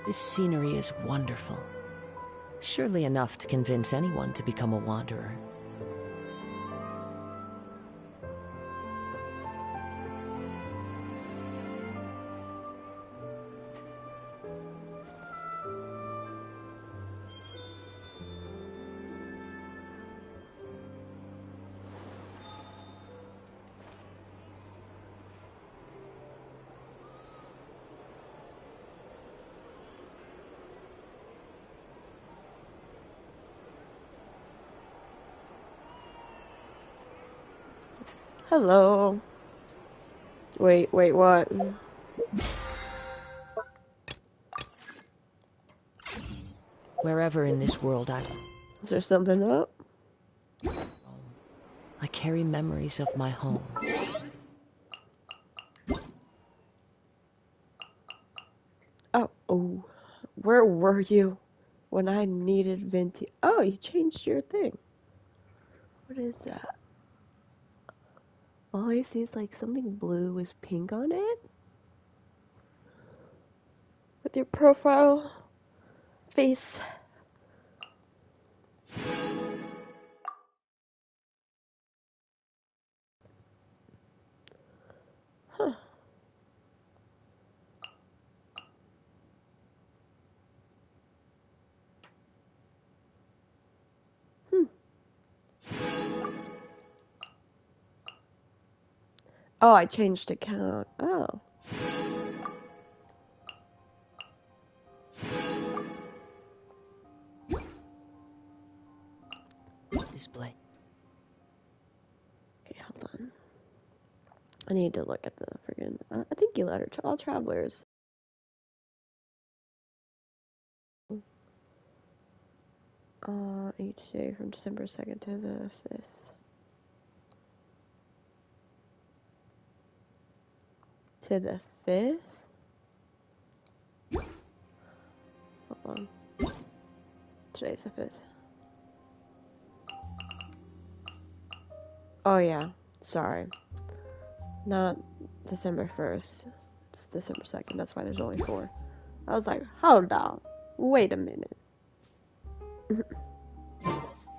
This scenery is wonderful. Surely enough to convince anyone to become a wanderer. Hello. Wait, what? Wherever in this world Is there something up? I carry memories of my home. Oh. Where were you when I needed Venti? Oh, you changed your thing. What is that? All I see is like something blue with pink on it. With your profile face. Huh. Oh, I changed account. Oh. Display. Okay, hold on. I need to look at the friggin'. I think you let her. All travelers. Each day from December 2nd to the 5th. To the 5th? Hold on. Today's the 5th. Oh yeah, sorry. Not December 1st. It's December 2nd. That's why there's only 4. I was like, hold on. Wait a minute.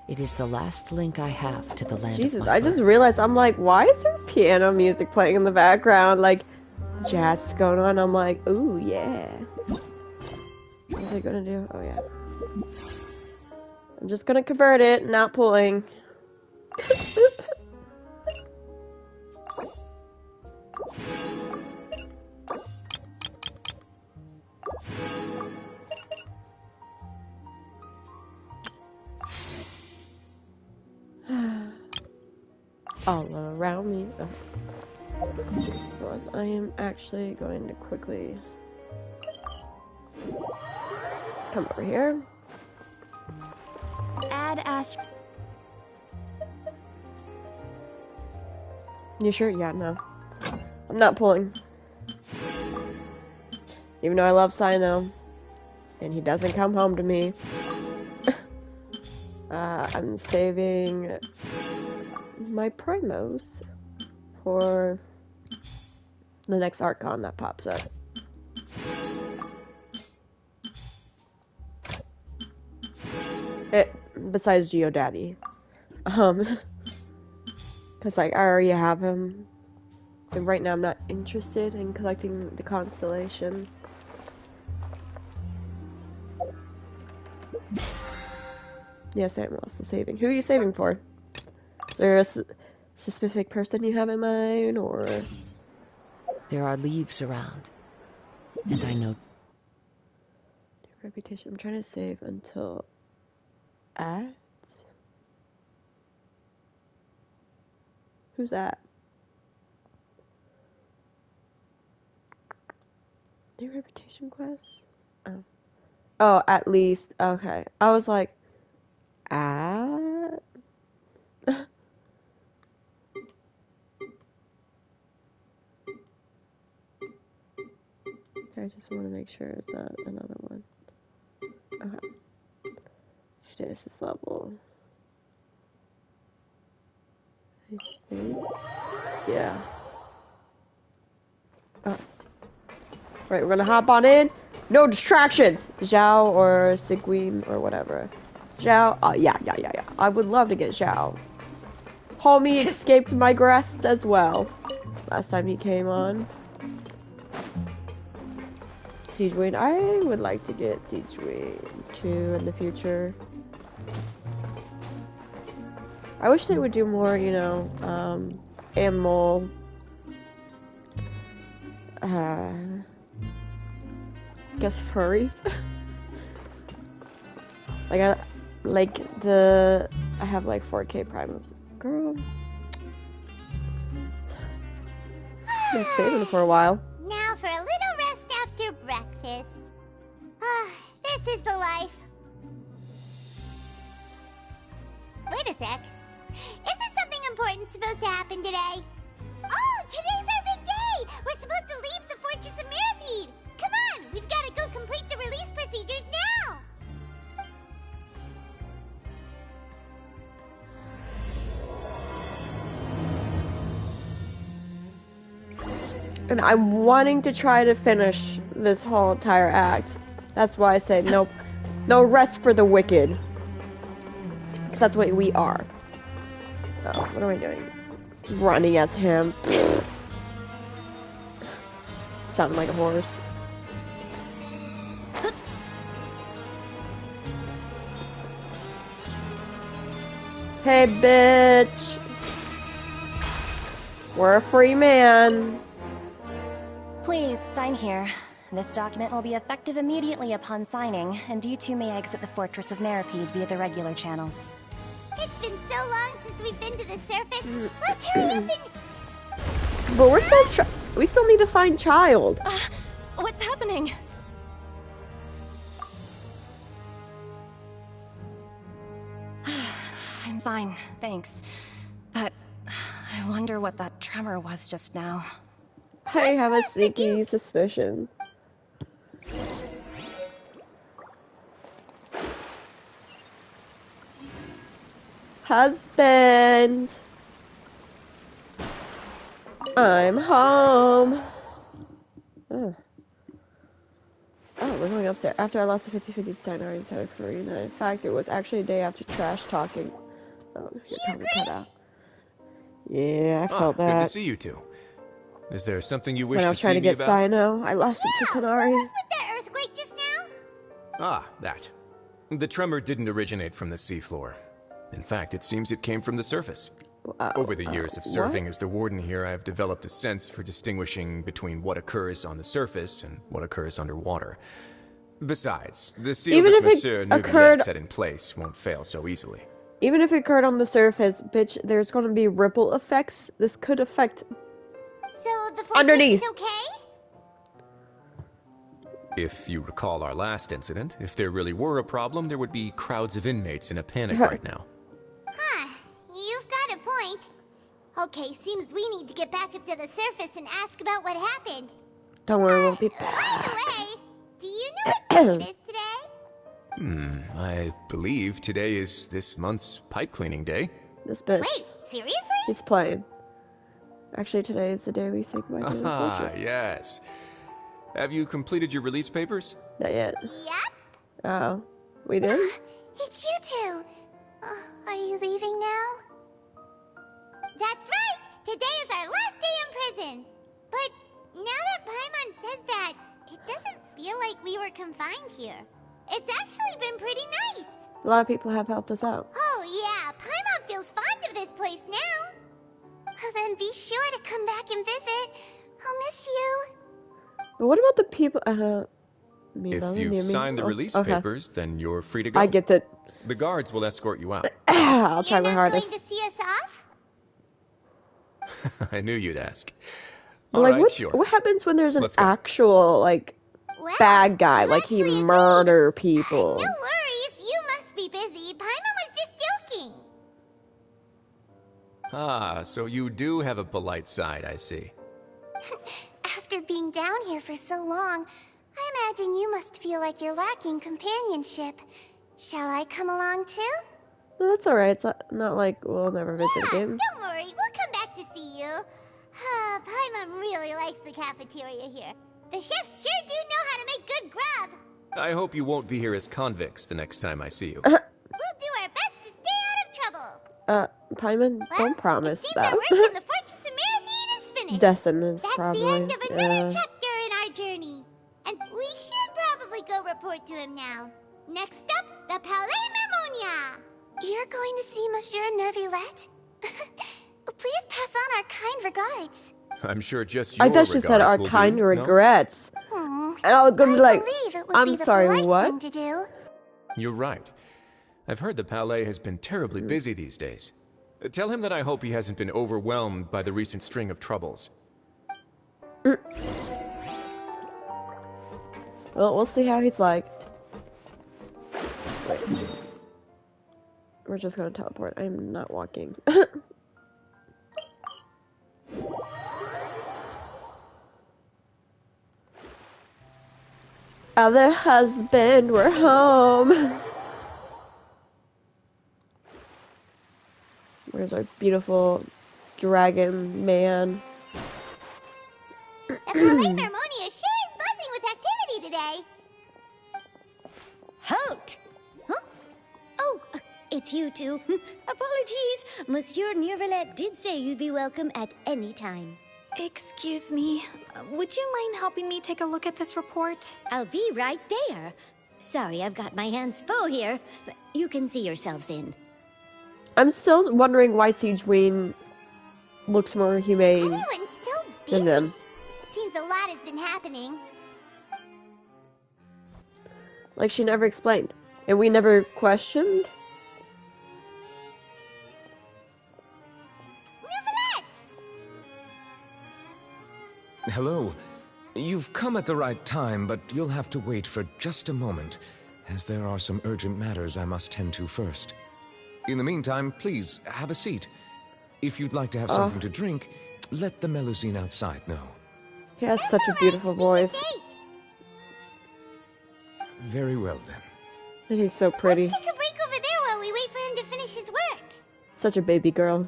It is the last link I have to the land Jesus, of my I just realized, I'm like, why is there piano music playing in the background? Like, jazz is going on. I'm like, ooh, yeah. What was I gonna do? Oh, yeah. I'm just gonna convert it, not pulling. All around me. Oh. I am actually going to quickly come over here. Add Astro. You sure? Yeah, no. I'm not pulling. Even though I love Sino. And he doesn't come home to me. I'm saving my primos for the next Archon that pops up. Besides Geodaddy. Cause like, I already have him. And right now I'm not interested in collecting the constellation. Yes, I'm also saving. Who are you saving for? Is there a specific person you have in mind, or? There are leaves around, and I know. Reputation. I'm trying to save until at. Who's that? New reputation quests? Oh. Oh, at least. Okay. I was like, at. I just want to make sure it's not another one. Okay. It is this level. I think. Yeah. Oh. Right, we're gonna hop on in. No distractions! Zhao or Seguin or whatever. Zhao, yeah. I would love to get Zhao. Homie escaped my grasp as well. Last time he came on. Siegewing, I would like to get Siegewing too in the future. I wish they would do more, you know, animal, I guess furries. I have like 4K primals. Girl. I've been saving for a while. Now for a little rest after breakfast. This is the life. Wait a sec. Isn't something important supposed to happen today? Oh, today's our big day! We're supposed to leave the Fortress of Mirapede! Come on, we've got to go complete the release procedures now! And I'm wanting to try to finish this whole entire act. That's why I say nope. No rest for the wicked. Because that's what we are. Oh, what am I doing? Running as him. Sound like a horse. Hey, bitch. We're a free man. Please, sign here. This document will be effective immediately upon signing, and you two may exit the Fortress of Mirapede via the regular channels. It's been so long since we've been to the surface. Let's hurry up and... But we still need to find Child. What's happening? I'm fine, thanks. But I wonder what that tremor was just now. I have a sneaky suspicion. Husband! I'm home! Ugh. Oh, we're going upstairs. After I lost the 50-50 sign, I already decided for reunion. In fact, it was actually a day after trash talking. Oh, your comment cut out. Yeah, I felt that. Good to see you two. Is there something you wish when I to was see trying to me get about? Sino, I lost it to Tanari. What was with that earthquake just now? Ah, that. The tremor didn't originate from the seafloor. In fact, it seems it came from the surface. Over the years of serving as the warden here, I have developed a sense for distinguishing between what occurs on the surface and what occurs underwater. Besides, the seal Even that if it Monsieur occurred- Neuvillette set in place won't fail so easily. Even if it occurred on the surface, bitch, there's going to be ripple effects. This could affect So the fortress underneath. is okay? If you recall our last incident, if there really were a problem, there would be crowds of inmates in a panic right now. Huh, you've got a point. Okay, seems we need to get back up to the surface and ask about what happened. Don't worry, we'll be By back. the way, do you know what day it is today? I believe today is this month's pipe cleaning day. This bitch. Wait, seriously? He's playing. Actually, today is the day we say goodbye to the Ah, fortress. yes. Have you completed your release papers? Not yet. Yep. Oh. We did? It's you two. Are you leaving now? That's right. Today is our last day in prison. But now that Paimon says that, it doesn't feel like we were confined here. It's actually been pretty nice. A lot of people have helped us out. Oh yeah, Paimon feels fond of this place now. Then be sure to come back and visit. I'll miss you. But what about the people? If you've signed the release okay. papers, then you're free to go. I get that. The guards will escort you out. I'll try You're my not hardest. going to see us off? I knew you'd ask. But, All like, right, sure. what happens when there's an Let's go. actual, like, Well, bad guy? I'm Like, actually he agreed. murder people? No worries, you must be busy. Paimon was just joking. Ah, so you do have a polite side, I see. After being down here for so long, I imagine you must feel like you're lacking companionship. Shall I come along too? Well, that's alright. It's not like we'll never visit again. Don't worry, we'll come back to see you. Paimon really likes the cafeteria here. The chefs sure do know how to make good grub. I hope you won't be here as convicts the next time I see you. We'll do our best to stay out of trouble. Paimon, Well, don't promise it seems that. our work in the Fortress of Mirapede is finished. Destin is That's probably. the end of another chapter in our journey. And we should probably go report to him now. Next up, the Palais Mermonia. You're going to see Monsieur Nervulette? Please pass on our kind regards. I'm sure just your I thought she said our will kind do, no? regrets. Hmm. And I was gonna be like, believe it would I'm be the sorry, polite what? thing to do. You're right. I've heard the Palais has been terribly busy these days. Tell him that I hope he hasn't been overwhelmed by the recent string of troubles. Well, we'll see how he's like. Wait. We're just gonna teleport. I'm not walking. Other husband, we're home. Where's our beautiful dragon man? The Palais Mermonia sure is buzzing with activity today. Halt! Huh? Oh, it's you two. Apologies. Monsieur Nervulette did say you'd be welcome at any time. Excuse me, would you mind helping me take a look at this report? I'll be right there. Sorry, I've got my hands full here. You can see yourselves in. I'm still wondering why Siege Queen looks more humane Everyone's so than busy. them. Seems a lot has been happening. Like, she never explained. And we never questioned? Nervulette! Hello. You've come at the right time, but you'll have to wait for just a moment, as there are some urgent matters I must tend to first. In the meantime, please, have a seat. If you'd like to have something to drink, let the Melusine outside know. He has such a beautiful voice. Very well, then. And he's so pretty. Let's take a break over there while we wait for him to finish his work. Such a baby girl.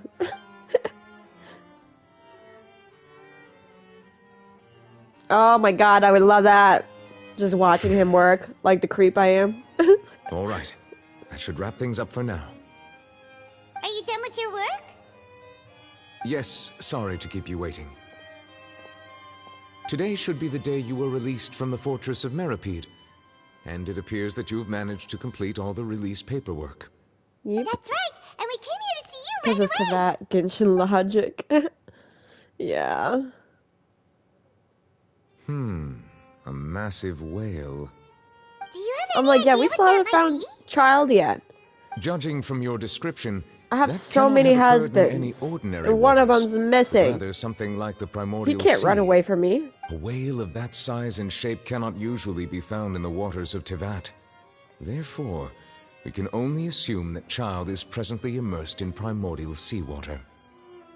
Oh my god, I would love that. Just watching him work, like the creep I am. All right. That should wrap things up for now. Are you done with your work? Yes, sorry to keep you waiting. Today should be the day you were released from the Fortress of Mirapede, and it appears that you've managed to complete all the release paperwork. Yep. That's right, and we came here to see you Because right it's to away. that Genshin logic. Yeah. A massive whale. Do you have I'm any like, yeah, idea we what still that haven't might found be? child yet. Judging from your description, I have that so cannot many have occurred in any husbands. ordinary And one of waters, them's missing. Rather something like the He primordial can't run sea. away from me. A whale of that size and shape cannot usually be found in the waters of Tevat. Therefore, we can only assume that Child is presently immersed in primordial seawater.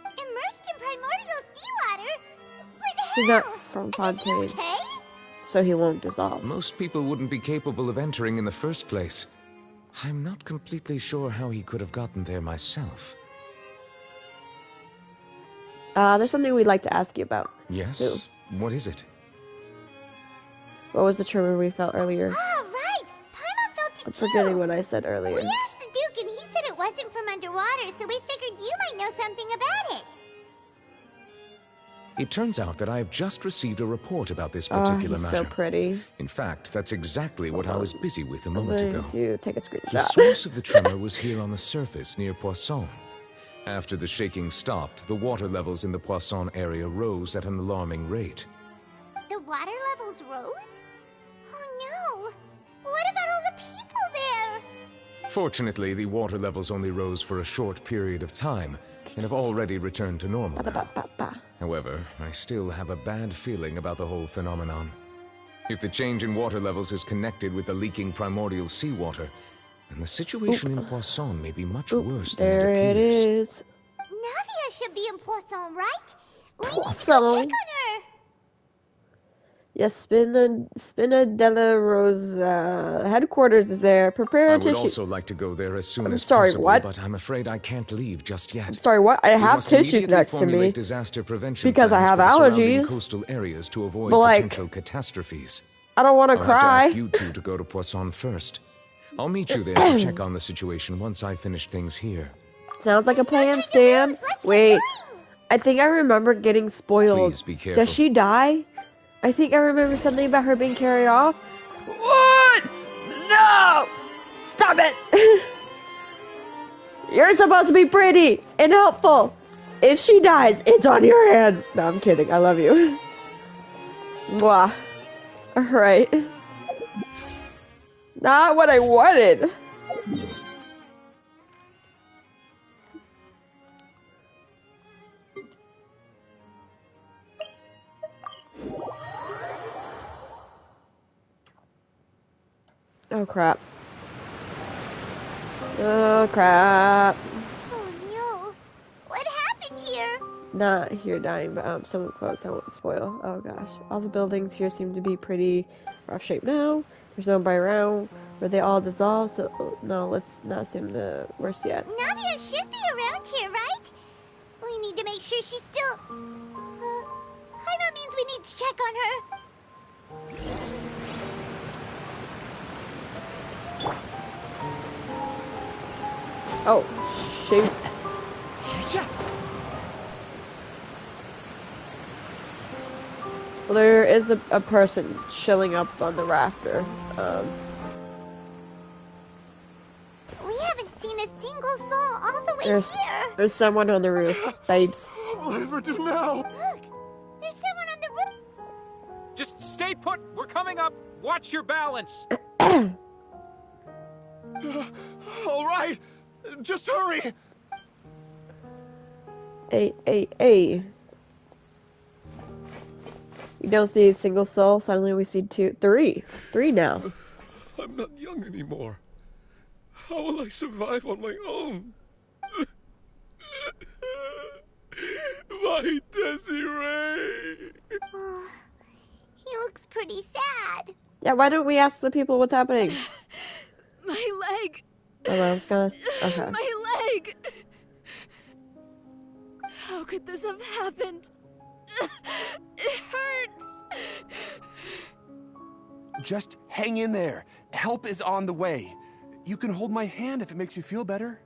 Immersed in primordial seawater? But how? He's not from Is he Fontaine, okay? so he won't dissolve. Most people wouldn't be capable of entering in the first place. I'm not completely sure how he could have gotten there myself. There's something we'd like to ask you about. Yes? Ooh. What is it? What was the tremor we felt earlier? Oh, right. Paimon felt it I'm too. forgetting what I said earlier. We asked the Duke and he said it wasn't from underwater, so we figured you might know something about it. It turns out that I have just received a report about this Oh, particular he's matter. so pretty. In fact, that's exactly what I was busy with a I'm moment going ago. to take a The screenshot. source of the tremor was here on the surface near Poisson. After the shaking stopped, the water levels in the Poisson area rose at an alarming rate. The water levels rose? Oh no! What about all the people there? Fortunately, the water levels only rose for a short period of time and have already returned to normal now. Ba-da-ba-ba-ba. However, I still have a bad feeling about the whole phenomenon. If the change in water levels is connected with the leaking primordial seawater, then the situation in Poisson may be much worse than There it it appears. is. Navia should be in Poisson, right? We need to go Poisson. check on her. Yes, Spina della Rosa headquarters is there. Prepare I a would tissue. also like to go there as soon I'm as sorry, possible, what? but I'm afraid I can't leave just yet. I'm sorry, what? I We have must tissues immediately next to formulate me disaster prevention because I plans have for the surrounding allergies. coastal areas to avoid But, like, potential catastrophes. I don't want to I'll have to ask cry. you two to go to Poisson first. I'll meet you there to check on the situation once I finish things here. Sounds like a plan, Let's Stan. get Wait, going. I think I remember getting spoiled. Please be careful. Does she die? I think I remember something about her being carried off. What? No! Stop it! You're supposed to be pretty and helpful. If she dies, it's on your hands. No, I'm kidding. I love you. Mwah. Alright. Not what I wanted. Oh crap. Oh crap. Oh no. What happened here? Not here dying, but someone close. I won't spoil. Oh gosh. All the buildings here seem to be pretty rough shape now. There's nobody around. Were they all dissolved? So no, let's not assume the worst yet. Navia should be around here, right? We need to make sure she's still... Jaime means we need to check on her. Oh, shoot. Well, there is a person chilling up on the rafter. We haven't seen a single soul all the way here. There's someone on the roof, babes. What will I ever do now? Look, there's someone on the roof. Just stay put. We're coming up. Watch your balance. All right, just hurry. Hey. We don't see a single soul. Suddenly we see three now. I'm not young anymore. How will I survive on my own? My Desiree. Oh, he looks pretty sad. Yeah, why don't we ask the people what's happening? My leg. Oh, I was gonna... Okay. My leg. How could this have happened? It hurts. Just hang in there. Help is on the way. You can hold my hand if it makes you feel better.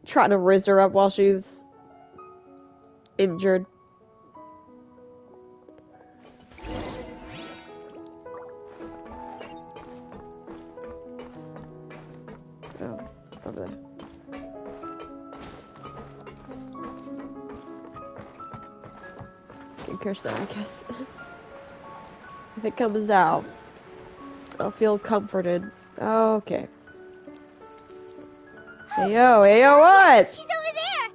Trying to raise her up while she's injured. Oh, over there. Can curse that, I guess. If it comes out, I'll feel comforted. Okay. Hey yo, what? She's over there.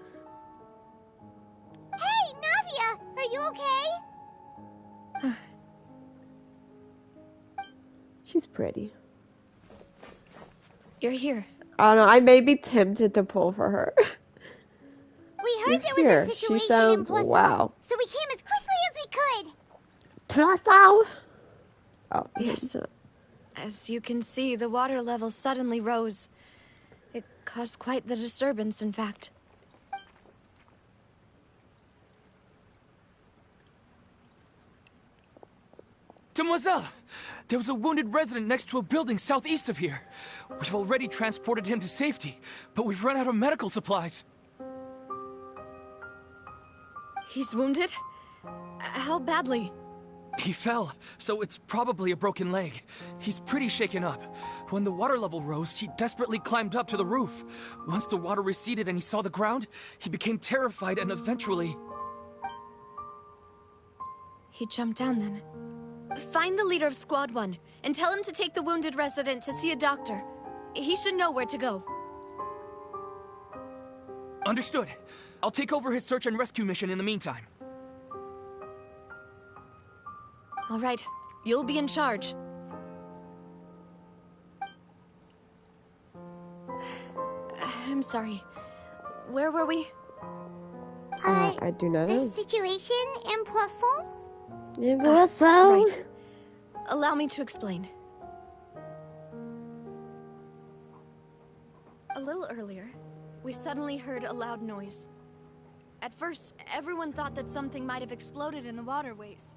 Hey, Navia, are you okay? She's pretty. You're here. I don't know, I may be tempted to pull for her. We heard there was Here, a she situation sounds in Poisson, wow. so we came as quickly as we could. Poisson? Oh, Yes. As you can see, the water level suddenly rose. It caused quite the disturbance, in fact. Demoiselle! There was a wounded resident next to a building southeast of here. We've already transported him to safety, but we've run out of medical supplies. He's wounded? How badly? He fell, so it's probably a broken leg. He's pretty shaken up. When the water level rose, he desperately climbed up to the roof. Once the water receded and he saw the ground, he became terrified and eventually... He jumped down then. Find the leader of Squad 1 and tell him to take the wounded resident to see a doctor. He should know where to go. Understood. I'll take over his search and rescue mission in the meantime. All right, you'll be in charge. I'm sorry. Where were we? I do not know. The situation in Poisson? Right. Allow me to explain. A little earlier, we suddenly heard a loud noise. At first, everyone thought that something might have exploded in the waterways.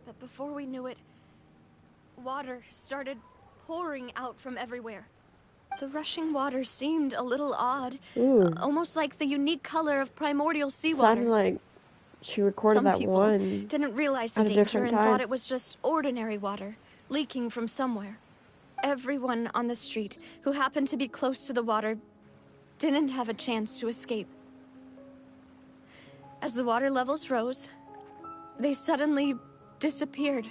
But before we knew it, water started pouring out from everywhere. The rushing water seemed a little odd, almost like the unique color of primordial seawater. Sounded like she recorded Some that people one didn't realize the at a danger different and time. thought it was just ordinary water leaking from somewhere. Everyone on the street who happened to be close to the water didn't have a chance to escape. As the water levels rose, they suddenly disappeared.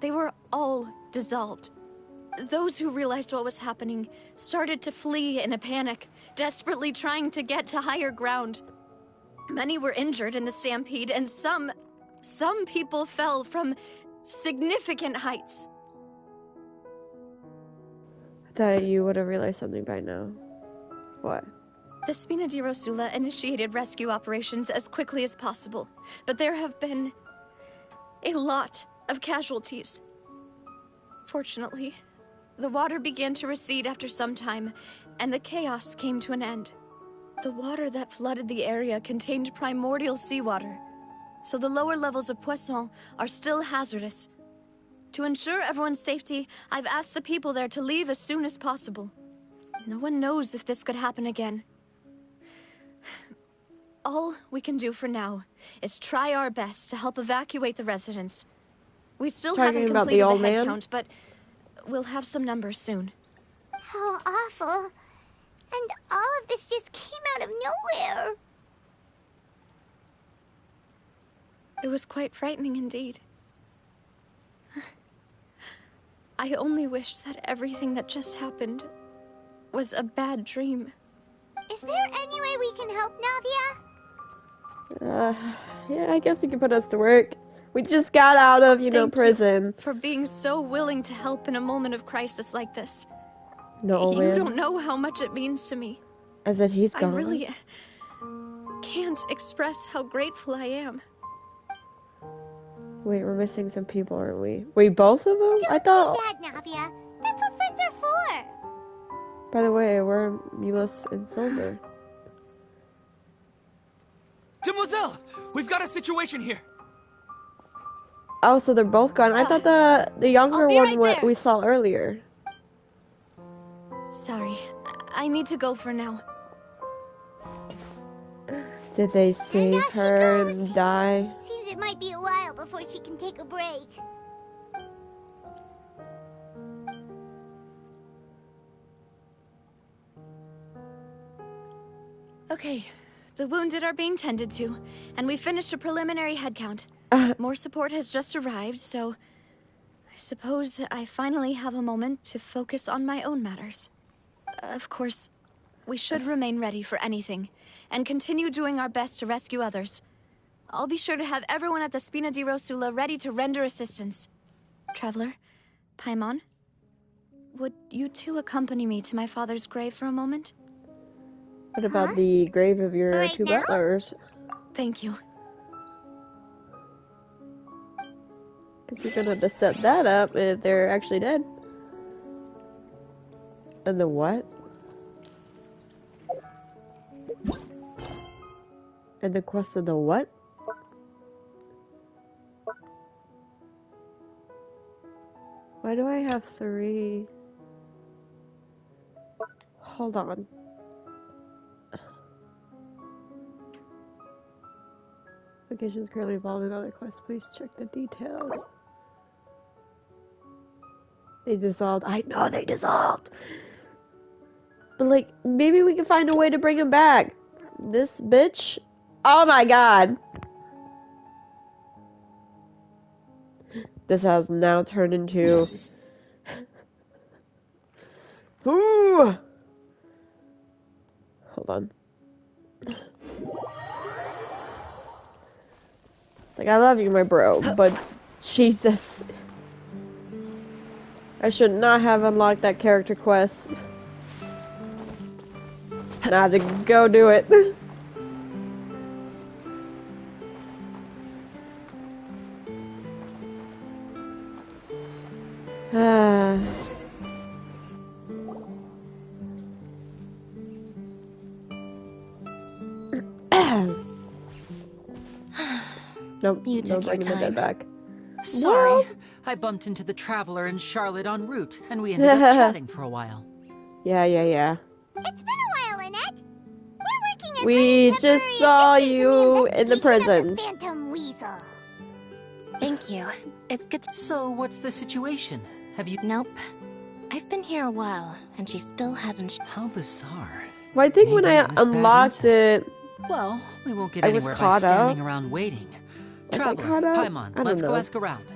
They were all dissolved. Those who realized what was happening started to flee in a panic, desperately trying to get to higher ground. Many were injured in the stampede, and some people fell from significant heights. I thought you would have realized something by now. What? The Spina di Rosula initiated rescue operations as quickly as possible, but there have been a lot of casualties. Fortunately, the water began to recede after some time, and the chaos came to an end. The water that flooded the area contained primordial seawater, so the lower levels of Poisson are still hazardous. To ensure everyone's safety, I've asked the people there to leave as soon as possible. No one knows if this could happen again. All we can do for now is try our best to help evacuate the residents. We still haven't completed the head count, but we'll have some numbers soon. How awful. And all of this just came out of nowhere. It was quite frightening indeed. I only wish that everything that just happened was a bad dream. Is there any way we can help, Navia? Yeah, I guess you can put us to work. We just got out of, prison. For being so willing to help in a moment of crisis like this. No, you man. don't know how much it means to me. As in he's gone. I really can't express how grateful I am. Wait, we're missing some people, aren't we? Wait, both of them? I thought. Don't say that, Navia. That's what friends are for. By the way, where are Milos and Silver? Demoiselle, we've got a situation here. Oh, so they're both gone. I thought the younger one right we saw earlier. Sorry, I need to go for now. Did they save her and die? Seems it might be a while before she can take a break. Okay, the wounded are being tended to, and we finished a preliminary head count. More support has just arrived, so I suppose I finally have a moment to focus on my own matters. Of course, we should remain ready for anything, and continue doing our best to rescue others. I'll be sure to have everyone at the Spina di Rosula ready to render assistance. Traveler, Paimon, would you two accompany me to my father's grave for a moment? What about the grave of your two butlers? Thank you. Because you're gonna have to set that up if they're actually dead. And the what? And the quest of the what? Why do I have 3? Hold on. Application is currently involved in other quests. Please check the details. They dissolved. I know they dissolved. But like, maybe we can find a way to bring him back. This bitch. Oh my god. This has now turned into. Ooh. Hold on. It's like, I love you, my bro, but Jesus. I should not have unlocked that character quest. And I have to go do it. Nope, You no took your bringing the dead time. back. Sorry, Well- I bumped into the Traveler and Charlotte en route, and we ended up chatting for a while. Yeah. It's been a while, Lynette. We're working as We Lenny's just temporary saw assistants you in the investigation of prison. the Phantom Weasel. Thank you. It's good. So, what's the situation? Have you? Nope. I've been here a while, and she still hasn't. How bizarre. Well, I think when Maybe I it was bad unlocked intel. it, Well, we won't get I was anywhere by caught standing up. around waiting. Was I Traveler, caught up? Paimon, I don't let's go know. ask around.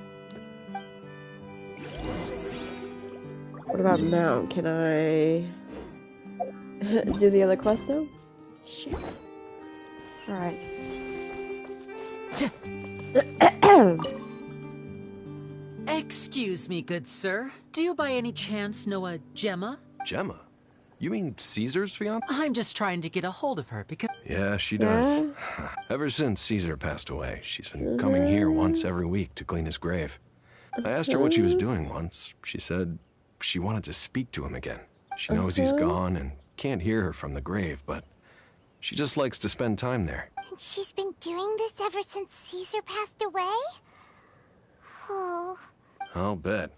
What about now? Can I do the other quest now? Shit. Alright. Excuse me, good sir. Do you by any chance know a Gemma? Gemma? You mean Caesar's fiancée? I'm just trying to get a hold of her because... Yeah, she does. Ever since Caesar passed away, she's been coming here once every week to clean his grave. I asked her what she was doing once. She said she wanted to speak to him again. She knows he's gone and can't hear her from the grave, but she just likes to spend time there. And she's been doing this ever since Caesar passed away? Oh. I'll bet.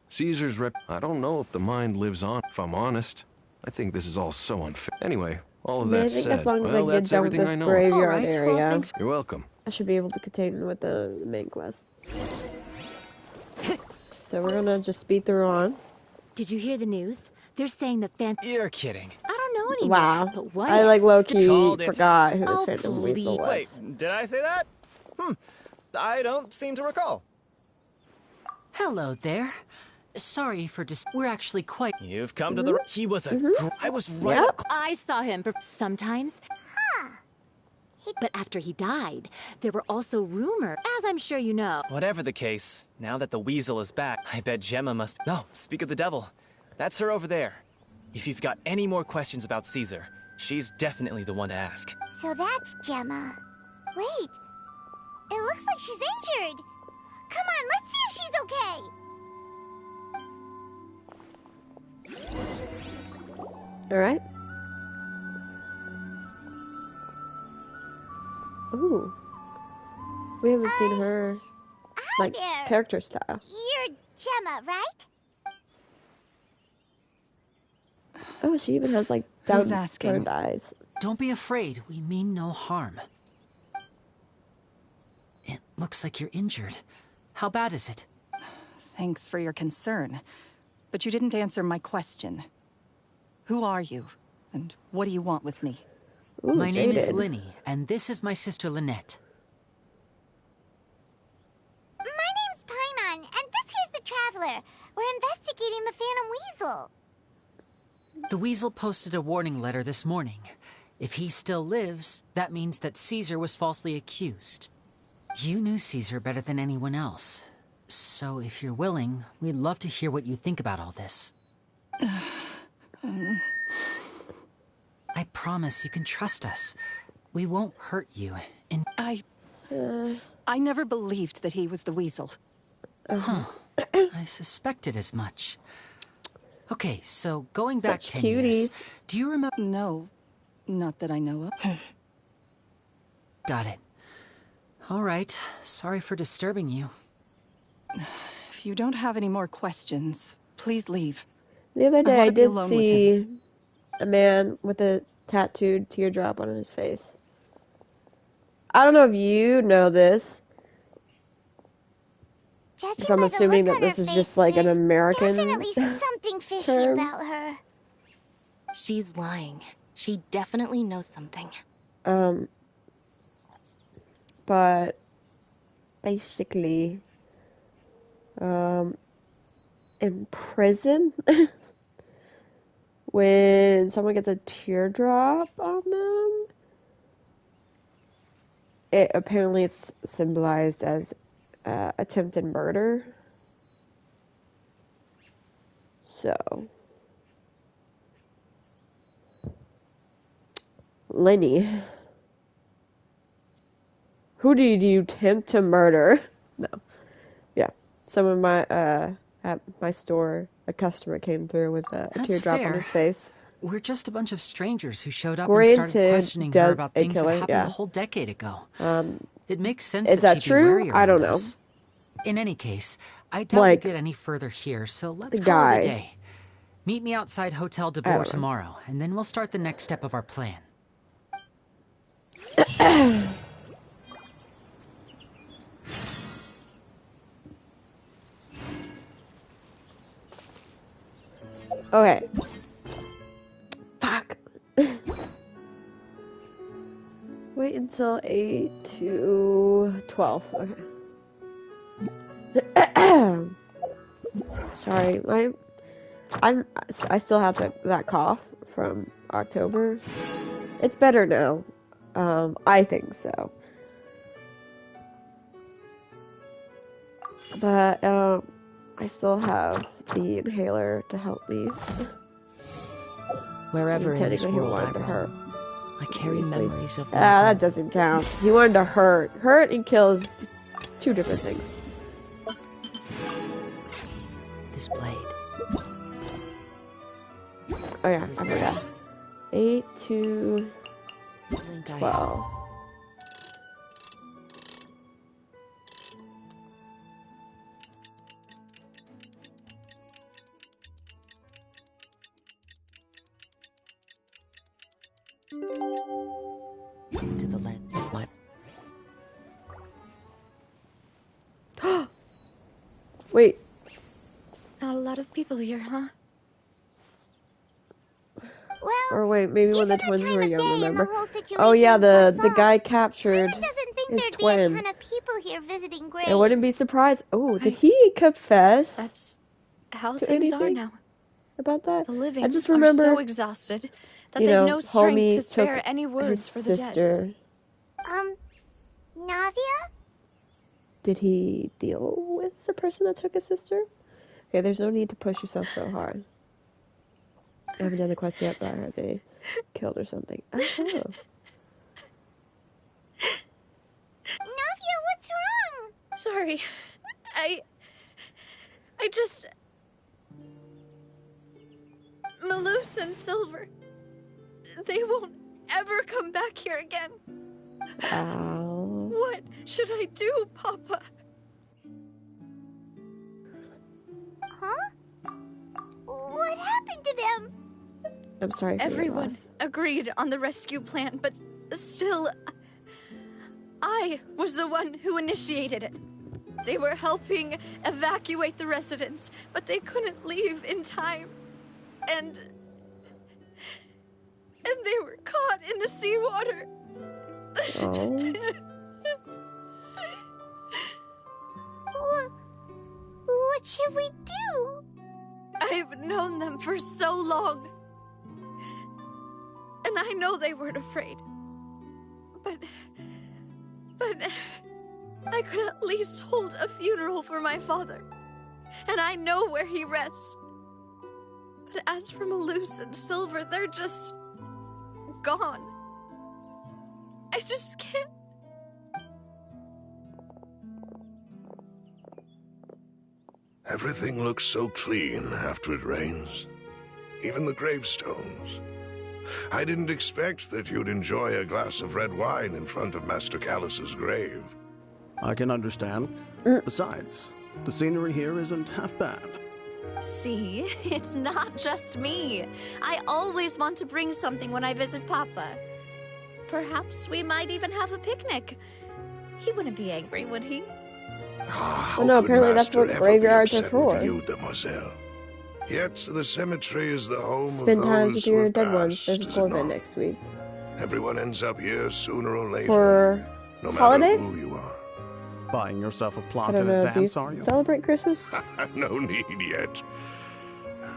Caesar's rep... I don't know if the mind lives on, if I'm honest. I think this is all so unfair. Anyway, all of I that think said, as long as I well, get that's done with everything I this know. graveyard All right, well, area, thanks. You're welcome. I should be able to continue with the main quest. So we're gonna just speed through on. Did you hear the news? They're saying the Phantom... You're kidding. I don't know anymore. Wow. But what I if? like low-key Called it. forgot who this Oh, Phantom Weasel was. Wait, did I say that? I don't seem to recall. Hello there. Sorry for We're actually quite... You've come to the... He was a... I was right... Yep. I saw him sometimes. But after he died, there were also rumors, as I'm sure you know. Whatever the case, now that the weasel is back, I bet Gemma must... No, speak of the devil. That's her over there. If you've got any more questions about Caesar, she's definitely the one to ask. So that's Gemma. Wait. It looks like she's injured. Come on, let's see if she's okay. Alright. Ooh. We haven't seen her, like, there. character style. You're Gemma, right? Oh, she even has, like, Who's down-turned eyes. Don't be afraid. We mean no harm. It looks like you're injured. How bad is it? Thanks for your concern, but you didn't answer my question. Who are you, and what do you want with me? Ooh, my name is jaded. Linny, and this is my sister Lynette. My name's Paimon, and this here's the Traveler. We're investigating the Phantom Weasel. The Weasel posted a warning letter this morning. If he still lives, that means that Caesar was falsely accused. You knew Caesar better than anyone else. So if you're willing, we'd love to hear what you think about all this. I promise you can trust us. We won't hurt you. And I never believed that he was the weasel. Huh. I suspected as much. Okay, so going back Such 10 years, cuties. do you remember? No, not that I know of. Got it. All right. Sorry for disturbing you. If you don't have any more questions, please leave. The other day I wanna be did alone with see a man with a tattooed teardrop on his face. I don't know if you know this. Judging If I'm by the assuming look that on this her is face, just like an there's American definitely something fishy term. about her. She's lying. She definitely knows something. But basically, in prison, when someone gets a teardrop on them, it apparently is symbolized as attempted murder. So, Lenny, who did you attempt to murder? No. Yeah. Someone might at my store, a customer came through with a That's teardrop fair. on his face. We're just a bunch of strangers who showed up and Granted, started questioning her does about a things that killer, happened yeah. a whole decade ago. It makes sense Is that that she'd be wary true? I don't around know. us. In any case, I doubt Like, we'll get any further here, so let's the call it guy. a day. Meet me outside Hotel de I don't Boer know. tomorrow, and then we'll start the next step of our plan. Okay. Fuck. Wait until 8 to 12. Okay. Sorry, I still have that cough from October. It's better now. I think so. But I still have the inhaler to help me. Wherever in this Technically, he world I wanted to hurt. roam, I carry memories of my That home. doesn't count. He wanted to hurt. Hurt and kill is two different things. This blade. Oh yeah, I forgot. 8 to 12. To the land of my... Wait. Not a lot of people here, huh? Well, Or wait, maybe when the twins were young, remember? situation Oh yeah, the plus, guy captured his there'd twin. be a ton of people here visiting graves. I wouldn't be surprised. Oh, did he confess? That's how to things are anything now. about that? The living I just are remember, so exhausted that you they've know, no strength homie to spare took any words his for the dead. sister. Navia? Did he deal with the person that took his sister? Okay, there's no need to push yourself so hard. I haven't done the quest yet, but I heard they killed or something. I don't know. Navia, what's wrong? Sorry. I just... Malus and Silver. They won't ever come back here again. Ow. What should I do, Papa? Huh? What happened to them? I'm sorry for your Everyone loss. agreed on the rescue plan, but still... I was the one who initiated it. They were helping evacuate the residents, but they couldn't leave in time. And they were caught in the seawater. Oh. What should we do? I've known them for so long. And I know they weren't afraid. But I could at least hold a funeral for my father. And I know where he rests. But as for Malus and Silver, they're just gone. I just can't. Everything looks so clean after it rains. Even the gravestones. I didn't expect that you'd enjoy a glass of red wine in front of Master Callus's grave. I can understand. Besides, the scenery here isn't half bad. See, it's not just me. I always want to bring something when I visit Papa. Perhaps we might even have a picnic. He wouldn't be angry, would he? How Well, no, could apparently that's Master what ever graveyards be are upset for. with you, demoiselle? Yet the cemetery is the home Spend of time those with who your have dead ones. passed, There's a is school it event not? next week. Everyone ends up here sooner or later. For no matter holiday? who you are. Buying yourself a I plot don't in know. Do you advance, are you? celebrate Christmas? No need yet.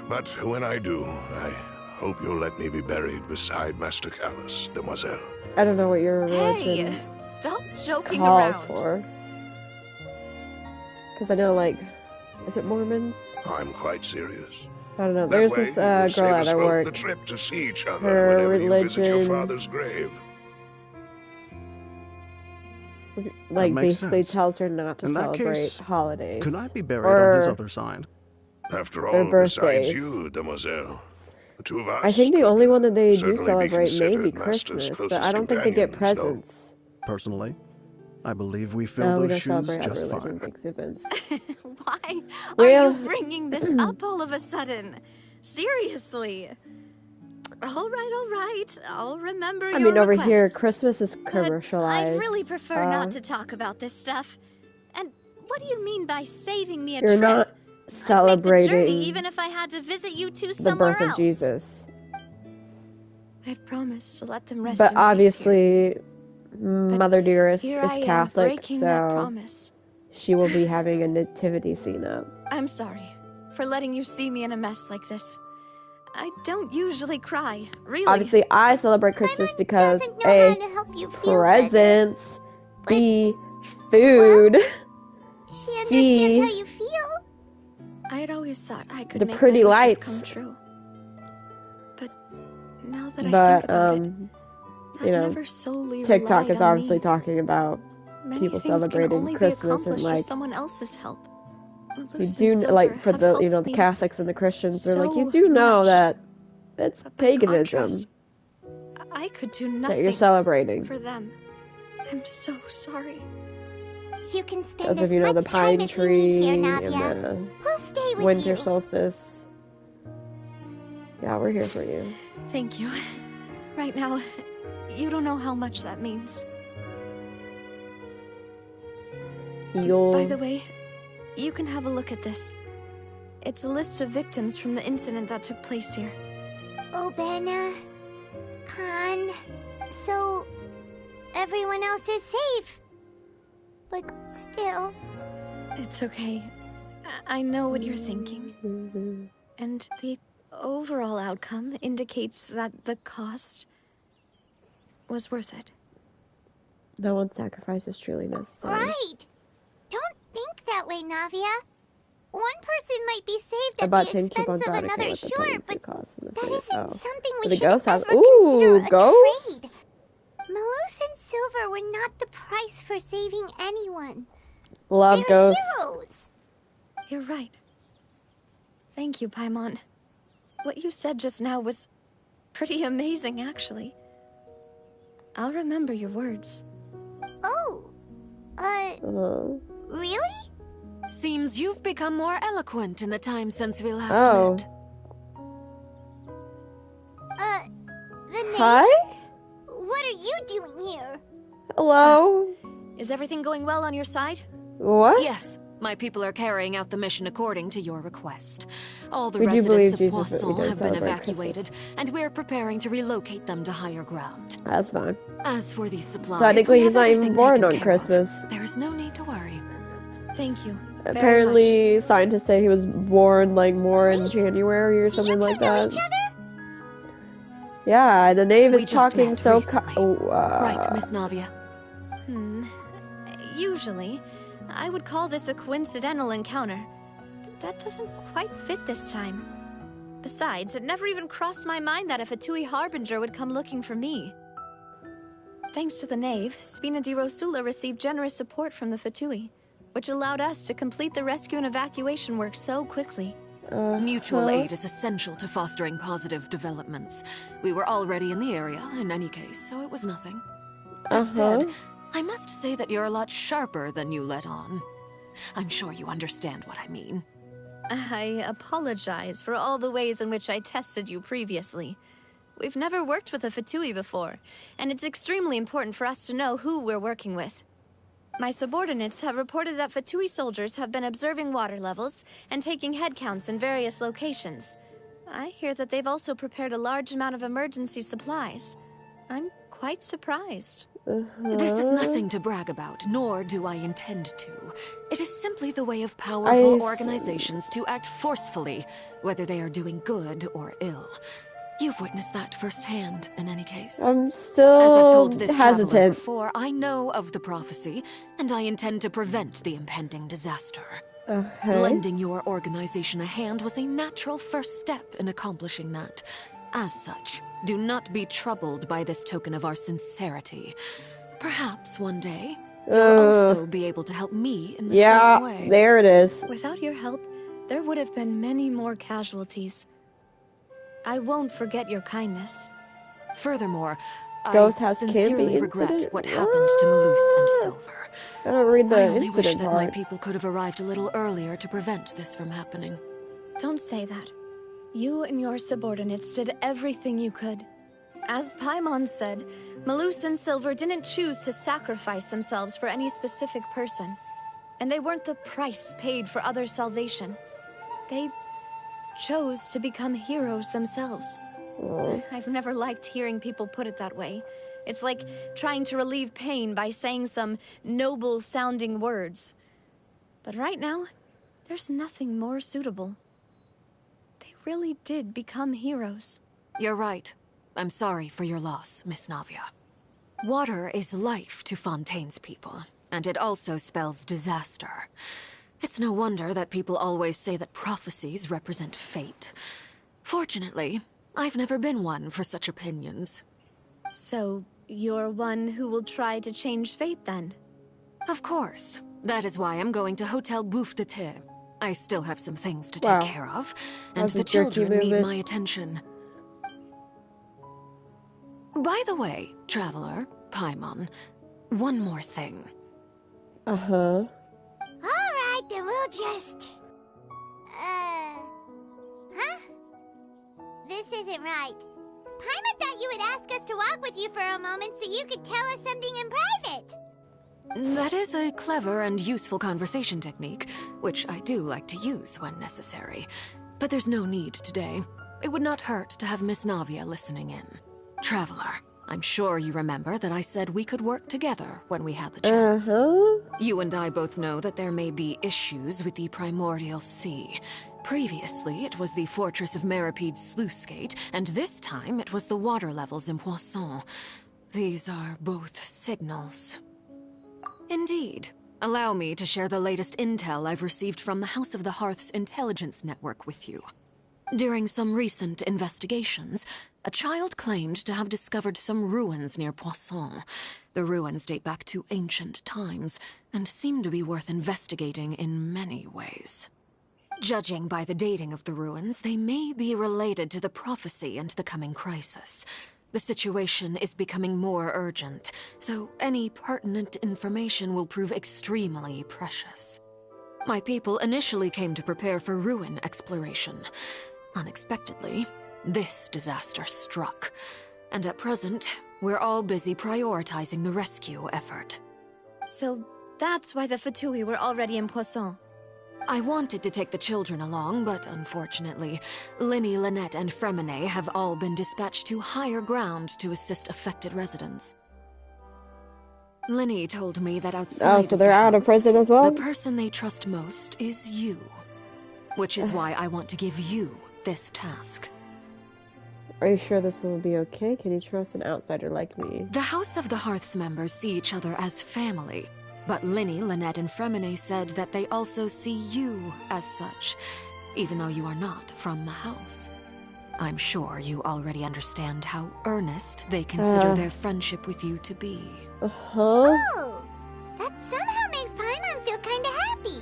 But when I do, I hope you'll let me be buried beside Master Callus, demoiselle. I don't know what your religion Hey, stop joking calls around. for. Because I know, like, is it Mormons? I'm quite serious. I don't know. That There's way, this you will girl save at us our both work. the trip to see each other Her whenever you visit your religion- father's grave. Like, makes basically sense. tells her not to In that celebrate case, holidays. Could I be buried or on his other side? After Their all, besides birthdays. you, demoiselle, the two of us I think the only one that they do certainly be celebrate may be considered Master's Christmas, but I closest don't think they get companions, no? presents. Personally, I believe we fill No, we those don't shoes celebrate other just religions fine. exhibits. Why are Well- you bringing this up all of a sudden? Seriously. All right. I'll remember I your mean, over here, request. Christmas is But commercialized. I'd really prefer not to talk about this stuff. And what do you mean by saving me a You're trip? not I'd make the journey celebrating even if I had to visit you two the somewhere birth else. of Jesus. I'd promised to let them rest But in peace here. obviously, Mother Dearest here is I am Catholic, breaking that so promise. she will be having a nativity scene up. I'm sorry for letting you see me in a mess like this. I don't usually cry, really. Obviously, I celebrate Christmas because doesn't know A, how to help you feel presents, B, food, She understands C, how you feel. I had always thought I could the make pretty my wishes lights. come true. But now that I But, think about it, you know, never solely TikTok relied is on obviously me. talking about Many people things can celebrating only Christmas be and accomplished like with someone else's help. you Luce do and like Silver for have the helped the me Catholics and the Christians, they're like, you so do know much. that it's By paganism contrast, I could do that nothing you're celebrating. for them. I'm so sorry. You can spend As as if you know the much time pine as you need tree here, and Navia. the We'll stay with winter you. solstice. Yeah, we're here for you. Thank you. Right now, you don't know how much that means. By the way, you can have a look at this. It's a list of victims from the incident that took place here. Oh, Benna. Khan. So, everyone else is safe. But still. It's okay. I know what you're thinking. And the overall outcome indicates that the cost was worth it. No one's sacrifice is truly necessary. Right. Don't think that way, Navia. One person might be saved at About the 10 keep on expense of Vatican another, with the sure, penance but it costs and the that fee. isn't something we The should ghost house. ever consider Ooh, a ghost? trade. Malus and Silver were not the price for saving anyone. Love They're ghosts. heroes. You're right. Thank you, Paimon. What you said just now was pretty amazing, actually. I'll remember your words. Oh. Really? Seems you've become more eloquent in the time since we last Oh. met. The name? Hi? What are you doing here? Hello? Is everything going well on your side? What? Yes, my people are carrying out the mission according to your request. All the We do believe residents of Jesus, but we Poisson don't have been celebrate evacuated, and we're preparing to relocate them to higher ground. That's fine. As for these supplies, Technically, we he's have not even everything born taken on care Christmas. of. There is no need to worry. Thank you. Apparently, scientists say he was born like more in January or something like that. Yeah, the knave We is just talking met so. recently. Right, Miss Navia. Usually, I would call this a coincidental encounter, but that doesn't quite fit this time. Besides, it never even crossed my mind that a Fatui Harbinger would come looking for me. Thanks to the knave, Spina di Rosula received generous support from the Fatui, which allowed us to complete the rescue and evacuation work so quickly. Mutual aid is essential to fostering positive developments. We were already in the area, in any case, so it was nothing. That said, I must say that you're a lot sharper than you let on. I'm sure you understand what I mean. I apologize for all the ways in which I tested you previously. We've never worked with a Fatui before, and it's extremely important for us to know who we're working with. My subordinates have reported that Fatui soldiers have been observing water levels and taking head counts in various locations. I hear that they've also prepared a large amount of emergency supplies. I'm quite surprised. This is nothing to brag about, nor do I intend to. It is simply the way of powerful organizations to act forcefully, whether they are doing good or ill. You've witnessed that firsthand, in any case. I'm still As I've told this traveler hesitant. before, I know of the prophecy, and I intend to prevent the impending disaster. Okay. Lending your organization a hand was a natural first step in accomplishing that. As such, do not be troubled by this token of our sincerity. Perhaps one day, you'll also be able to help me in the same way. There it is. Without your help, there would have been many more casualties. I won't forget your kindness. Furthermore, Ghost I House camping sincerely regret incident? what happened to Malus and Silver. I don't read the I only wish incident that my part. people could have arrived a little earlier to prevent this from happening. Don't say that. You and your subordinates did everything you could. As Paimon said, Malus and Silver didn't choose to sacrifice themselves for any specific person. And they weren't the price paid for other salvation. They chose to become heroes themselves. I've never liked hearing people put it that way. It's like trying to relieve pain by saying some noble-sounding words. But right now, there's nothing more suitable. They really did become heroes. You're right. I'm sorry for your loss, Miss Navia. Water is life to Fontaine's people, and it also spells disaster. It's no wonder that people always say that prophecies represent fate. Fortunately, I've never been one for such opinions. So, you're one who will try to change fate, then? Of course. That is why I'm going to Hotel Bouffe de Thé. I still have some things to Wow. take care of, and That's a the jerky children need movement. my attention. By the way, Traveler, Paimon, one more thing. Uh-huh. Alright, then we'll just... Huh? This isn't right. Paimon thought you would ask us to walk with you for a moment so you could tell us something in private. That is a clever and useful conversation technique, which I do like to use when necessary. But there's no need today. It would not hurt to have Miss Navia listening in. Traveler, I'm sure you remember that I said we could work together when we had the chance. You and I both know that there may be issues with the Primordial Sea. Previously, it was the Fortress of Meripede's sluice gate, and this time it was the water levels in Poisson. These are both signals. Indeed. Allow me to share the latest intel I've received from the House of the Hearth's intelligence network with you. During some recent investigations, a child claimed to have discovered some ruins near Poisson. The ruins date back to ancient times, and seem to be worth investigating in many ways. Judging by the dating of the ruins, they may be related to the prophecy and the coming crisis. The situation is becoming more urgent, so any pertinent information will prove extremely precious. My people initially came to prepare for ruin exploration. Unexpectedly, this disaster struck, and at present, we're all busy prioritizing the rescue effort. So that's why the Fatui were already in Poisson. I wanted to take the children along, but unfortunately, Linny, Lynette, and Fremine have all been dispatched to higher ground to assist affected residents. Linny told me that outside so they're out of prison as well? the person they trust most is you. Which is why I want to give you this task. Are you sure this will be okay? Can you trust an outsider like me? The House of the Hearth's members see each other as family, but Linny, Lynette, and Fremine said that they also see you as such, even though you are not from the house. I'm sure you already understand how earnest they consider their friendship with you to be. Oh, that somehow makes Paimon feel kinda happy.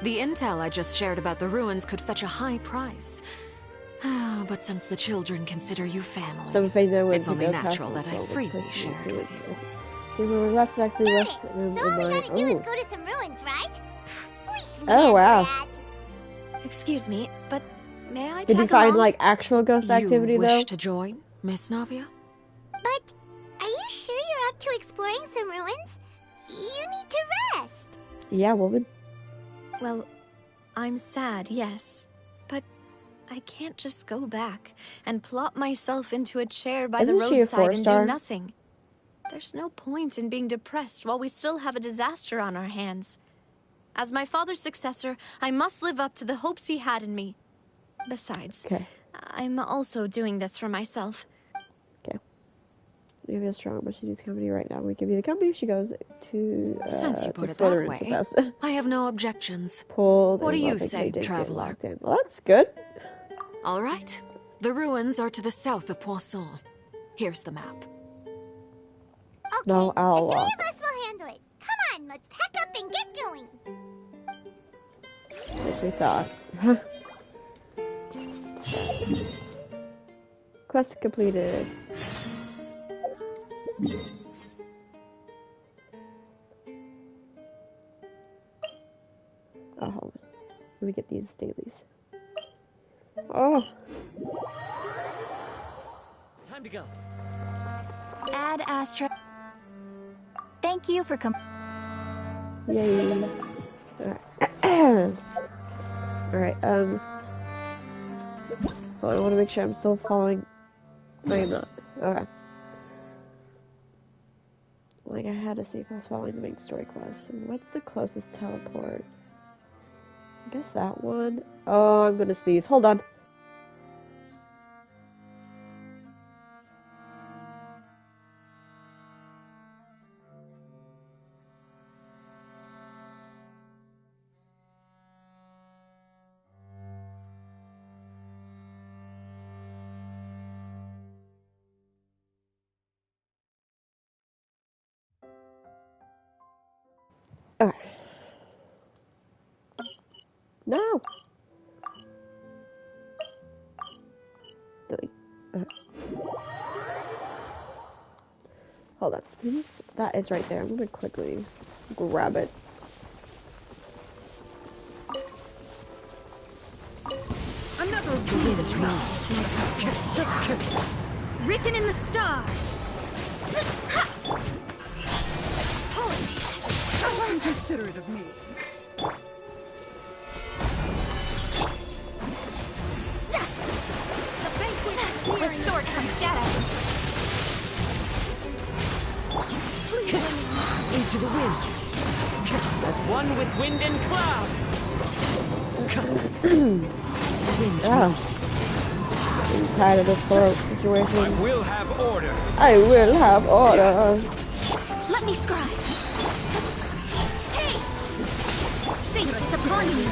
The intel I just shared about the ruins could fetch a high price. But since the children consider you family, So if they know when it's to only go natural past that I themselves, freely it's shared personal with you. Remember, that's actually left So all we gotta do is go to some ruins, right? Oh, wow. Excuse me, but may I Did you tag find, along? like, actual ghost activity, you wish though? to join, Miss Navia? But are you sure you're up to exploring some ruins? You need to rest. Yeah, woman. Well, I'm sad, yes. But I can't just go back and plop myself into a chair by the Isn't she a roadside and do 4-star? nothing. There's no point in being depressed while we still have a disaster on our hands. As my father's successor, I must live up to the hopes he had in me. Besides, I'm also doing this for myself. Maybe a strong, but she needs company right now. We give you the company. She goes to Since you to put it explore the that ruins with way, us. I have no objections. Pulled. What do and you loving say, they did get traveler? locked in. Well, that's good. All right. The ruins are to the south of Poisson. Here's the map. No, I'll The three walk. of us will handle it. Come on, let's pack up and get going. Yes, we thought. Quest completed. Oh, hold on. Let me get these dailies. Oh. Time to go. Ad Astra. Thank you for Yay. Alright. Alright, hold on, I want to make sure I'm still following. No, I'm not. Okay. Like, I had to see if I was following the main story quest. And what's the closest teleport? I guess that one. Oh, I'm gonna sneeze. Hold on. Okay. No! Delete. Hold on. Since that is right there, I'm gonna quickly grab it. Another reason written in the stars. Apologies. Inconsiderate of me. The banquet is nearing. With sword comes shadow. Into the wind. As one with wind and cloud. Wind knows me. I'm tired of this whole situation. I will have order. I will have order. Let me scribe. Hey! Fate is upon you.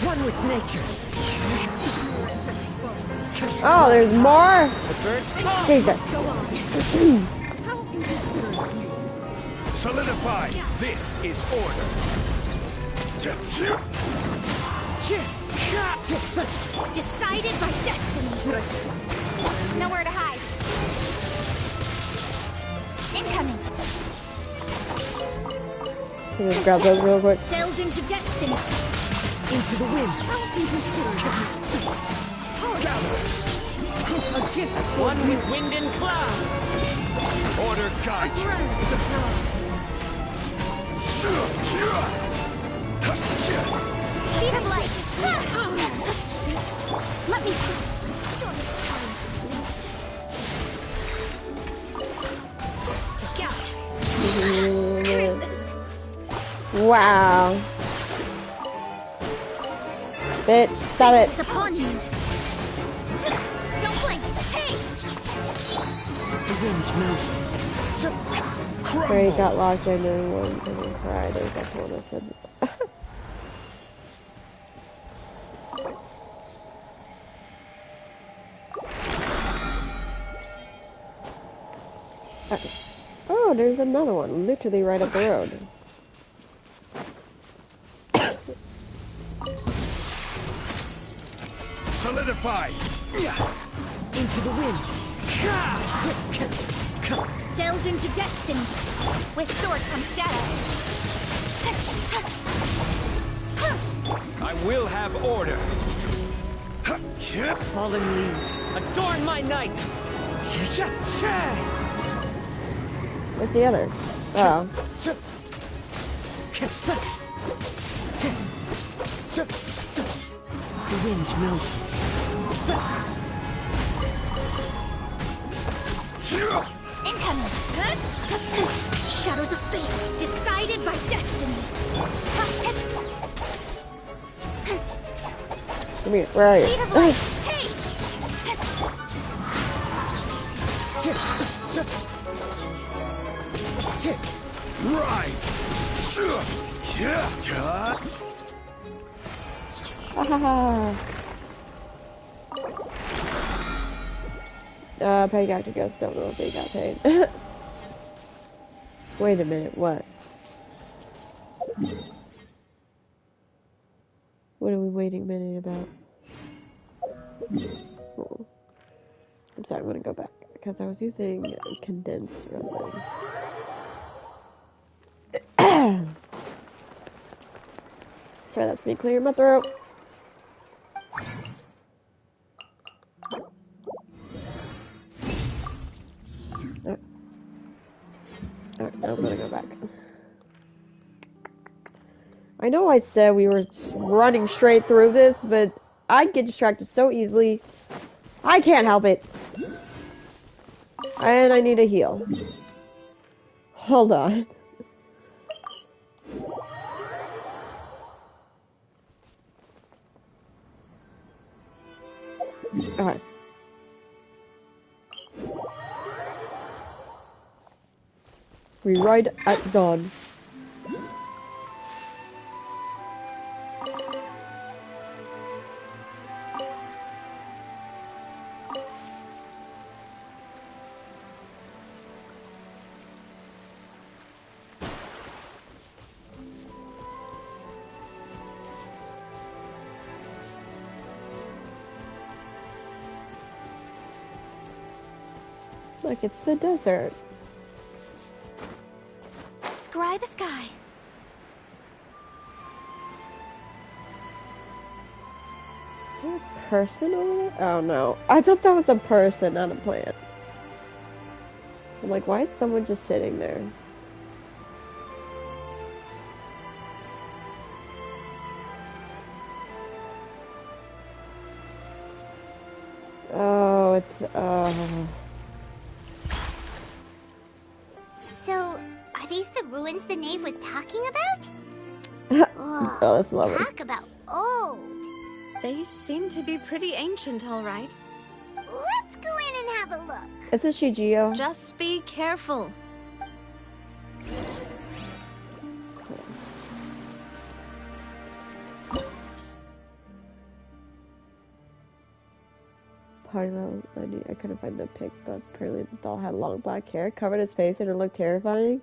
One with nature. Oh, there's more? The birds call. Take that. Solidify. This is order. Decided by destiny. Nowhere to hide. Incoming. Can you grab those real quick? Delves into destiny. Into the wind. Against one with wind and cloud. Order guide you. Speed of light. Let me see. Look out. Curses. Wow. Bitch, stop it. It's upon you. Don't blink. Hey. The wind knows me. Gray got locked in and one and cried. There's also one I said. Okay. Oh, there's another one, literally right up the road. Solidify. Into the wind. Delves into destiny. With sword comes shadow. I will have order. Fallen leaves. Adorn my night. Where's the other? Oh. The wind knows me. Incoming. Shadows of fate. Decided by destiny. Come here, where are you? Speed of light. Hey. Rise. Paid actor ghosts don't know if they got paid. Wait a minute, what? What are we waiting a minute about? Oh. I'm sorry, I'm gonna go back because I was using condensed resin. Sorry, that's me clearing my throat. Alright, now I'm gonna go back. I know I said we were running straight through this, but I get distracted so easily. I can't help it. And I need a heal. Hold on. Alright. We ride at dawn. Look, it's the desert. Scry the sky. Is there a person over there? Oh no. I thought that was a person, not a plant. I'm like, why is someone just sitting there? Oh, it's, So, are these the ruins the knave was talking about? Oh, that's lovely. Talk about old. They seem to be pretty ancient, all right. Let's go in and have a look. Isn't she Geo? Just be careful. I couldn't find the pic, but apparently the doll had long black hair, covered his face, and it looked terrifying.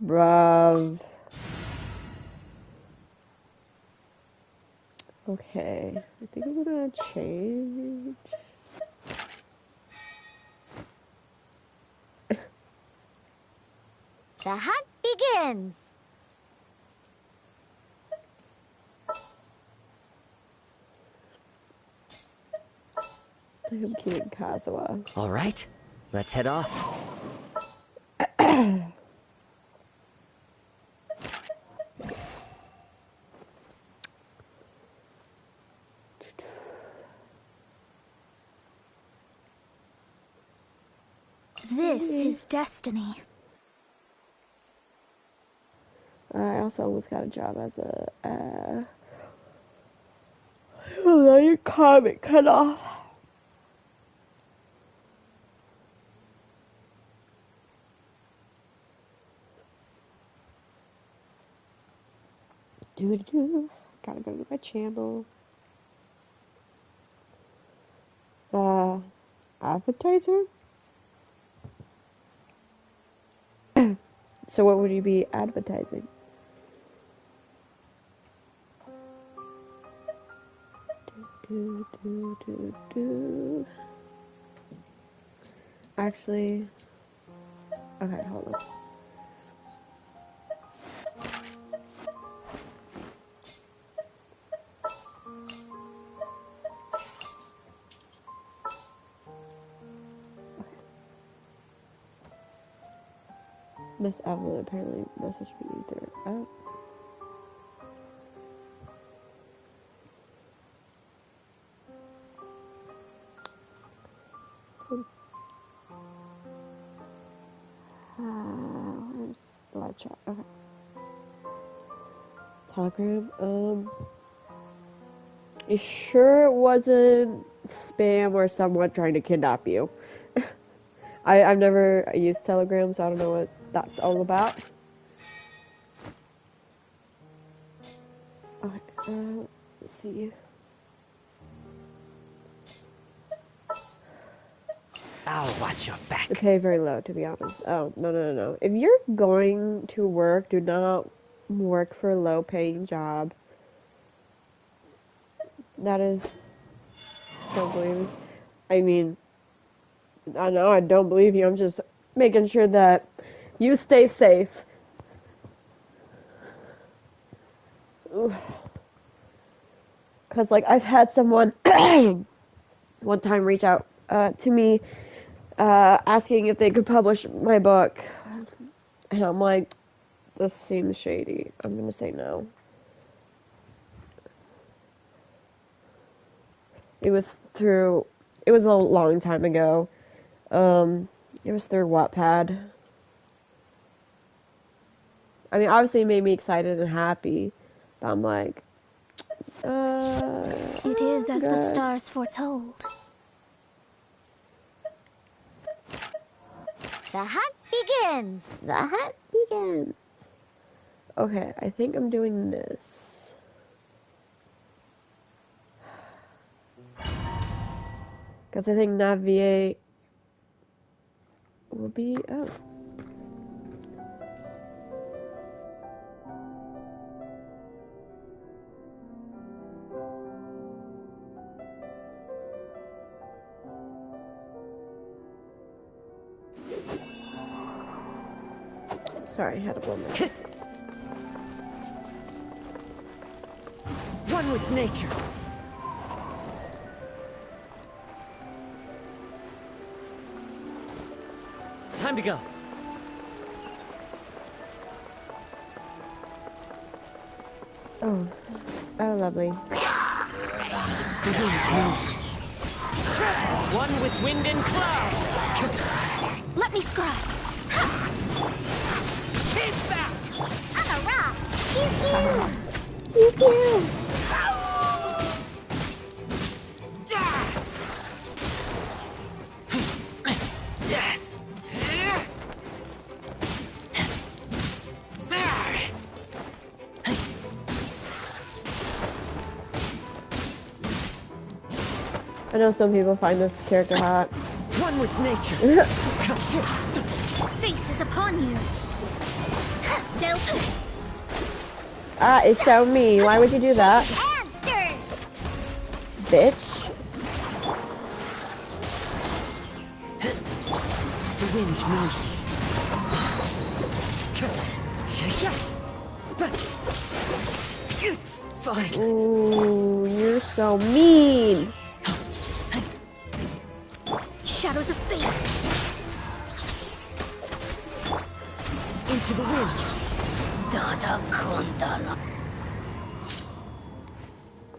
Bruv. Okay, I think I'm gonna change. The hunt begins. I'm keeping Kazuha. All right, let's head off. This is destiny. I also almost got a job as a oh, your comment cut off. Gotta go to my channel. Appetizer? So what would you be advertising? Actually, okay, hold on. Miss Evelyn apparently messaged me through app. Where's the live chat? Okay. Telegram. You sure it wasn't spam or someone trying to kidnap you? I've never used Telegram, so I don't know what that's all about. Okay, let's see. I'll watch your back. The pay very low, to be honest. Oh, no. If you're going to work, do not work for a low-paying job. That is... Don't believe me. I mean, I know I don't believe you. I'm just making sure that you stay safe. Because, like, I've had someone one time reach out to me asking if they could publish my book. And I'm like, this seems shady. I'm going to say no. It was a long time ago. It was through Wattpad. I mean, obviously it made me excited and happy. But I'm like, it is as the stars foretold. The hunt begins! The hunt begins! Okay, I think I'm doing this. Because I think Navier will be... Oh. Sorry, I had to blow my nose. One with nature. Time to go. Oh, lovely. The wind knows me. One with wind and cloud. Let me scribe. Keep back. I'm a rock! Pew pew! Pew pew! I know some people find this character hot. One with nature. Fate is upon you. Delta. Ah, it's so mean. Why would you do that? Bitch. The wind knows me. It's fine. Ooh, you're so mean. Shadows of fate. Into the wind.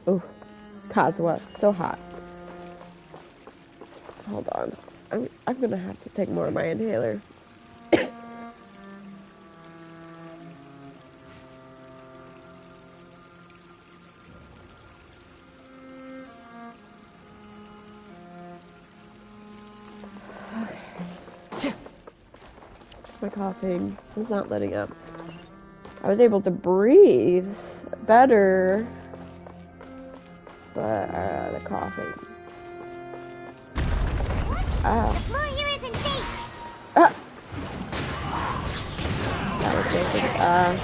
Ooh, Kazuha, so hot. Hold on, I'm gonna have to take more of my inhaler. My coughing is not letting up. I was able to breathe better, but the coughing. The floor here isn't safe. That was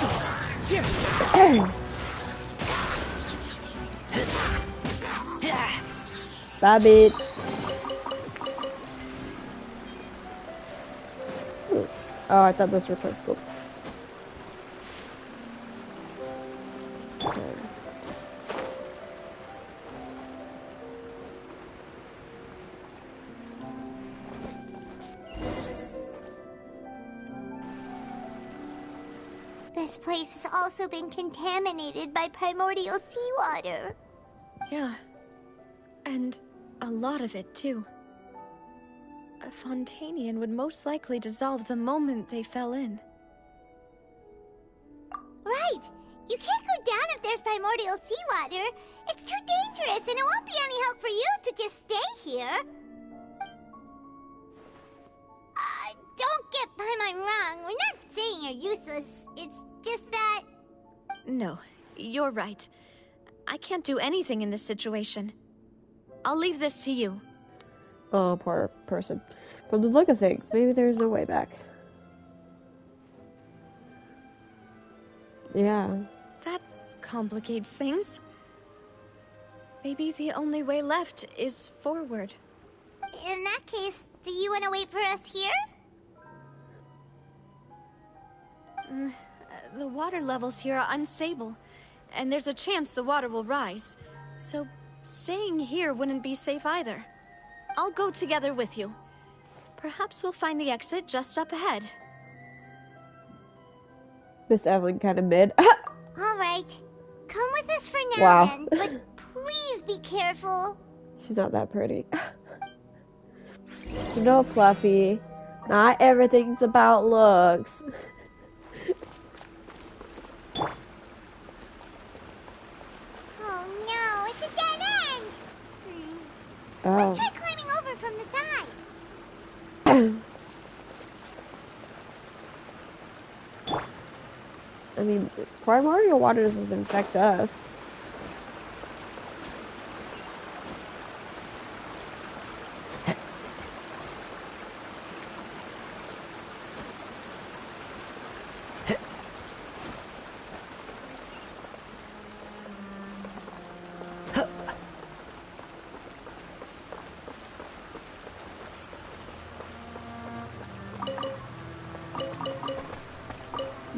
bad bitch. Oh, I thought those were crystals. Okay. This place has also been contaminated by primordial seawater. Yeah. And a lot of it, too. A Fontanian would most likely dissolve the moment they fell in. Right! You can't go down if there's primordial seawater. It's too dangerous, and it won't be any help for you to just stay here. Don't get by my wrong. We're not saying you're useless. It's just that... No, you're right. I can't do anything in this situation. I'll leave this to you. Oh, poor person. From the look of things, maybe there's no way back. Yeah. That complicates things. Maybe the only way left is forward. In that case, do you want to wait for us here? The water levels here are unstable, and there's a chance the water will rise. So staying here wouldn't be safe either. I'll go together with you. Perhaps we'll find the exit just up ahead. Miss Evelyn kind of mid. Alright. Come with us for now Wow. then, but please be careful. She's not that pretty. You know, Fluffy, not everything's about looks. Oh no, it's a dead end! Oh. Let's try climbing over from the side. I mean, primordial water doesn't infect us.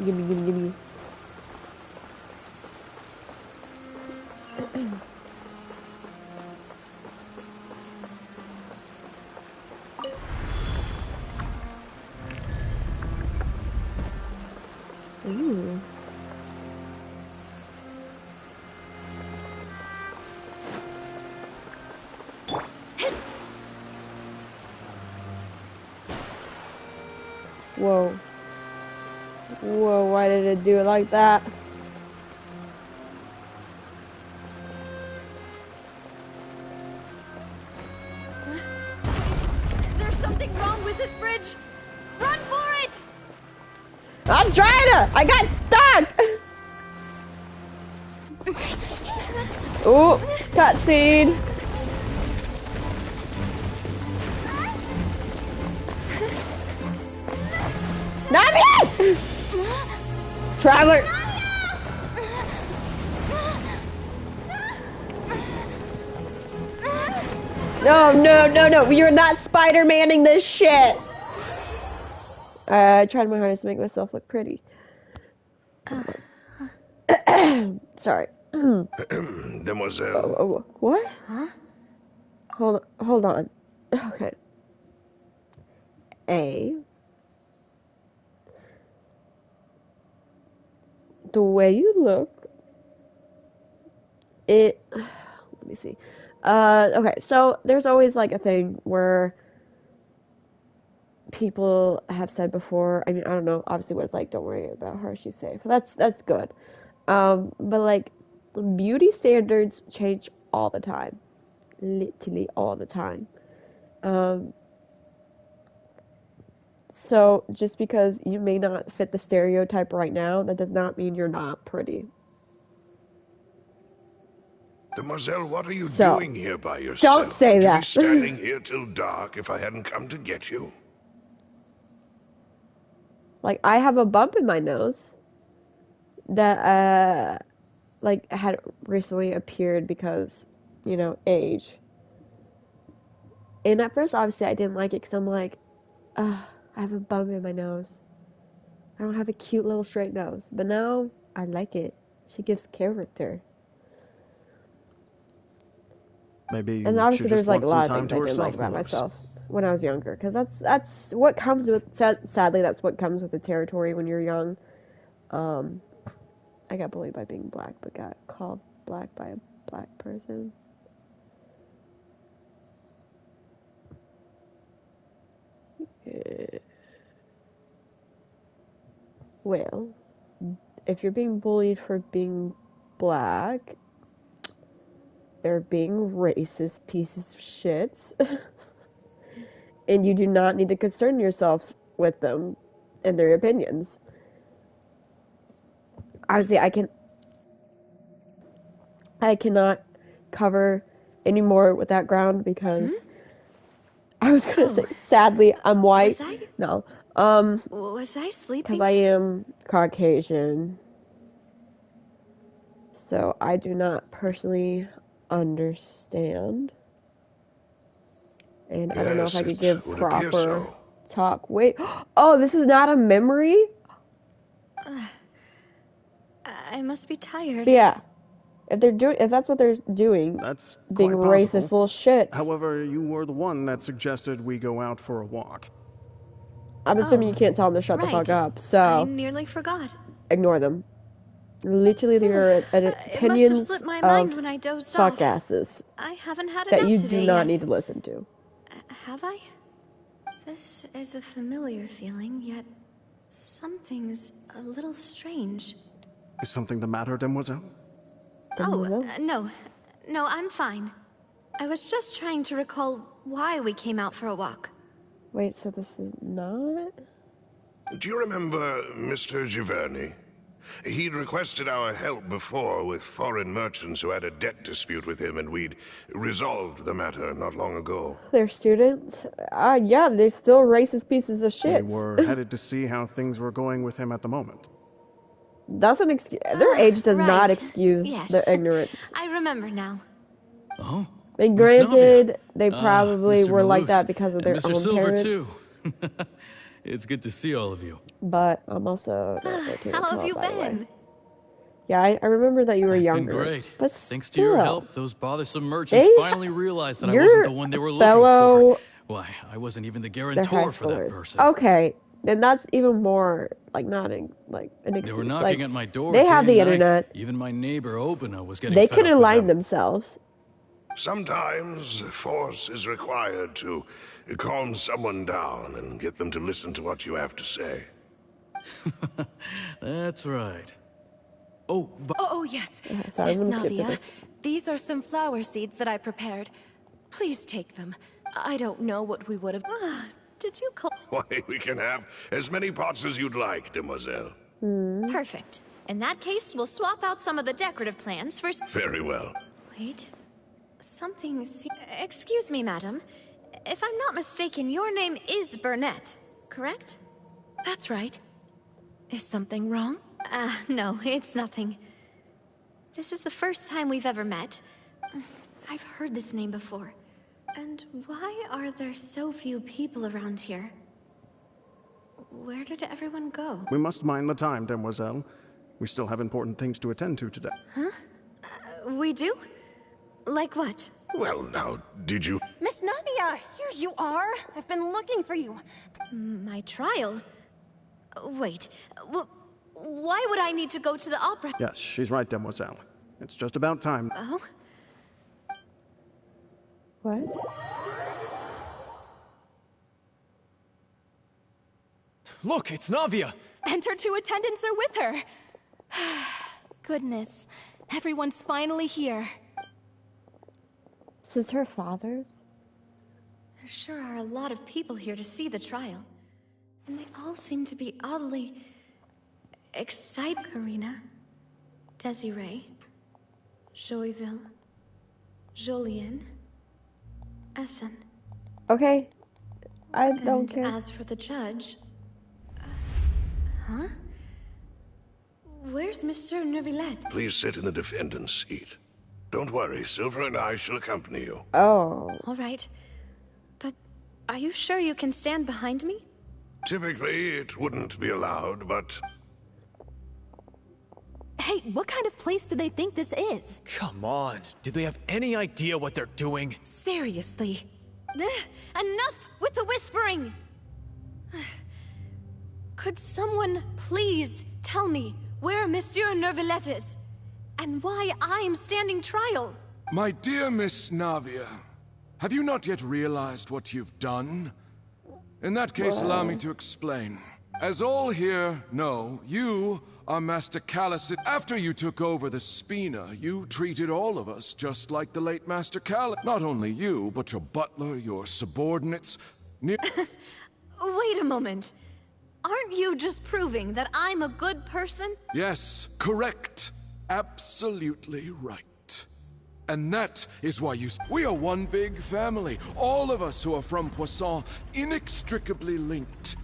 Gimme. Ooh. Whoa. Whoa, why did it do it like that? There's something wrong with this bridge! Run for it! I'm trying to! I got stuck! Ooh, cutscene! Nami! Traveler! No, you're not Spider-Manning this shit! I tried my hardest to make myself look pretty. Sorry. Demoiselle. What? Huh? Hold on. Okay. The way you look, let me see. Okay, so there's always like a thing where people have said before, I mean, I don't know, obviously what it's like, don't worry about her, she's safe. That's good. But like, beauty standards change all the time. Literally all the time. So just because you may not fit the stereotype right now, that does not mean you're not pretty. Demoiselle, what are you doing here by yourself? Don't say Would that. you be standing here till dark if I hadn't come to get you? Like, I have a bump in my nose that, like, had recently appeared because, you know, age. And at first, obviously, I didn't like it because I'm like, I have a bump in my nose. I don't have a cute little straight nose. But now, I like it. She gives character. Maybe And obviously, she there's just like a wants lot some of time things to I didn't herself, like about Morris. myself when I was younger. Because that's what comes with, sadly, that's what comes with the territory when you're young. I got bullied by being black, but got called black by a black person. Well, if you're being bullied for being black, they're being racist pieces of shits. And you do not need to concern yourself with them and their opinions. Obviously, I cannot cover any more with that ground because I was gonna say, sadly, I'm white. Was I? No. Was I sleeping? Because I am Caucasian. So I do not personally understand. And I don't know if I could give proper talk. Wait. Oh, this is not a memory? I must be tired. Yeah. If that's what they're doing, that's being quite racist little shit. However, you were the one that suggested we go out for a walk. I'm assuming you can't tell them to shut the fuck up, I so nearly forgot. ignore them. Literally, their It must have opinions slipped my mind when I of dozed off. fuckasses I haven't had a that nap you today do not yet. need to listen to. Have I? This is a familiar feeling, yet something's a little strange. Is something the matter, Demoiselle? No. No, I'm fine. I was just trying to recall why we came out for a walk. Wait, so this is not? Do you remember Mr. Giverny? He'd requested our help before with foreign merchants who had a debt dispute with him, and we'd resolved the matter not long ago. They're students? Yeah, they're still racist pieces of shit. We were headed to see how things were going with him at the moment. Doesn't excuse their age does not right. excuse Yes. their ignorance. I remember now. Oh? And Miss granted, Navia. they probably Mr. were like Malus. that because of their And Mr. own Silver, parents. too. It's good to see all of you. But I'm also not 13 How as have well, you by the way. been? Yeah, I remember that you were Been younger. great. But Thanks to your still. help, those bothersome merchants They- finally realized that I your wasn't the one they were looking fellow- for. Why, I wasn't even the They're high guarantor for that schoolers. person. Okay, then that's even more like not an excuse. They were knocking like, at my door. They have day the and night. internet. Even my neighbor Obina was getting They fed can up with align them. themselves. Sometimes force is required to calm someone down and get them to listen to what you have to say. That's right. Oh, but Oh, yes. Sorry, I'm Miss gonna skip to Navia, this. these are some flower seeds that I prepared. Please take them. I don't know what we would have... Did you call? Why, we can have as many pots as you'd like, demoiselle. Perfect. In that case, we'll swap out some of the decorative plants for... Very well. Wait. Excuse me, madam. If I'm not mistaken, your name is Burnett, correct? That's right. Is something wrong? No, it's nothing. This is the first time we've ever met. I've heard this name before. And why are there so few people around here? Where did everyone go? We must mind the time, Demoiselle. We still have important things to attend to today. Huh? We do? Like what? Well, now, did you... Miss Navia, here you are. I've been looking for you. My trial? Wait, why would I need to go to the opera? Yes, she's right, Demoiselle. It's just about time. Oh? What? Look, it's Navia! And her two attendants are with her. Goodness, everyone's finally here. This is her father's? There sure are a lot of people here to see the trial. And they all seem to be oddly... excited. Karina, Desiree, Joyville, Jolien, Essen. Okay. I don't And care. as for the judge... huh? Where's Mr. Neuvillette? Please sit in the defendant's seat. Don't worry, Silver and I shall accompany you. Oh. All right. But are you sure you can stand behind me? Typically, it wouldn't be allowed, but... Hey, what kind of place do they think this is? Come on, do they have any idea what they're doing? Seriously. Enough with the whispering! Could someone please tell me where Monsieur Neuvillette is? And why I'm standing trial? My dear Miss Navia, have you not yet realized what you've done? In that case, allow me to explain. As all here know, you are Master Callis. After you took over the Spina, you treated all of us just like the late Master Callis. Not only you, but your butler, your subordinates. Wait a moment. Aren't you just proving that I'm a good person? Yes, correct. Absolutely right. And that is why we are one big family. All of us who are from Poisson, inextricably linked.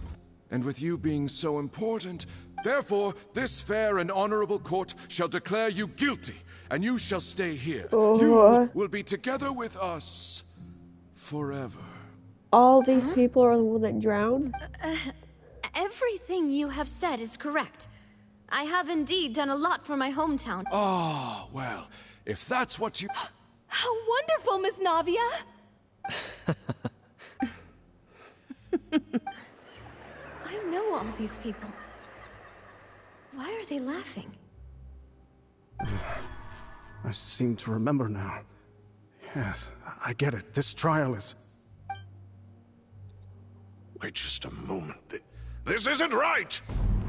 And with you being so important, therefore, this fair and honorable court shall declare you guilty, and you shall stay here. You will be together with us forever. All these people are the one that drowned? Everything you have said is correct. I have indeed done a lot for my hometown. Ah, well, if that's what you... How wonderful, Miss Navia! I know all these people. Why are they laughing? I seem to remember now. Yes, I get it. This trial is... Wait just a moment. This isn't right!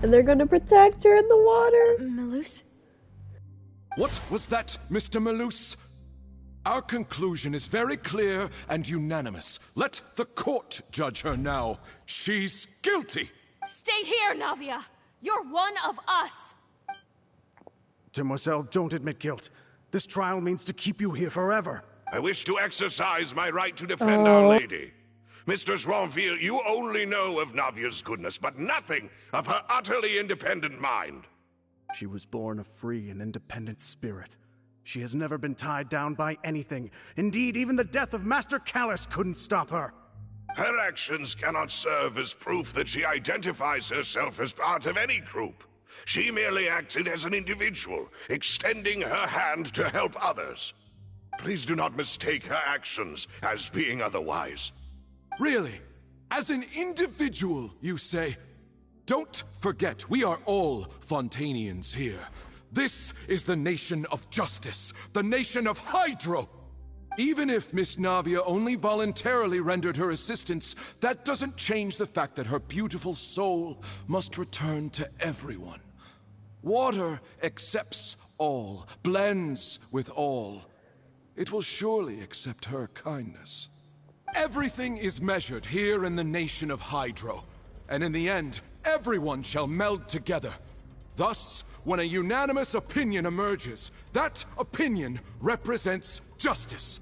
And they're gonna protect her in the water. Malus? What was that, Mr. Malus? Our conclusion is very clear and unanimous. Let the court judge her now. She's guilty! Stay here, Navia! You're one of us! Demoiselle, don't admit guilt. This trial means to keep you here forever. I wish to exercise my right to defend Our Lady. Mr. Joinville, you only know of Navia's goodness, but nothing of her utterly independent mind. She was born a free and independent spirit. She has never been tied down by anything. Indeed, even the death of Master Callus couldn't stop her. Her actions cannot serve as proof that she identifies herself as part of any group. She merely acted as an individual, extending her hand to help others. Please do not mistake her actions as being otherwise. Really? As an individual, you say? Don't forget, we are all Fontanians here. This is the nation of justice, the nation of Hydro. Even if Miss Navia only voluntarily rendered her assistance, that doesn't change the fact that her beautiful soul must return to everyone. Water accepts all, blends with all. It will surely accept her kindness. Everything is measured here in the nation of Hydro, and in the end, everyone shall meld together. Thus, when a unanimous opinion emerges, that opinion represents justice.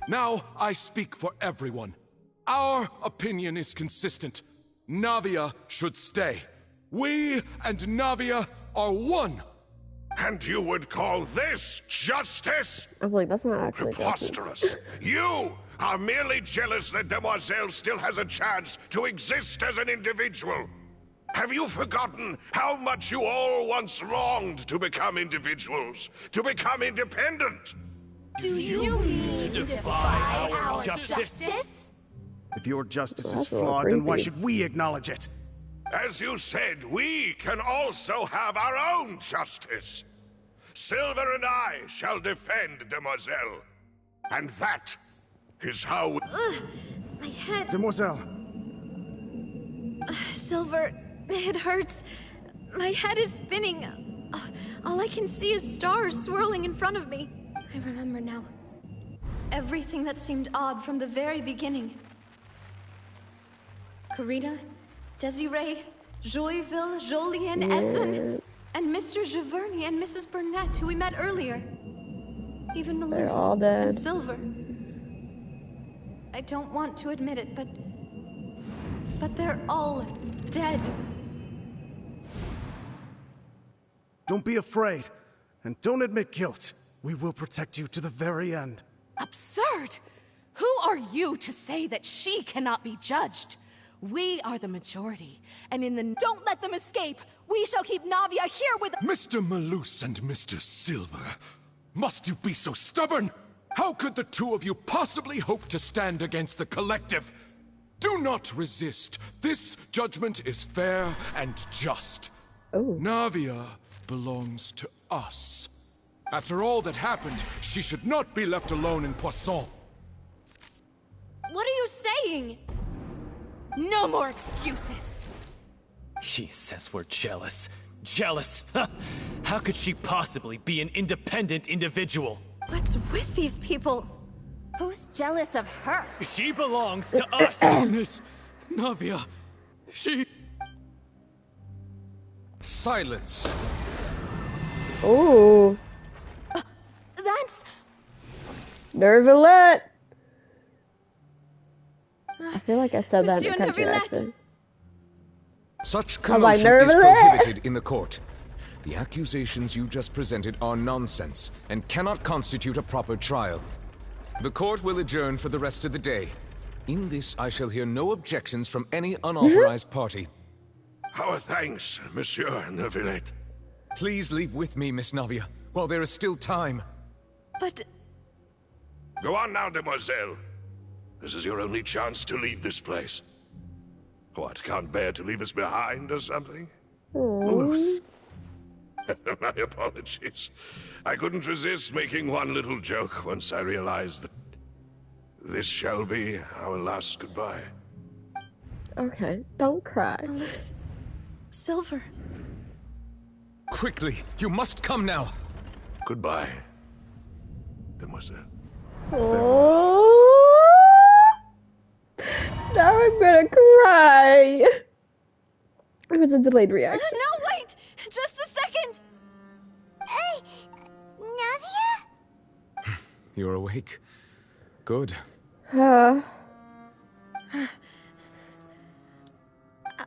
Now, I speak for everyone. Our opinion is consistent. Navia should stay. We and Navia are one. And you would call this justice? I'm like, that's not actually preposterous. You are merely jealous that Demoiselle still has a chance to exist as an individual. Have you forgotten how much you all once longed to become individuals, to become independent? Do you mean to defy our justice? If your justice is flawed, then why should we acknowledge it? As you said, we can also have our own justice. Silver and I shall defend Demoiselle. And that is how... My head... Demoiselle! Silver, it hurts. My head is spinning. All I can see is stars swirling in front of me. I remember now. Everything that seemed odd from the very beginning. Karina, Desiree, Joyville, Jolien, Essen, and Mr. Giverny and Mrs. Burnett, who we met earlier. Even They're all Malus dead. and Silver. I don't want to admit it, but they're all dead. Don't be afraid, and don't admit guilt. We will protect you to the very end. Absurd! Who are you to say that she cannot be judged? We are the majority, and in the... Don't let them escape! We shall keep Navia here with... Mr. Malus and Mr. Silver, must you be so stubborn? How could the two of you possibly hope to stand against the collective? Do not resist. This judgment is fair and just. Navia belongs to us. After all that happened, she should not be left alone in Poisson. What are you saying? No more excuses! She says we're jealous. Jealous? How could she possibly be an independent individual? What's with these people? Who's jealous of her? She belongs to us! Miss Navia, she... Silence. Oh. That's... Nervilette! I feel like I said that in a country accent. Such I was like, commotion is Nervilette! prohibited in the court. The accusations you just presented are nonsense and cannot constitute a proper trial. The court will adjourn for the rest of the day. In this, I shall hear no objections from any unauthorized party. Our thanks, Monsieur Nervilette. Please leave with me, Miss Navia, while there is still time. But... Go on now, demoiselle. This is your only chance to leave this place. What, can't bear to leave us behind or something? Loose. My apologies. I couldn't resist making one little joke once I realized that this shall be our last goodbye. Okay, don't cry. Loose. Silver. Quickly, you must come now. Goodbye, demoiselle. Oh, now I'm gonna cry. It was a delayed reaction. No, wait! Just a second! Navia? You're awake. Good.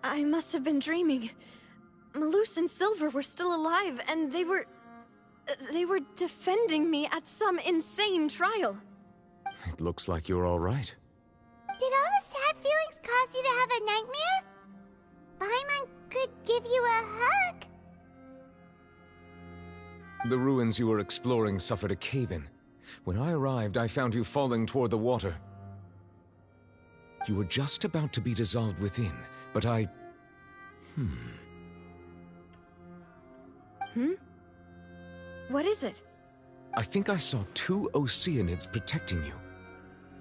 I must have been dreaming. Malus and Silver were still alive, and they were defending me at some insane trial. It looks like you're all right. Did all the sad feelings cause you to have a nightmare? Paimon could give you a hug. The ruins you were exploring suffered a cave-in. When I arrived, I found you falling toward the water. You were just about to be dissolved within, but I... What is it? I think I saw 2 Oceanids protecting you.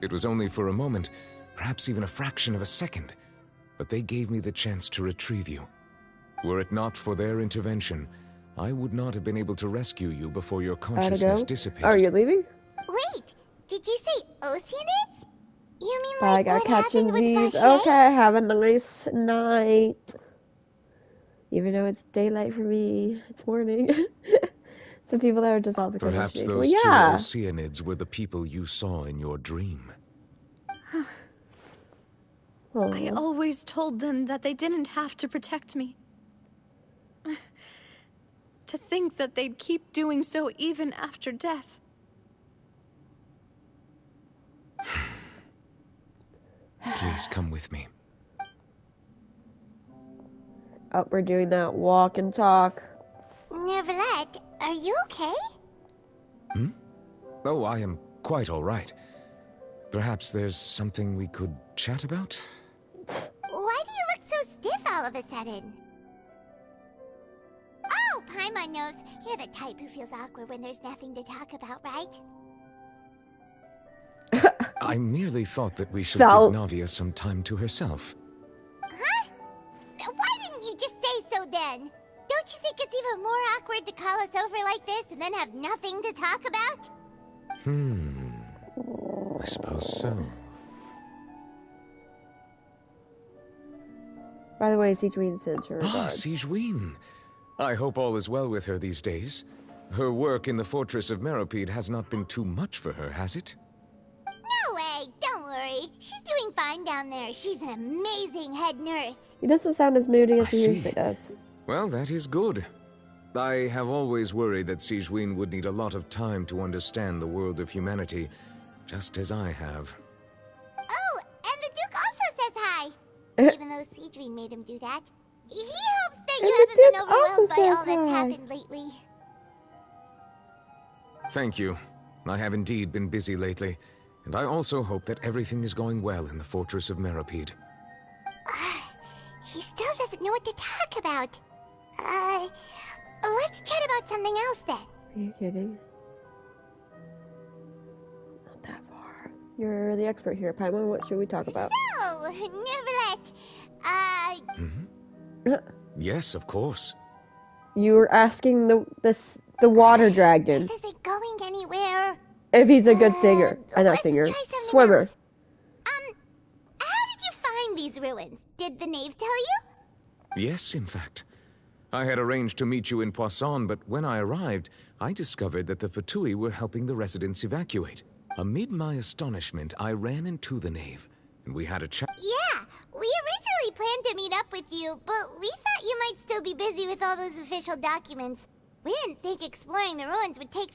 It was only for a moment, perhaps even a fraction of a second, but they gave me the chance to retrieve you. Were it not for their intervention, I would not have been able to rescue you before your consciousness dissipated. Are you leaving? Wait, did you say Oceanids? You mean I like got what catching happened with these. Vache? Okay, have a nice night. Even though it's daylight for me, it's morning. Some people that are dissolved because Perhaps of those well, 2 yeah. Oceanids were the people you saw in your dream. I always told them that they didn't have to protect me. To think that they'd keep doing so even after death. Please come with me. Oh, we're doing that walk and talk. Nervilette, are you okay? Oh, I am quite all right. Perhaps there's something we could chat about? Why do you look so stiff all of a sudden? Oh, Paimon knows. You're the type who feels awkward when there's nothing to talk about, right? I merely thought that we should give Navia some time to herself. Huh? Why didn't you just say so then? Don't you think it's even more awkward to call us over like this and then have nothing to talk about? I suppose so. By the way, Sigewin sends her regards. Sigewin. I hope all is well with her these days. Her work in the Fortress of Meropide has not been too much for her, has it? No way, don't worry. She's doing fine down there. She's an amazing head nurse. He doesn't sound as moody as he usually does. Well, that is good. I have always worried that Sigewin would need a lot of time to understand the world of humanity, just as I have. Oh, and the Duke also says hi. Even though Sigewin made him do that. He hopes that you haven't been overwhelmed by all that's happened lately. Thank you. I have indeed been busy lately, and I also hope that everything is going well in the Fortress of Meropide. He still doesn't know what to talk about. Let's chat about something else then. Are you kidding? Not that far. You're the expert here, Paimon. What should we talk about? So, Nervilette, Yes, of course. You were asking the water dragon this isn't going anywhere. if he's a good singer. Not singer. Swimmer. How did you find these ruins? Did the knave tell you? Yes, in fact. I had arranged to meet you in Poisson, but when I arrived, I discovered that the Fatui were helping the residents evacuate. Amid my astonishment, I ran into the nave, and we had a chat. Yeah, we originally planned to meet up with you, but we thought you might still be busy with all those official documents. We didn't think exploring the ruins would take...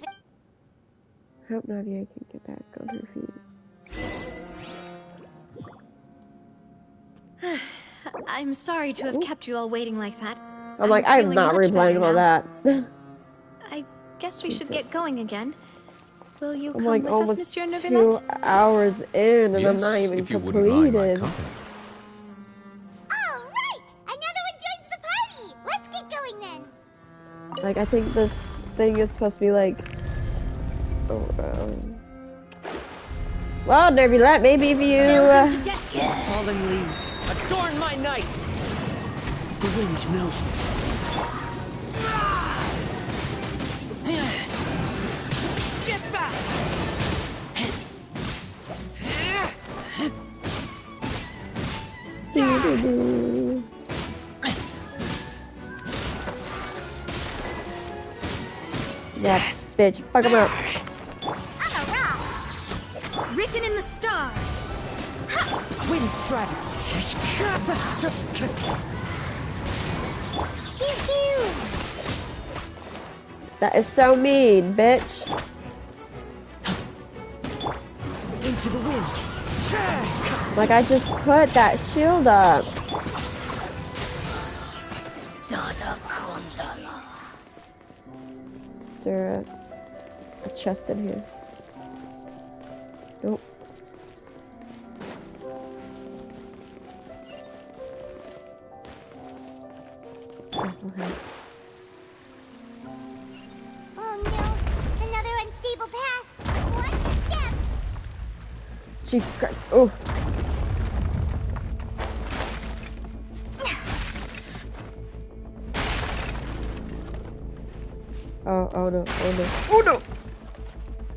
Hope Navia can get back on her feet. I'm sorry to have kept you all waiting like that. I'm like, I'm not replaying all that. I guess we should get going again. Will you I'm come like with almost us, Monsieur 2 Neuvillette? hours in, and I'm Yes, not even if you wouldn't mind my completed. company. All right, another one joins the party. Let's get going then. Like, I think this thing is supposed to be like... Oh, well, Neuvillette, maybe if you... Falling leaves, adorn my night! The wind knows me. Get back! Yeah, bitch, fuck him up. Written in the stars. Wind strider. That is so mean, bitch. Into the wind. Like, I just put that shield up. Is there a chest in here? Nope. Oh, okay. Oh no, another unstable path. Watch your step. Jesus Christ. Oh. Oh no, oh no, oh no!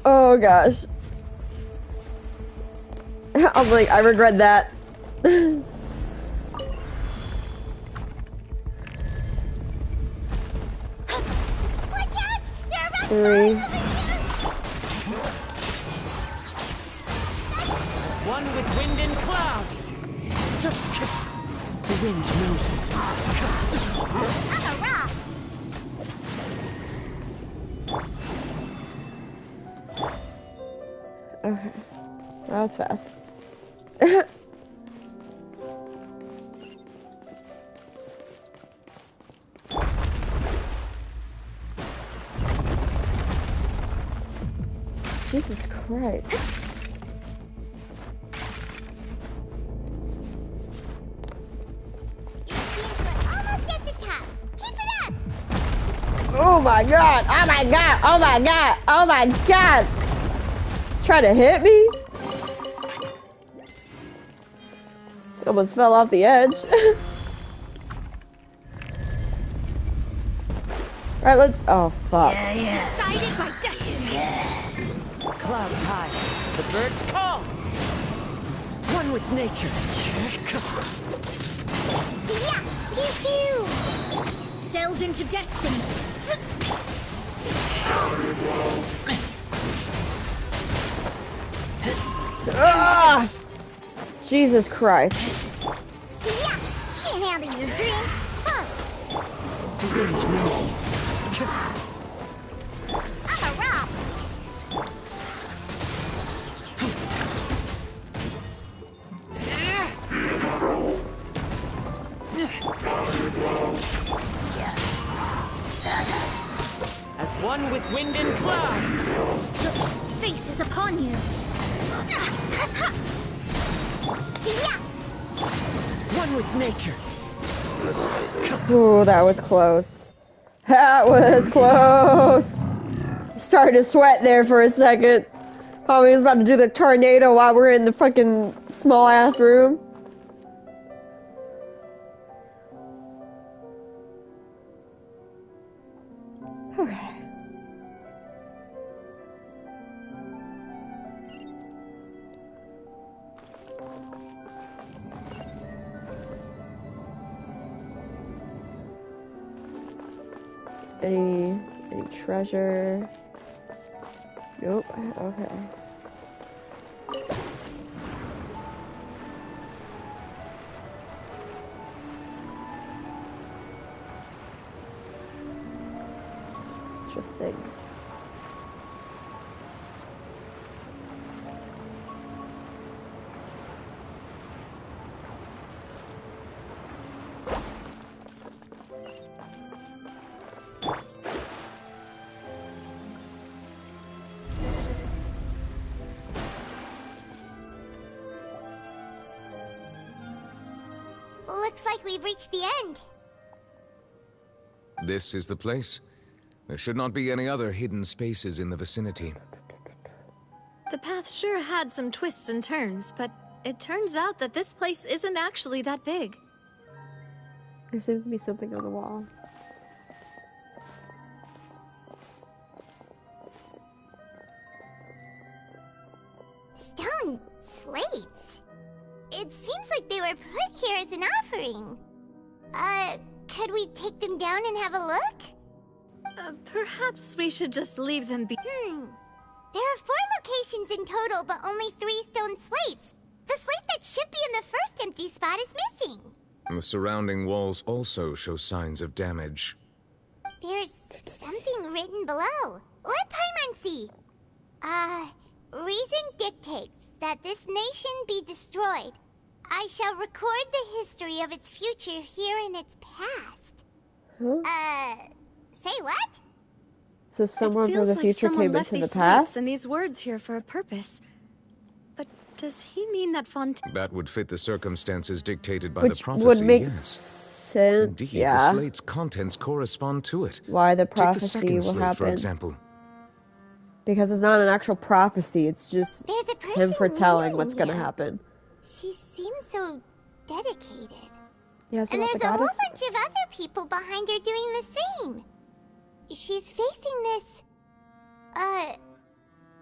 Oh gosh. I'm like, I regret that. Watch out! There are 3. One with wind and cloud. The wind knows me. I'm a rock. Okay. That was fast. Jesus Christ. Oh my god! Oh my god! Oh my god! Oh my god! Trying to hit me? Almost fell off the edge. Alright, let's... Oh, fuck. Decided by destiny. Clouds high, the birds call. One with nature. Yeah! Pew pew! Delve into destiny. Ah! Jesus Christ. Yeah! Can't handle your dream. Huh. The wind knows me. I'm a rock. As one with wind and cloud. Fate is upon you. Yeah! One with nature. Ooh, that was close. That was close. Started to sweat there for a second. Probably was about to do the tornado while we're in the fucking small ass room. Okay. Any treasure? Nope. Okay. Interesting. Looks like we've reached the end. This is the place. There should not be any other hidden spaces in the vicinity. The path sure had some twists and turns, but it turns out that this place isn't actually that big. There seems to be something on the wall. Stone slates? It seems like they were put here as an offering. Could we take them down and have a look? Perhaps we should just leave them be- There are 4 locations in total, but only 3 stone slates. The slate that should be in the first empty spot is missing. The surrounding walls also show signs of damage. There's something written below. Let Paimon see. Reason dictates that this nation be destroyed. I shall record the history of its future here in its past. Say what? So someone from feels the like future someone came left into the these slates past? and these words here for a purpose. But does he mean that Fontaine? That would fit the circumstances dictated by Which the prophecy, would make yes. sense, Indeed, yeah. the slate's contents correspond to it. Why the Take the prophecy second will slate, for happen. example. Because it's not an actual prophecy, it's just There's a person him foretelling kneeling what's gonna here. happen. She seems so dedicated. Yeah, so And about there's the a whole goddess? bunch of other people behind her doing the same. She's facing this...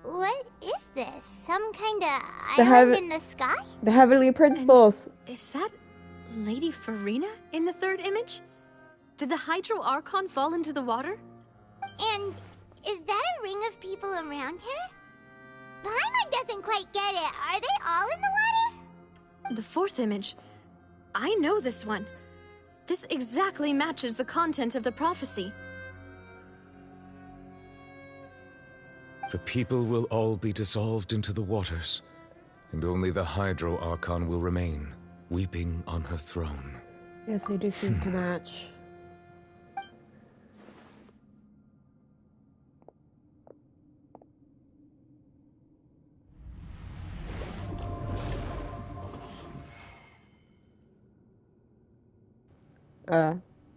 what is this? Some kind of The island heaven- in the sky? The heavenly principles. Is that Lady Farina in the third image? Did the Hydro Archon fall into the water? And is that a ring of people around her? Paimon doesn't quite get it. Are they all in the water? The fourth image. I know this one. This exactly matches the content of the prophecy. The people will all be dissolved into the waters, and only the Hydro Archon will remain, weeping on her throne. Yes, they do seem to match.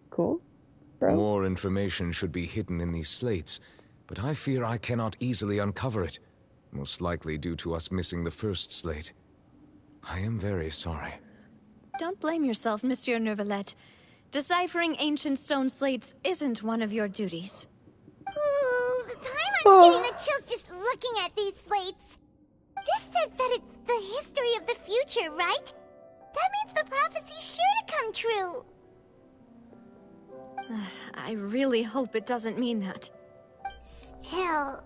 Cool. Bro. More information should be hidden in these slates, but I fear I cannot easily uncover it, most likely due to us missing the first slate. I am very sorry. Don't blame yourself, Monsieur Neuvillette. Deciphering ancient stone slates isn't one of your duties. Ooh, the Paimon's getting the chills just looking at these slates. This says that it's the history of the future, right? That means the prophecy's sure to come true. I really hope it doesn't mean that. Still,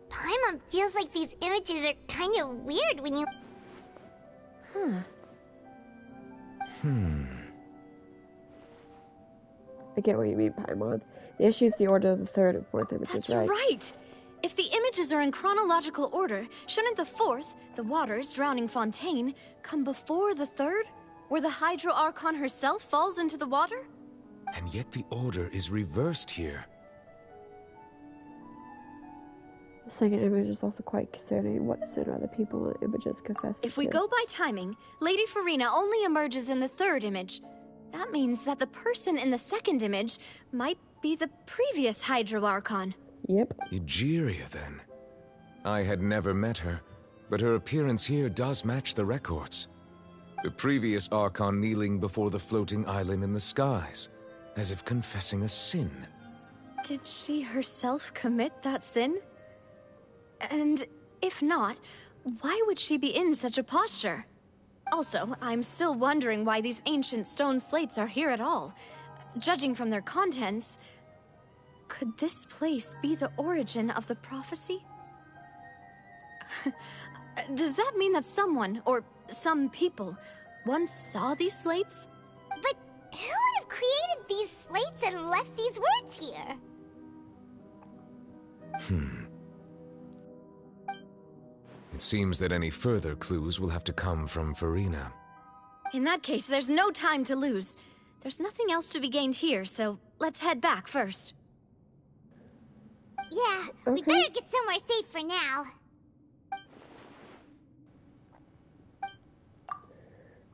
Paimon feels like these images are kind of weird when you... I get what you mean, Paimon. The issue is the order of the third and fourth images, That's right. If the images are in chronological order, shouldn't the fourth, the waters drowning Fontaine, come before the third, where the Hydro Archon herself falls into the water? And yet the order is reversed here. The second image is also quite concerning. What sin are the people in the images confessed If we to? go by timing, Lady Farina only emerges in the third image. That means that the person in the second image might be the previous Hydro Archon. Yep. Egeria, then. I had never met her, but her appearance here does match the records. The previous Archon kneeling before the floating island in the skies, as if confessing a sin. Did she herself commit that sin? And if not, why would she be in such a posture? Also, I'm still wondering why these ancient stone slates are here at all. Judging from their contents, could this place be the origin of the prophecy? Does that mean that someone, or some people, once saw these slates? But who would have created these slates and left these words here? It seems that any further clues will have to come from Farina. In that case, there's no time to lose. There's nothing else to be gained here, so let's head back first. Yeah, we better get somewhere safe for now.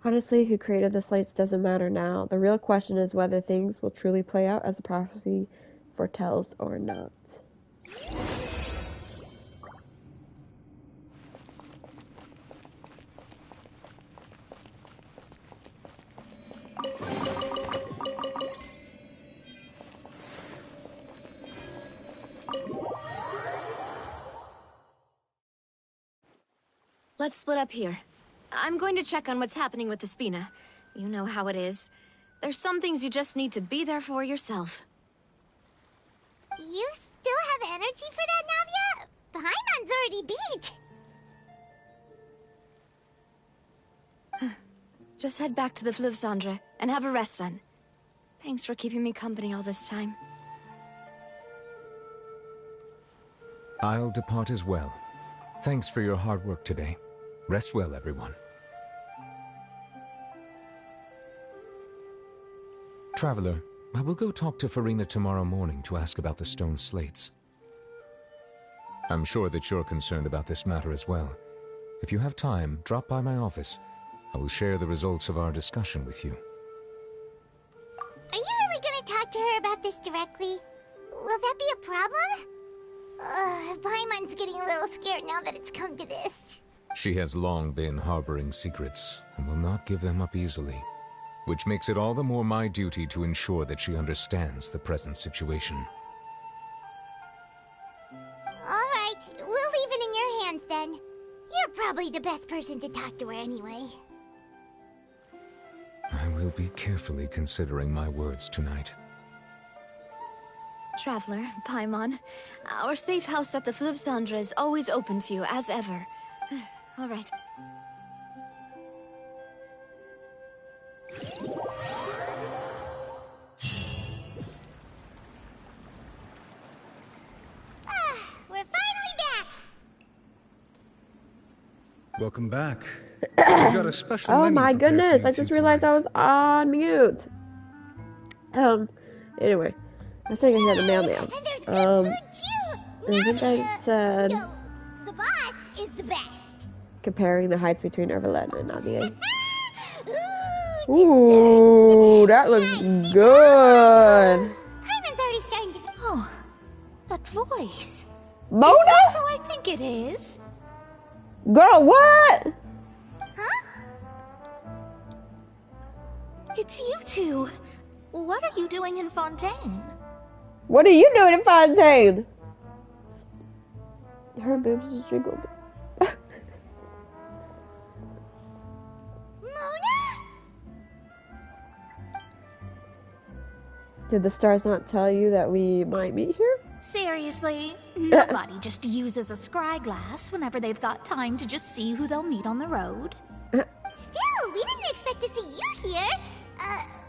Honestly, who created the slates doesn't matter now. The real question is whether things will truly play out as the prophecy foretells or not. Let's split up here. I'm going to check on what's happening with the Spina. You know how it is. There's some things you just need to be there for yourself. You still have energy for that, Navia? Paimon's already beat. Just head back to the Fleuve Cendre and have a rest then. Thanks for keeping me company all this time. I'll depart as well. Thanks for your hard work today. Rest well, everyone. Traveler, I will go talk to Farina tomorrow morning to ask about the stone slates. I'm sure that you're concerned about this matter as well. If you have time, drop by my office. I will share the results of our discussion with you. Are you really gonna talk to her about this directly? Will that be a problem? Paimon's getting a little scared now that it's come to this. She has long been harboring secrets and will not give them up easily, which makes it all the more my duty to ensure that she understands the present situation. Alright, we'll leave it in your hands then. You're probably the best person to talk to her anyway. I will be carefully considering my words tonight. Traveler, Paimon, our safe house at the Fleuve Cendre is always open to you, as ever. All right. We're finally back! Welcome back. We got a special Oh menu my prepared for goodness, you I just two realized I was on mute. Anyway, I was thinking I had a mailman. I think I said The boss is the best. comparing the heights between Everland and Navia. Ooh, that looks good. Paimon's already starting to... Oh, that voice. Mona? Is that who I think it is? Girl, what? It's you two. What are you doing in Fontaine? What are you doing in Fontaine? Her boobs just jiggled. Did the stars not tell you that we might meet here? Seriously, nobody just uses a scry glass whenever they've got time to just see who they'll meet on the road. Still, we didn't expect to see you here.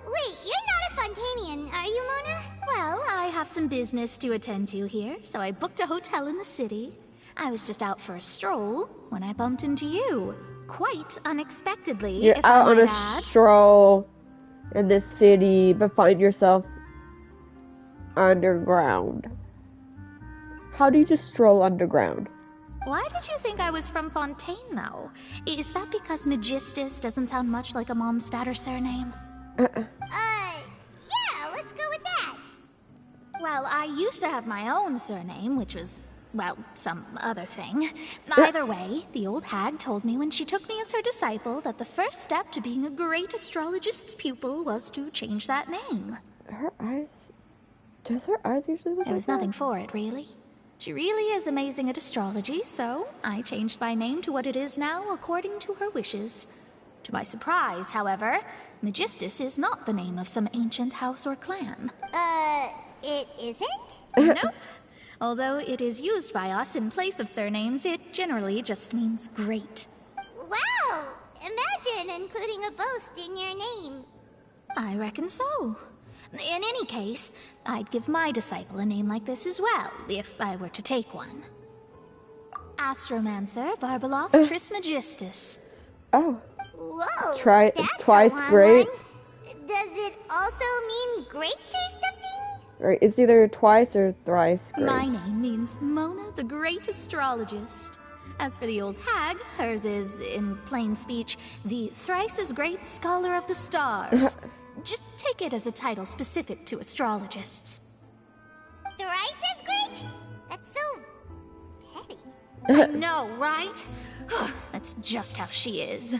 Wait, you're not a Fontanian, are you, Mona? Well, I have some business to attend to here, so I booked a hotel in the city. I was just out for a stroll when I bumped into you. Quite unexpectedly, You're if out I on might a add. stroll in the city, but find yourself underground. How do you just stroll underground? Why did you think I was from Fontaine, though? Is that because Magistus doesn't sound much like a Mondstadt surname? Yeah, let's go with that. Well, I used to have my own surname, which was, well, some other thing. Either way, the old hag told me when she took me as her disciple that the first step to being a great astrologist's pupil was to change that name. Her eyes... Does her eyes usually look There was like nothing that? for it, really. She really is amazing at astrology, so I changed my name to what it is now according to her wishes. To my surprise, however, Magistus is not the name of some ancient house or clan. It isn't? Nope. Although it is used by us in place of surnames, it generally just means great. Wow! Imagine including a boast in your name. I reckon so. In any case, I'd give my disciple a name like this as well, if I were to take one. Astromancer Barbeloth Trismegistus. Oh. Whoa! Try that's twice a long great. one. Does it also mean great or something? Right, it's either twice or thrice great. My name means Mona the Great Astrologist. As for the old hag, hers is, in plain speech, the thrice as great scholar of the stars. Just take it as a title specific to astrologists. Thrice as great? That's so petty. I know, right? That's just how she is.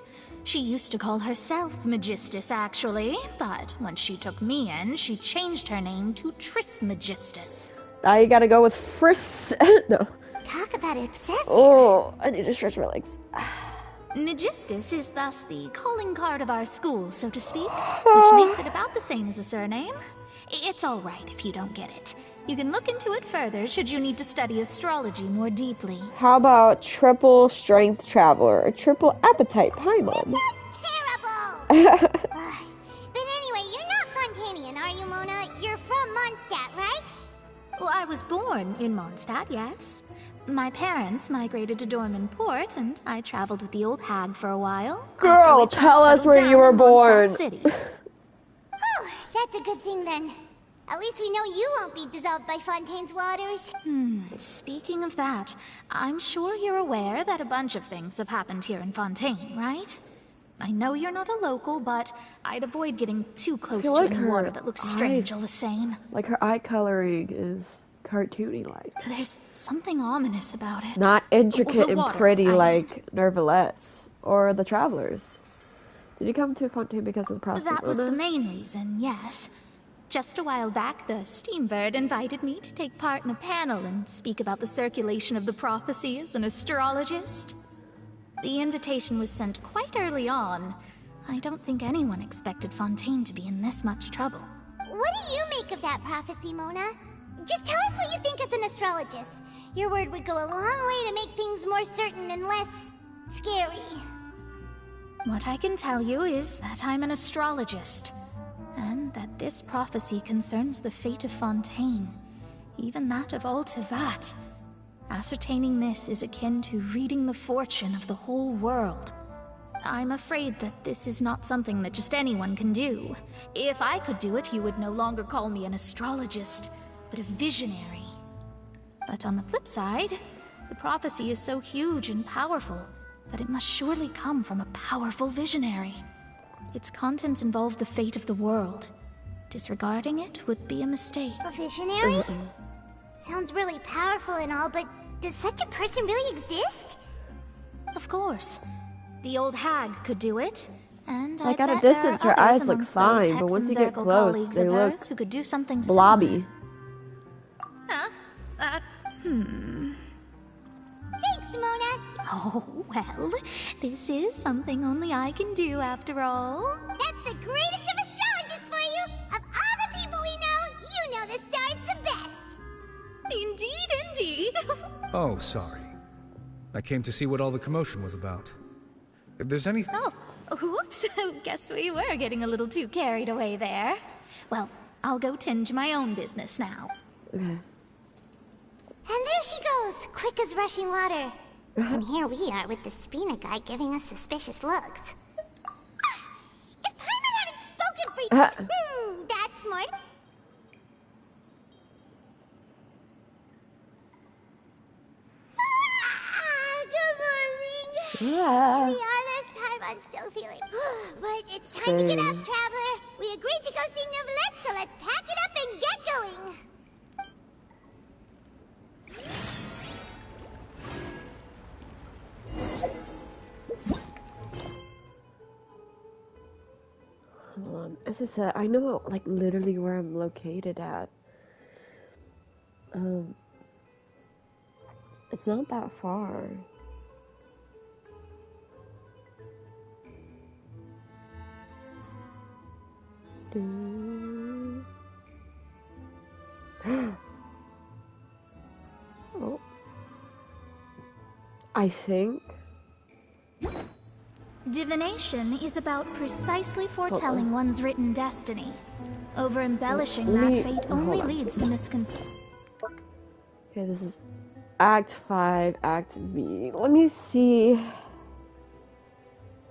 She used to call herself Magistus, actually, but when she took me in, she changed her name to Trismegistus. Now you gotta go with Friss. No. Talk about excessive. Oh, I need to stretch my legs. Magistus is thus the calling card of our school, so to speak, which makes it about the same as a surname. It's all right if you don't get it. You can look into it further should you need to study astrology more deeply. How about triple strength traveler or triple appetite Paimon? Terrible! But anyway, you're not Fontanian, are you, Mona? You're from Mondstadt, right? Well, I was born in Mondstadt, yes. My parents migrated to Dorman Port, and I traveled with the old hag for a while. Girl, tell us where you were born. City. Oh, that's a good thing then. At least we know you won't be dissolved by Fontaine's waters. Speaking of that, I'm sure you're aware that a bunch of things have happened here in Fontaine, right? I know you're not a local, but I'd avoid getting too close to any water that looks strange all the same. Like her eye coloring is cartoony-like. There's something ominous about it. Not intricate and water, pretty like Nervalettes or the Travelers. Did you come to Fontaine because of the prophecy? That was the main reason, yes. Just a while back, the Steambird invited me to take part in a panel and speak about the circulation of the prophecy as an astrologist. The invitation was sent quite early on. I don't think anyone expected Fontaine to be in this much trouble. What do you make of that prophecy, Mona? Just tell us what you think as an astrologist. Your word would go a long way to make things more certain and less scary. What I can tell you is that I'm an astrologist, and that this prophecy concerns the fate of Fontaine, even that of all Tevat. Ascertaining this is akin to reading the fortune of the whole world. I'm afraid that this is not something that just anyone can do. If I could do it, you would no longer call me an astrologist, but a visionary. But on the flip side, the prophecy is so huge and powerful that it must surely come from a powerful visionary. Its contents involve the fate of the world. Disregarding it would be a mistake. A visionary? Sounds really powerful and all, but does such a person really exist? Of course. The old hag could do it, and like I at a bet there distance, are her others eyes look amongst fine, those but once you Hexen get Zirkle close, colleagues they of look hers who could do something blobby. Thanks, Mona! Oh, well, this is something only I can do after all. That's the greatest of astrologists for you! Of all the people we know, you know the stars the best! Indeed, indeed. Oh, sorry. I came to see what all the commotion was about. If there's anything... Oh, whoops. Guess we were getting a little too carried away there. Well, I'll go tend to my own business now. And there she goes, quick as rushing water. And here we are with the Spina guy giving us suspicious looks. If Paimon hadn't spoken for you... that's smart. Good morning. Yeah. To be honest, Paimon's still feeling. But it's time to get up, traveler. We agreed to go see Neuvillette, so let's pack it up and get going. Hold on. As I said, I know like literally where I'm located at. It's not that far. I think. Divination is about precisely foretelling one's written destiny. Over-embellishing that fate only leads to misconception. Okay, this is Act 5, Act V. Let me see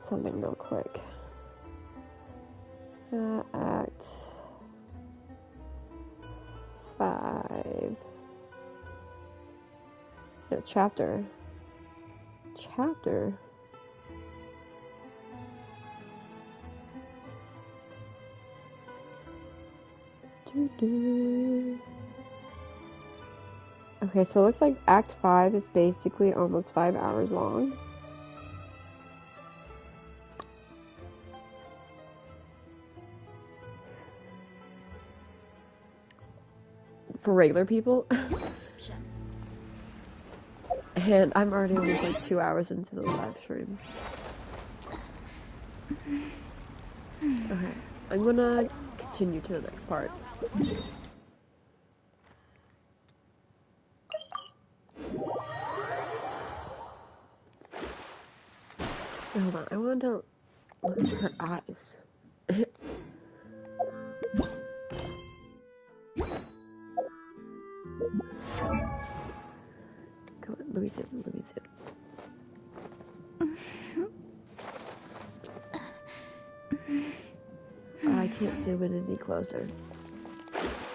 something real quick. Act 5. No, chapter. Chapter? Okay, so it looks like Act 5 is basically almost 5 hours long. For regular people. And I'm already almost like 2 hours into the live stream. Okay, I'm gonna continue to the next part. Hold on, I want to look at her eyes. Come on, let me see it, let me see it. Oh, I can't zoom in any closer.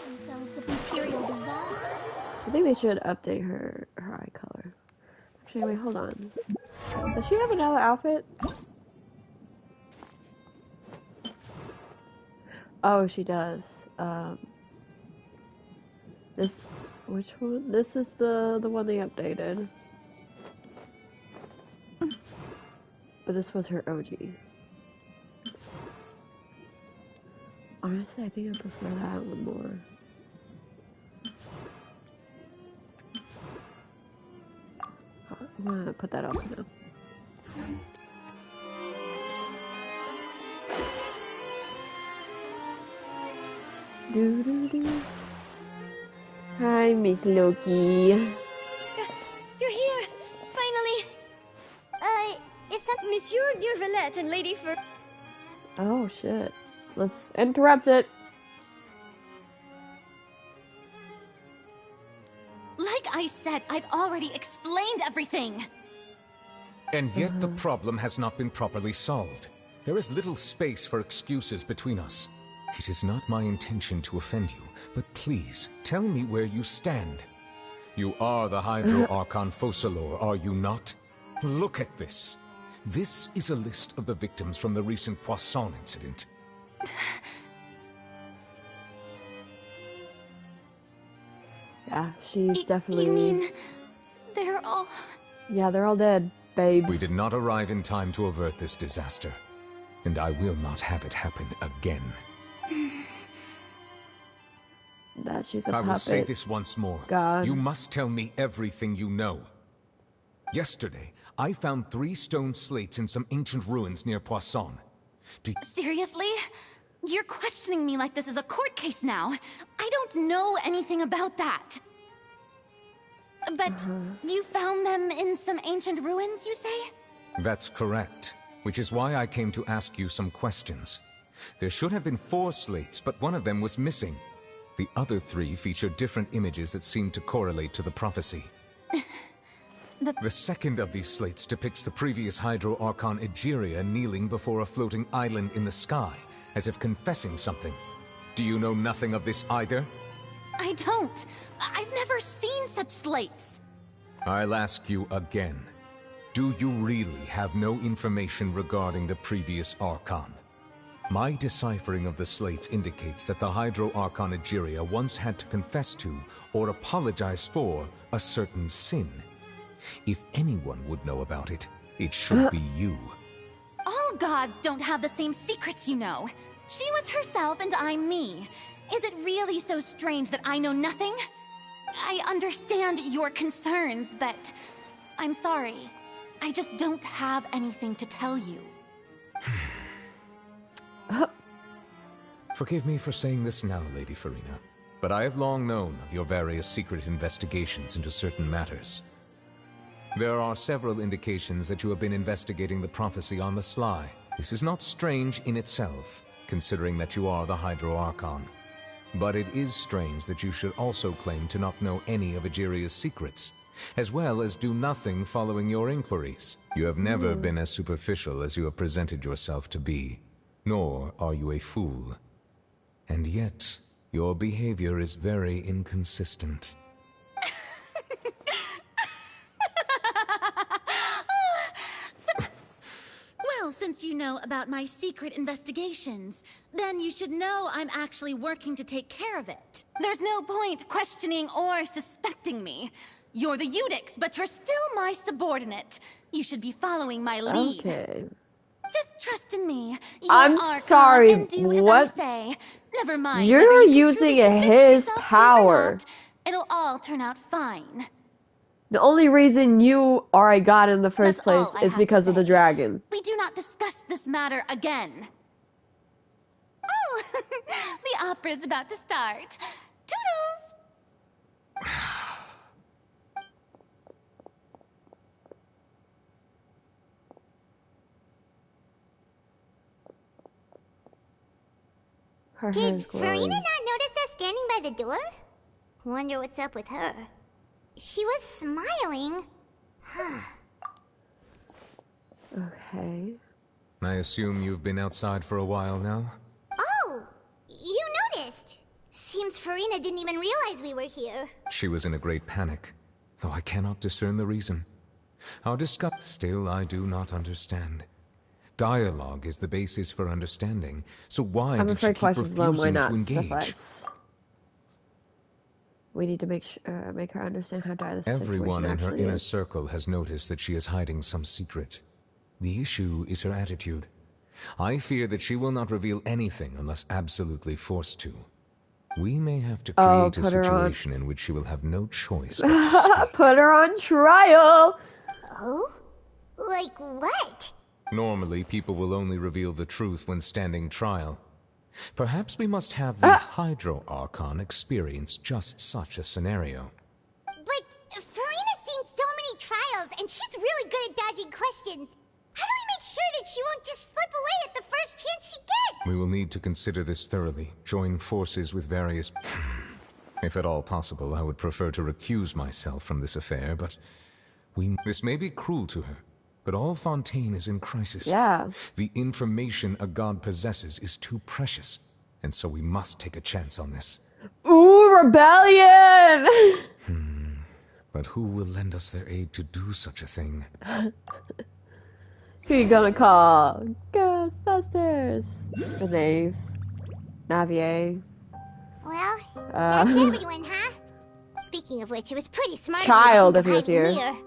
Themselves of material design. I think they should update her eye color. Actually, wait, hold on. Does she have another outfit? Oh, she does. Which one? This is the one they updated. But this was her OG. Honestly, I think I prefer that one more. I'm gonna put that up now. Doo doo doo. Hi, Miss Loki. You're here! Finally! Is that Monsieur Neuvillette and Lady Fer... Oh, shit. Let's interrupt it. Like I said, I've already explained everything! And yet the problem has not been properly solved. There is little space for excuses between us. It is not my intention to offend you, but please, tell me where you stand. You are the Hydro Archon Focalor, are you not? Look at this. This is a list of the victims from the recent Poisson incident. Yeah, she's definitely... You mean... they're all... Yeah, they're all dead, babes. We did not arrive in time to avert this disaster. And I will not have it happen again. That she's a I puppet. will say this once more. God. You must tell me everything you know. Yesterday, I found 3 stone slates in some ancient ruins near Poisson. Seriously? You're questioning me like this is a court case now. I don't know anything about that. But you found them in some ancient ruins, you say? That's correct, which is why I came to ask you some questions. There should have been 4 slates, but one of them was missing. The other 3 featured different images that seemed to correlate to the prophecy. The second of these slates depicts the previous Hydro Archon Egeria kneeling before a floating island in the sky, as if confessing something. Do you know nothing of this either? I don't. I've never seen such slates. I'll ask you again. Do you really have no information regarding the previous Archon? My deciphering of the slates indicates that the Hydro Archon Egeria once had to confess to, or apologize for, a certain sin. If anyone would know about it, it should be you. All gods don't have the same secrets, you know. She was herself and I'm me. Is it really so strange that I know nothing? I understand your concerns, but I'm sorry. I just don't have anything to tell you. Forgive me for saying this now, Lady Farina, but I have long known of your various secret investigations into certain matters. There are several indications that you have been investigating the prophecy on the sly. This is not strange in itself, considering that you are the Hydro Archon. But it is strange that you should also claim to not know any of Egeria's secrets, as well as do nothing following your inquiries. You have never been as superficial as you have presented yourself to be, nor are you a fool. And yet, your behavior is very inconsistent. Well, since you know about my secret investigations, then you should know I'm actually working to take care of it. There's no point questioning or suspecting me. You're the Eudix, but you're still my subordinate. You should be following my lead. Okay. Just trust in me. I'm sorry, and do as what? I say. Never mind. You're whether you using can truly convince his yourself to or power. not, it'll all turn out fine. The only reason you are a god in the first That's all place I is have because to of the say. dragon. We do not discuss this matter again. Oh, the opera's about to start. Toodles! Her Did hair's Farina glowing. not notice us standing by the door? Wonder what's up with her. She was smiling. Okay. I assume you've been outside for a while now? Oh, you noticed. Seems Farina didn't even realize we were here. She was in a great panic, though I cannot discern the reason. Our discuss. Still, I do not understand. Dialogue is the basis for understanding, so why I'm did she afraid keep questions alone might refusing not to engage? suffice. We need to make her understand how dire the Everyone situation in her actually inner is. circle has noticed that she is hiding some secret. The issue is her attitude. I fear that she will not reveal anything unless absolutely forced to. We may have to create a put her on- situation in which she will have no choice but to speak. Put her on trial! Oh? Like what? Normally, people will only reveal the truth when standing trial. Perhaps we must have the Hydro Archon experience just such a scenario. But Farina's seen so many trials, and she's really good at dodging questions. How do we make sure that she won't just slip away at the first chance she gets? We will need to consider this thoroughly, join forces with various... If at all possible, I would prefer to recuse myself from this affair, but... This may be cruel to her, but all Fontaine is in crisis. Yeah. The information a god possesses is too precious, and so we must take a chance on this. Ooh, rebellion! But who will lend us their aid to do such a thing? Who you gonna call? Ghostbusters! Renave. Navier. Well, that's everyone, huh? Speaking of which, it was pretty smart of you to Child, think if he was of hiding here.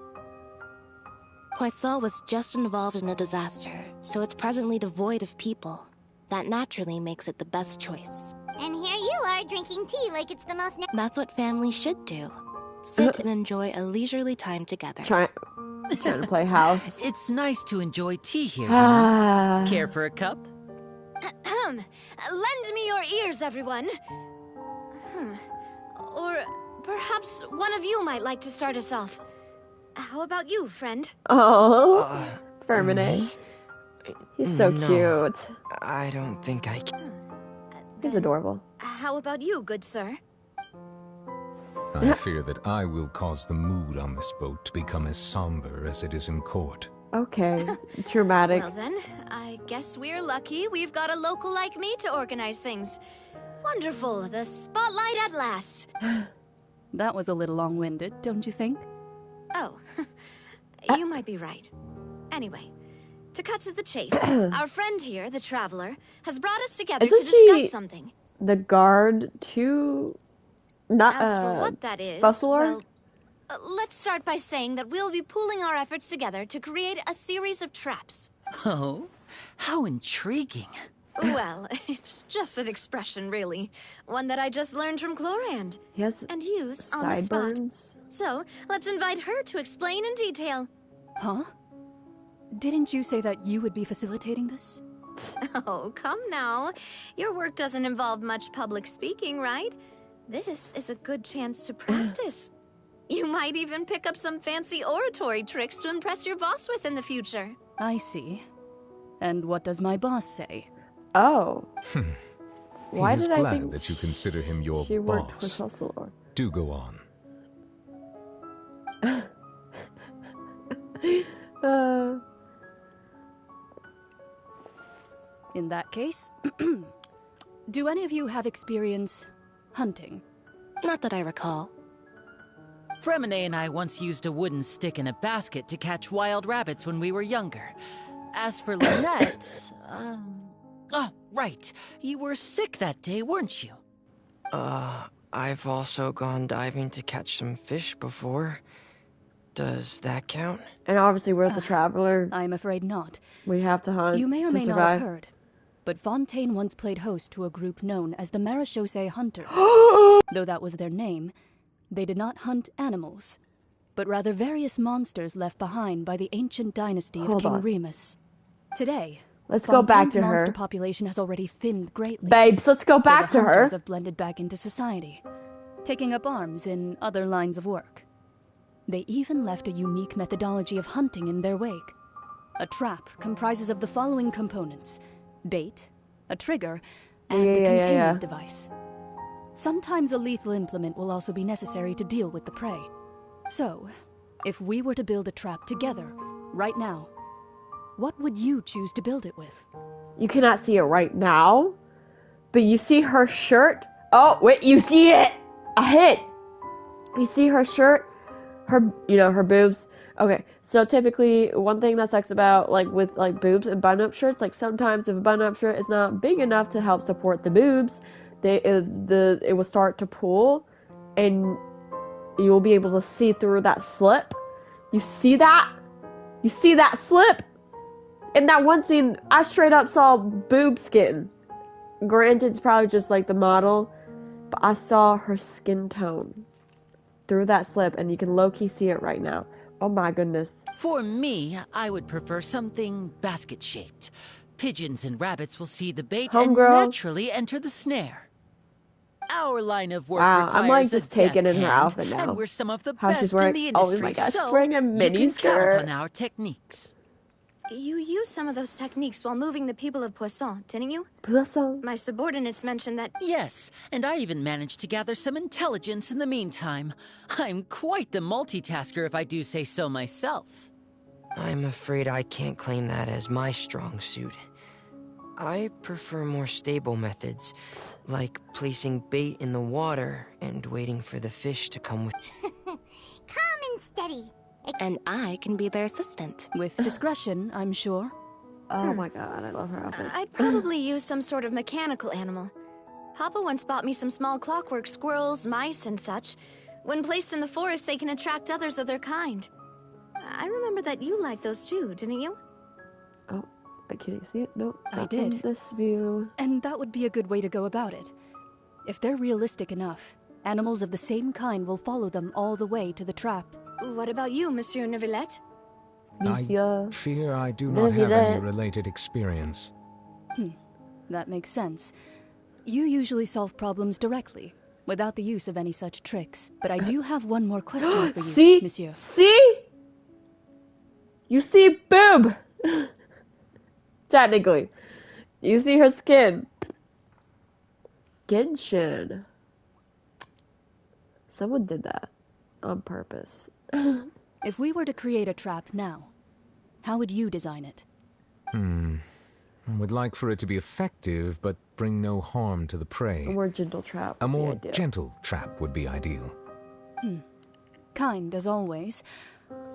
Poisson was just involved in a disaster, so it's presently devoid of people. That naturally makes it the best choice. And here you are drinking tea like it's the most... That's what families should do. Sit and enjoy a leisurely time together. Trying to play house. It's nice to enjoy tea here. Ah. Care for a cup? Lend me your ears, everyone. Or perhaps one of you might like to start us off. How about you, friend? Oh, Fermine. He's so No, cute. I don't think I can. He's adorable. How about you, good sir? I fear that I will cause the mood on this boat to become as somber as it is in court. Okay, dramatic. Well then, I guess we're lucky we've got a local like me to organize things. Wonderful, the spotlight at last. That was a little long-winded, don't you think? Oh, you might be right. Anyway, to cut to the chase, our friend here, the Traveler, has brought us together Isn't to discuss she something. the guard to... Not, As for what that is, Fusselor? well, let's start by saying that we'll be pooling our efforts together to create a series of traps. Oh, how intriguing. Well, it's just an expression, really. One that I just learned from Chlorand. Yes. And use on the spot. Sideburns? So, let's invite her to explain in detail. Huh? Didn't you say that you would be facilitating this? Oh, come now. Your work doesn't involve much public speaking, right? This is a good chance to practice. You might even pick up some fancy oratory tricks to impress your boss with in the future. I see. And what does my boss say? Oh. He is glad that you consider him your she worked with boss. Hustle? Do go on. In that case, do any of you have experience hunting? Not that I recall. Fremine and I once used a wooden stick in a basket to catch wild rabbits when we were younger. As for Lynette, oh, right. You were sick that day, weren't you? I've also gone diving to catch some fish before. Does that count? And obviously we're the traveler. I'm afraid not. We have to hunt. You may or to may survive. not have heard, but Fontaine once played host to a group known as the Marechaussee Hunters. Though that was their name, they did not hunt animals, but rather various monsters left behind by the ancient dynasty of King Remus. Today, let's go back to monster her. population has already thinned greatly. Babes, let's go back so to the her. hunters have blended back into society, taking up arms in other lines of work. They even left a unique methodology of hunting in their wake. A trap comprises of the following components: bait, a trigger, and a containment device. Sometimes a lethal implement will also be necessary to deal with the prey. So, if we were to build a trap together, right now, what would you choose to build it with? You cannot see it right now, but you see her shirt. Oh, wait, you see it! A hit! You see her shirt? Her boobs. Okay, so typically, one thing that sucks about, with boobs and button-up shirts, sometimes if a button-up shirt is not big enough to help support the boobs, it will start to pull, and you will be able to see through that slip. You see that? You see that slip? In that one scene, I straight up saw boob skin. Granted, it's probably just the model, but I saw her skin tone through that slip, and you can low-key see it right now. Oh my goodness. For me, I would prefer something basket-shaped. Pigeons and rabbits will see the bait and naturally enter the snare. Our line of work I'm requires just a deft taking in her hand, outfit now. and we're some of the How best she's wearing, in the industry. oh my gosh, so she's wearing a mini you can skirt. count on our techniques. You used some of those techniques while moving the people of Poisson, didn't you? Poisson? My subordinates mentioned that... Yes, and I even managed to gather some intelligence in the meantime. I'm quite the multitasker if I do say so myself. I'm afraid I can't claim that as my strong suit. I prefer more stable methods, like placing bait in the water and waiting for the fish to come with... Calm and steady. And I can be their assistant. With discretion, I'm sure. Oh my god, I love her outfit. I'd probably use some sort of mechanical animal. Papa once bought me some small clockwork squirrels, mice, and such. When placed in the forest, they can attract others of their kind. I remember that you liked those too, didn't you? Oh, can you see it? No, I did. This view. And that would be a good way to go about it. If they're realistic enough, animals of the same kind will follow them all the way to the trap. What about you, Monsieur Neuvillette? I fear I do not have any related experience. That makes sense. You usually solve problems directly, without the use of any such tricks. But I do have one more question for you, see? Monsieur. See? You see boob! Technically. You see her skin. Genshin. Someone did that on purpose. If we were to create a trap now, how would you design it? I would like for it to be effective, but bring no harm to the prey. A more gentle trap. A more gentle trap would be ideal. Kind, as always.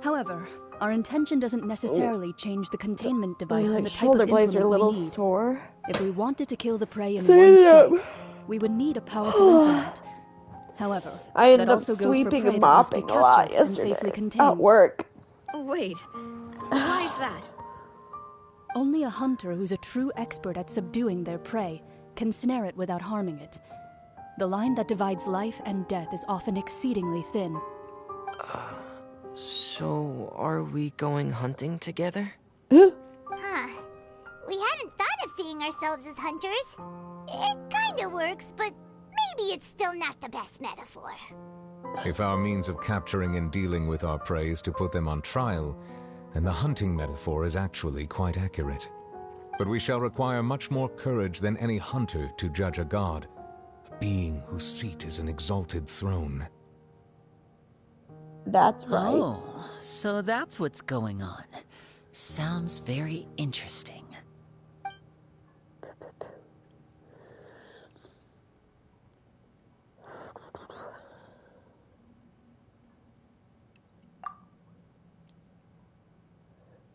However, our intention doesn't necessarily change the containment device and the type of implement we need. Sore. If we wanted to kill the prey in one strike, we would need a powerful implement. However, I ended that up also goes for sweeping prey and that must be mopping a lot captured and safely yesterday contained. at work. Wait, why is that? Only a hunter who's a true expert at subduing their prey can snare it without harming it. The line that divides life and death is often exceedingly thin. So, are we going hunting together? Huh. We hadn't thought of seeing ourselves as hunters. It kinda works, but maybe it's still not the best metaphor. If our means of capturing and dealing with our prey is to put them on trial, then the hunting metaphor is actually quite accurate. But we shall require much more courage than any hunter to judge a god, a being whose seat is an exalted throne. That's right. Oh, so that's what's going on. Sounds very interesting.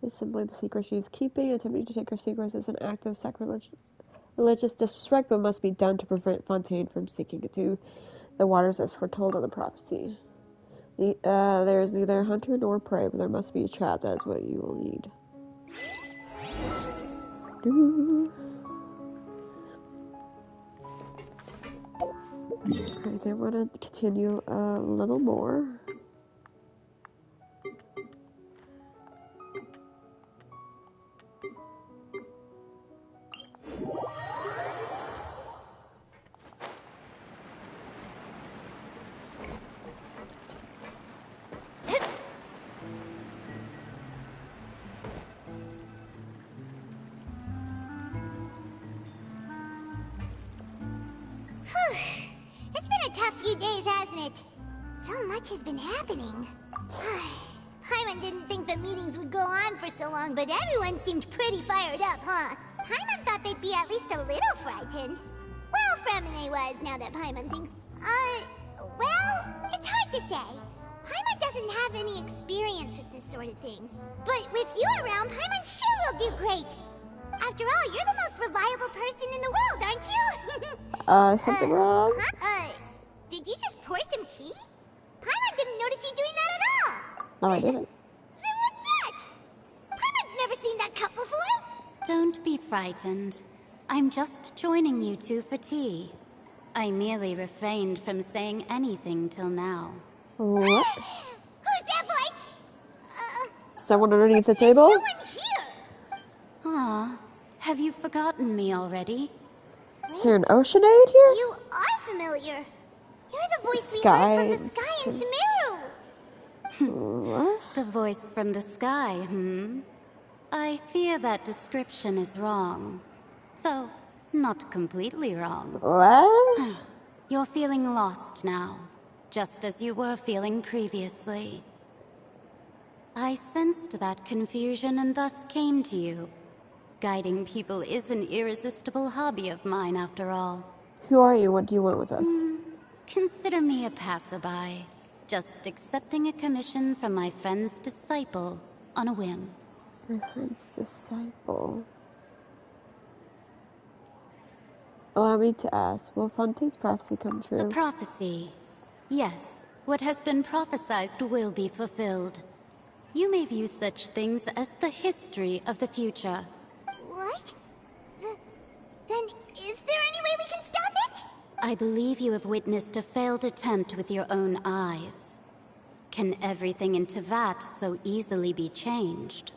It's simply the secret she is keeping. Attempting to take her secrets is an act of religious disrespect, but must be done to prevent Fontaine from sinking into the waters as foretold in the prophecy. There is neither hunter nor prey, but there must be a trap. That is what you will need. Alright, I want to continue a little more. It's been a tough few days, hasn't it? So much has been happening. Paimon didn't think the meetings would go on for so long, but everyone seemed pretty fired up, huh? Paimon thought they'd be at least a little frightened. Well, Fremine was, now that Paimon thinks... well, it's hard to say. Paimon doesn't have any experience with this sort of thing. But with you around, Paimon sure will do great. After all, you're the most reliable person in the world, aren't you? Something wrong? Did you just pour some tea? Paimon didn't notice you doing that at all. No, I didn't. Then what's that? Paimon's never seen that cup before. Don't be frightened. I'm just joining you two for tea. I merely refrained from saying anything till now. What? Who's that voice? Someone underneath the table? No one here. Aw, have you forgotten me already? Is there an ocean aid here? You are familiar. You're the voice we heard from the sky in Sumeru. What? The voice from the sky, I fear that description is wrong. Though, not completely wrong. What? You're feeling lost now, just as you were feeling previously. I sensed that confusion and thus came to you. Guiding people is an irresistible hobby of mine, after all. Who are you? What do you want with us? Consider me a passerby, just accepting a commission from my friend's disciple on a whim. My friend's disciple. Allow me to ask, will Fontaine's prophecy come true? The prophecy. Yes, what has been prophesied will be fulfilled. You may view such things as the history of the future. What? Then is there any way we can stop it? I believe you have witnessed a failed attempt with your own eyes. Can everything in Tevat so easily be changed?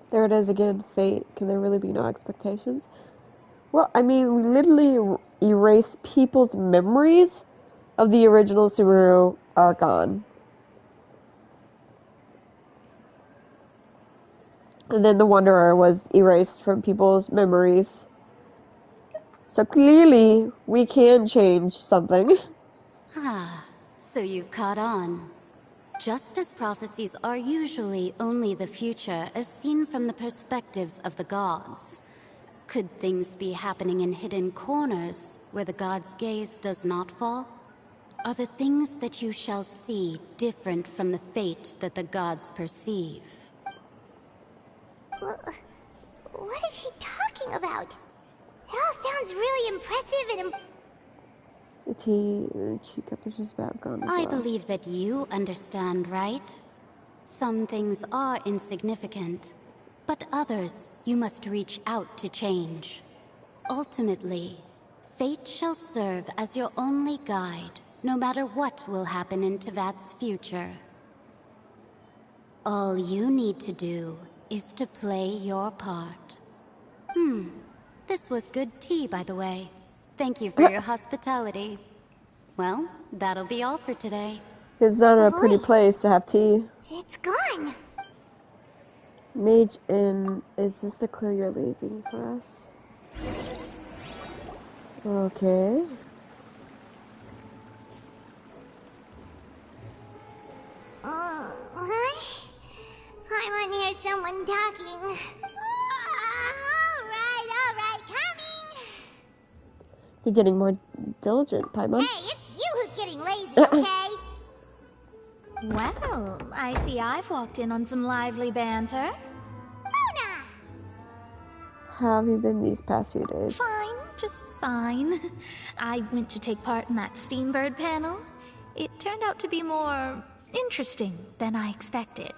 There it is again, fate. Can there really be no expectations? Well, I mean, we literally erase people's memories of the original Sumeru are gone. And then the Wanderer was erased from people's memories. So clearly, we can change something. Ah, so you've caught on. Just as prophecies are usually only the future as seen from the perspectives of the gods, could things be happening in hidden corners where the gods' gaze does not fall? Are the things that you shall see different from the fate that the gods perceive? What is she talking about? It all sounds really impressive and The teacup is just about gone as I well. believe that you understand, right? Some things are insignificant, but others you must reach out to change. Ultimately, fate shall serve as your only guide, no matter what will happen in Tevat's future. All you need to do is to play your part. This was good tea, by the way. Thank you for your hospitality. Well, that'll be all for today. It's not a pretty place to have tea. It's gone. Mage Inn. Is this the clue you're leaving for us? Okay. What? I want to hear someone talking. Alright, coming! You're getting more diligent, Paimon. Hey, it's you who's getting lazy, okay? Well, I see I've walked in on some lively banter. How have you been these past few days? Fine, just fine. I went to take part in that Steambird panel. It turned out to be more interesting than I expected.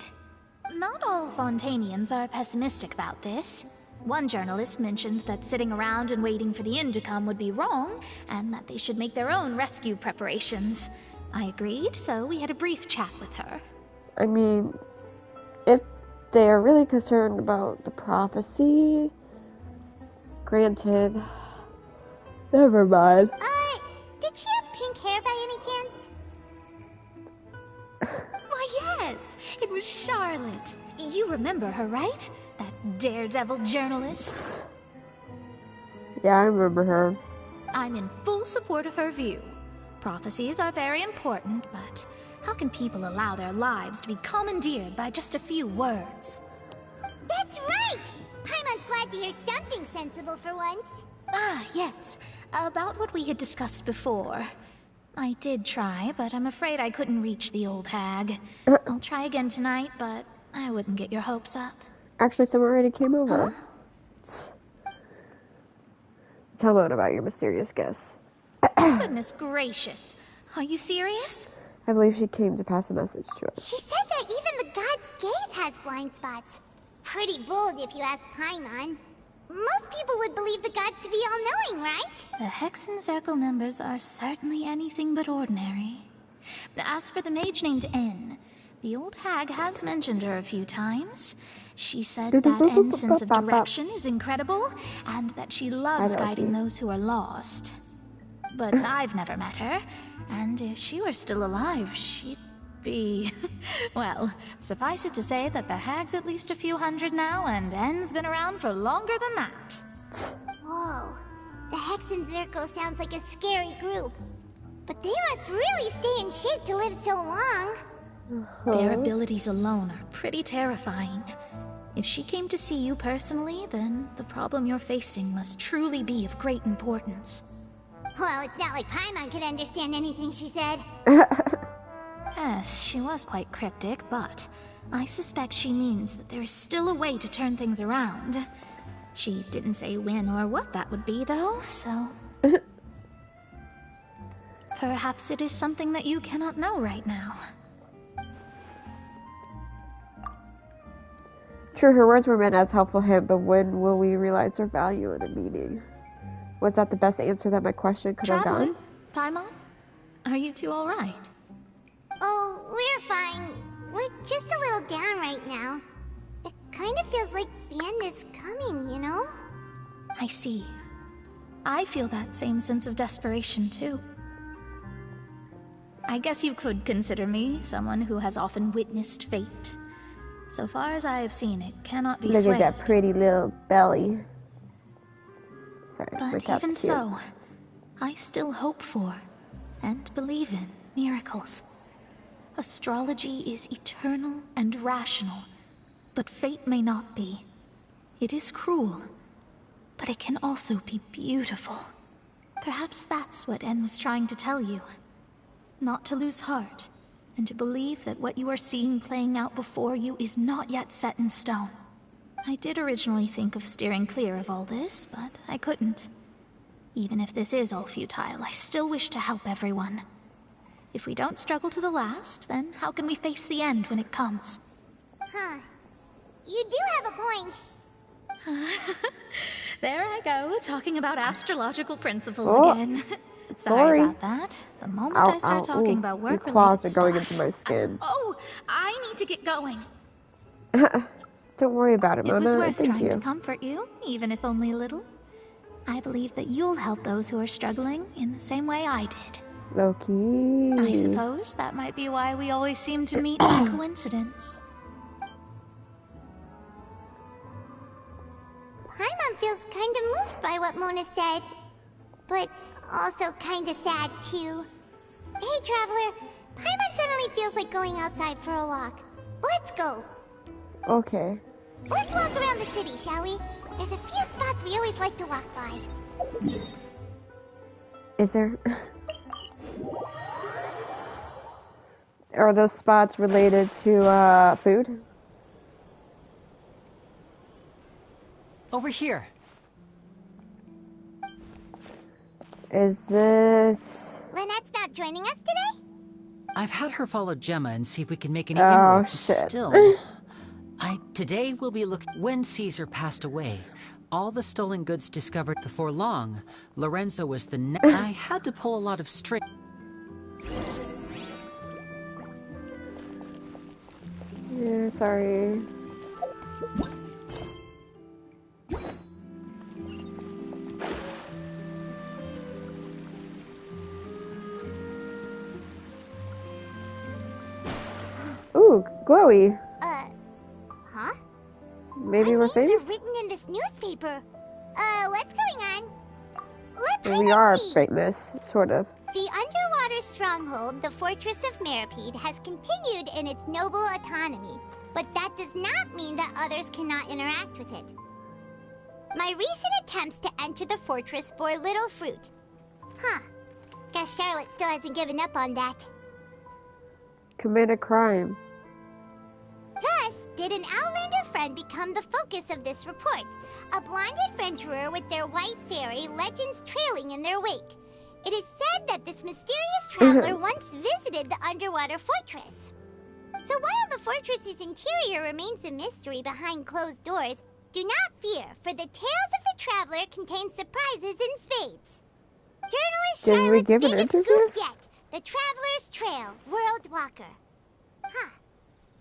Not all Fontanians are pessimistic about this. One journalist mentioned that sitting around and waiting for the inn to come would be wrong, and that they should make their own rescue preparations. I agreed, so we had a brief chat with her. I mean, if they are really concerned about the prophecy, granted, never mind. Did she have pink hair by any chance? Why, yes, it was Charlotte. You remember her, right? That daredevil journalist. Yeah, I remember her. I'm in full support of her view. Prophecies are very important, but how can people allow their lives to be commandeered by just a few words? That's right! Paimon's glad to hear something sensible for once. Ah, yes. About what we had discussed before. I did try, but I'm afraid I couldn't reach the old hag. I'll try again tonight, but I wouldn't get your hopes up. Actually, someone already came over. Tell me about your mysterious guest. Goodness gracious. Are you serious? I believe she came to pass a message to us. She said that even the god's gaze has blind spots. Pretty bold if you ask Paimon. Most people would believe the gods to be all-knowing, right? The Hexen Circle members are certainly anything but ordinary. As for the mage named N, the old hag has mentioned her a few times. She said that N's sense of direction is incredible, and that she loves guiding those who are lost. But I've never met her, and if she were still alive, she'd be... well, suffice it to say that the hag's at least a few hundred now, and N's been around for longer than that. Whoa. The Hexen Circle sounds like a scary group. But they must really stay in shape to live so long. Their abilities alone are pretty terrifying. If she came to see you personally, then the problem you're facing must truly be of great importance. Well, it's not like Paimon could understand anything she said. Yes, she was quite cryptic, but I suspect she means that there is still a way to turn things around. She didn't say when or what that would be, though, so... Perhaps it is something that you cannot know right now. True, her words were meant as helpful hint, but when will we realize their value and their meaning? Was that the best answer that my question could have gotten? Paimon? Are you two alright? Oh, we're fine. We're just a little down right now. It kind of feels like the end is coming, you know? I see. I feel that same sense of desperation, too. I guess you could consider me someone who has often witnessed fate. So far as I have seen, it cannot be swayed. Look at that pretty little belly. Sorry, but even so, I still hope for, and believe in, miracles. Astrology is eternal and rational, but fate may not be. It is cruel, but it can also be beautiful. Perhaps that's what En was trying to tell you. Not to lose heart, and to believe that what you are seeing playing out before you is not yet set in stone. I did originally think of steering clear of all this, but I couldn't. Even if this is all futile, I still wish to help everyone. If we don't struggle to the last, then how can we face the end when it comes? Huh. You do have a point. There I go, talking about astrological principles again. Sorry about that. The moment I start talking about work-related your claws are stuff... going into my skin. I need to get going. Don't worry about it, Mona. It was worth Thank trying you. to comfort you, even if only a little. I believe that you'll help those who are struggling in the same way I did. Loki. I suppose that might be why we always seem to meet by coincidence. Paimon feels kind of moved by what Mona said, but also kind of sad too. Hey, Traveler, Paimon suddenly feels like going outside for a walk. Let's go. Okay. Let's walk around the city, shall we? There's a few spots we always like to walk by. Is there? Are those spots related to food? Over here. Is this... Lynette's not joining us today? I've had her follow Gemma and see if we can make any Oh, inroads. shit. Still, today we'll be looking... When Caesar passed away, all the stolen goods discovered before long, Lorenzo was the I had to pull a lot of string. Yeah, sorry. Ooh, glowy. Huh? Maybe we're Names are famous? written in this newspaper. What's going on? Let We Paimon are see. famous, sort of. The underwater stronghold, the Fortress of Meripede, has continued in its noble autonomy, but that does not mean that others cannot interact with it. My recent attempts to enter the fortress bore little fruit. Huh. Guess Charlotte still hasn't given up on that. Commit a crime. Thus, did an Outlander friend become the focus of this report? A blonde adventurer with their white fairy, legends trailing in their wake. It is said that this mysterious traveler once visited the underwater fortress. So while the fortress's interior remains a mystery behind closed doors, do not fear, for the tales of the traveler contain surprises in spades. Journalist Did we Charlotte's give an biggest interview? scoop yet, the Traveler's Trail, World Walker. Huh.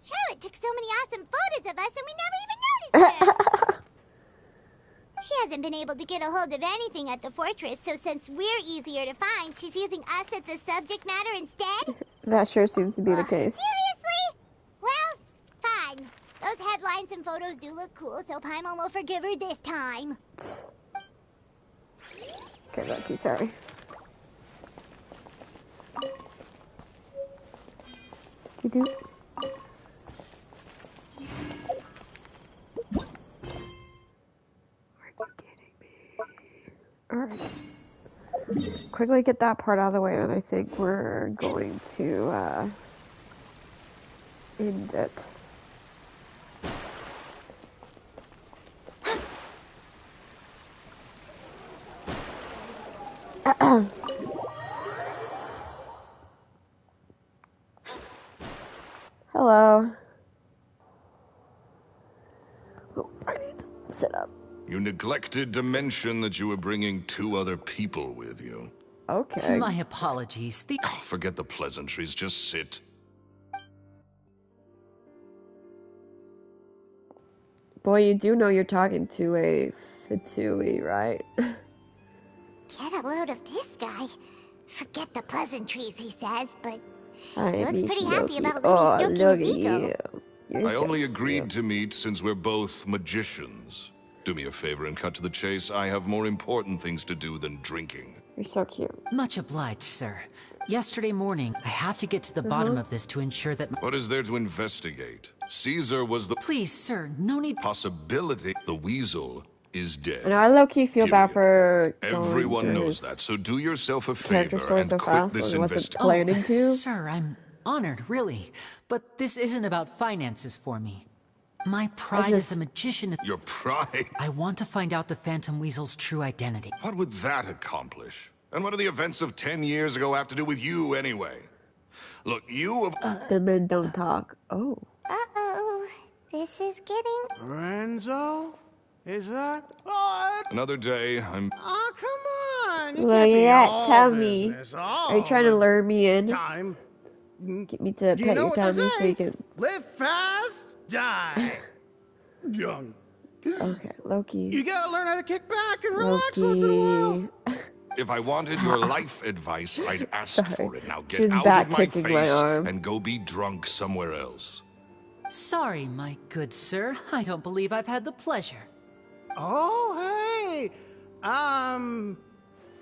Charlotte took so many awesome photos of us and we never even noticed her! She hasn't been able to get a hold of anything at the fortress, so since we're easier to find, she's using us as the subject matter instead? That sure seems to be the case. Seriously? Well, fine. Those headlines and photos do look cool, so Paimon will forgive her this time. Okay, Lucky, sorry. Doo-doo. Alright. Quickly get that part out of the way, and I think we're going to end it. Hello. Oh, I need to sit up. You neglected to mention that you were bringing 2 other people with you. Okay. My apologies. Oh, forget the pleasantries, just sit. Boy, you do know you're talking to a Fatui, right? Get a load of this guy. Forget the pleasantries, he says, but I he looks pretty happy Loki. about Oh, Liddy look stroking at his ego. you. You're I so only cute. agreed to meet since we're both magicians. Do me a favor and cut to the chase. I have more important things to do than drinking. You're so cute. Much obliged, sir. Yesterday morning, I have to get to the bottom of this to ensure that What is there to investigate? Caesar was the... Please, sir, no need... Possibility. The weasel is dead. And I low-key feel bad for going Everyone through knows his that, so do yourself a character favor story and so quit fast this when I wasn't investigation. planning to. Sir, I'm honored, really. But this isn't about finances for me. My pride as a magician is... Your pride? I want to find out the Phantom Weasel's true identity. What would that accomplish? And what do the events of 10 years ago have to do with you, anyway? Look, you have... The men don't talk. Oh. Uh-oh. This is getting... Renzo? Is that... What? Another day, I'm... Oh, come on! You Look can't at be that all tummy. business Are you all trying to the lure me in? time. Get me to You pet know your what they tummy so say. you can... Live fast, die young. Okay, Loki. You gotta learn how to kick back and relax once in a while. If I wanted your life advice, I'd ask for it. Now get She's out back of my kicking my face arm. and go be drunk somewhere else. Sorry, my good sir. I don't believe I've had the pleasure. Oh, hey!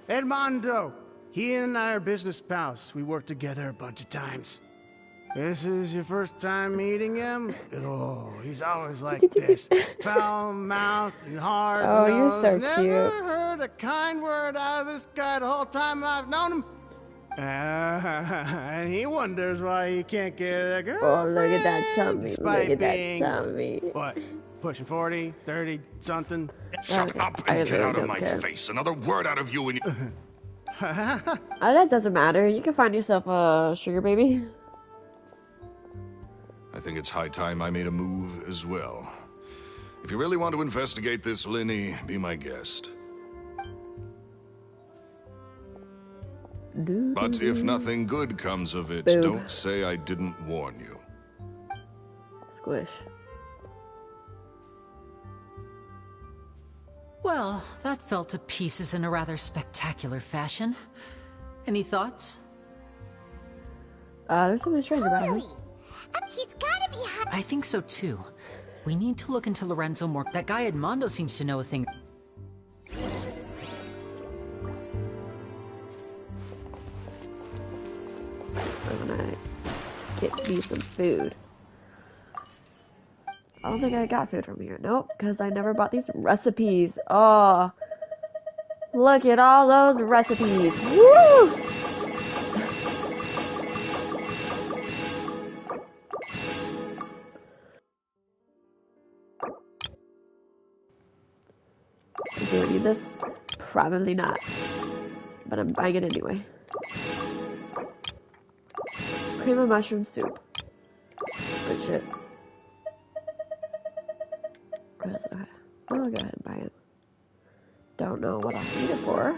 Edmondo. He and I are business pals. We worked together a bunch of times. This is your first time meeting him? Oh, he's always like this. Foul-mouthed and hard-nosed. Oh, you're so Never cute. heard a kind word out of this guy the whole time I've known him. And he wonders why he can't get a girl. Oh, look at that tummy. Despite Look at that being, tummy. what, pushing 40, 30, something? Shut up I and get really out of don't my care. face. Another word out of you and you. That doesn't matter. You can find yourself a sugar baby. I think it's high time I made a move as well. If you really want to investigate this, Linny, be my guest. But if nothing good comes of it, Boob. don't say I didn't warn you. Squish. Well, that fell to pieces in a rather spectacular fashion. Any thoughts? There's something strange about him. He's gotta be hot. I think so too. We need to look into Lorenzo more. That guy Edmondo seems to know a thing. I'm gonna get me some food. I don't think I got food from here. Nope, because I never bought these recipes. Oh, look at all those recipes. Woo! Do I need this? Probably not. But I'm buying it anyway. Cream of mushroom soup. Good shit. Okay. I'll go ahead and buy it. Don't know what I'll need it for.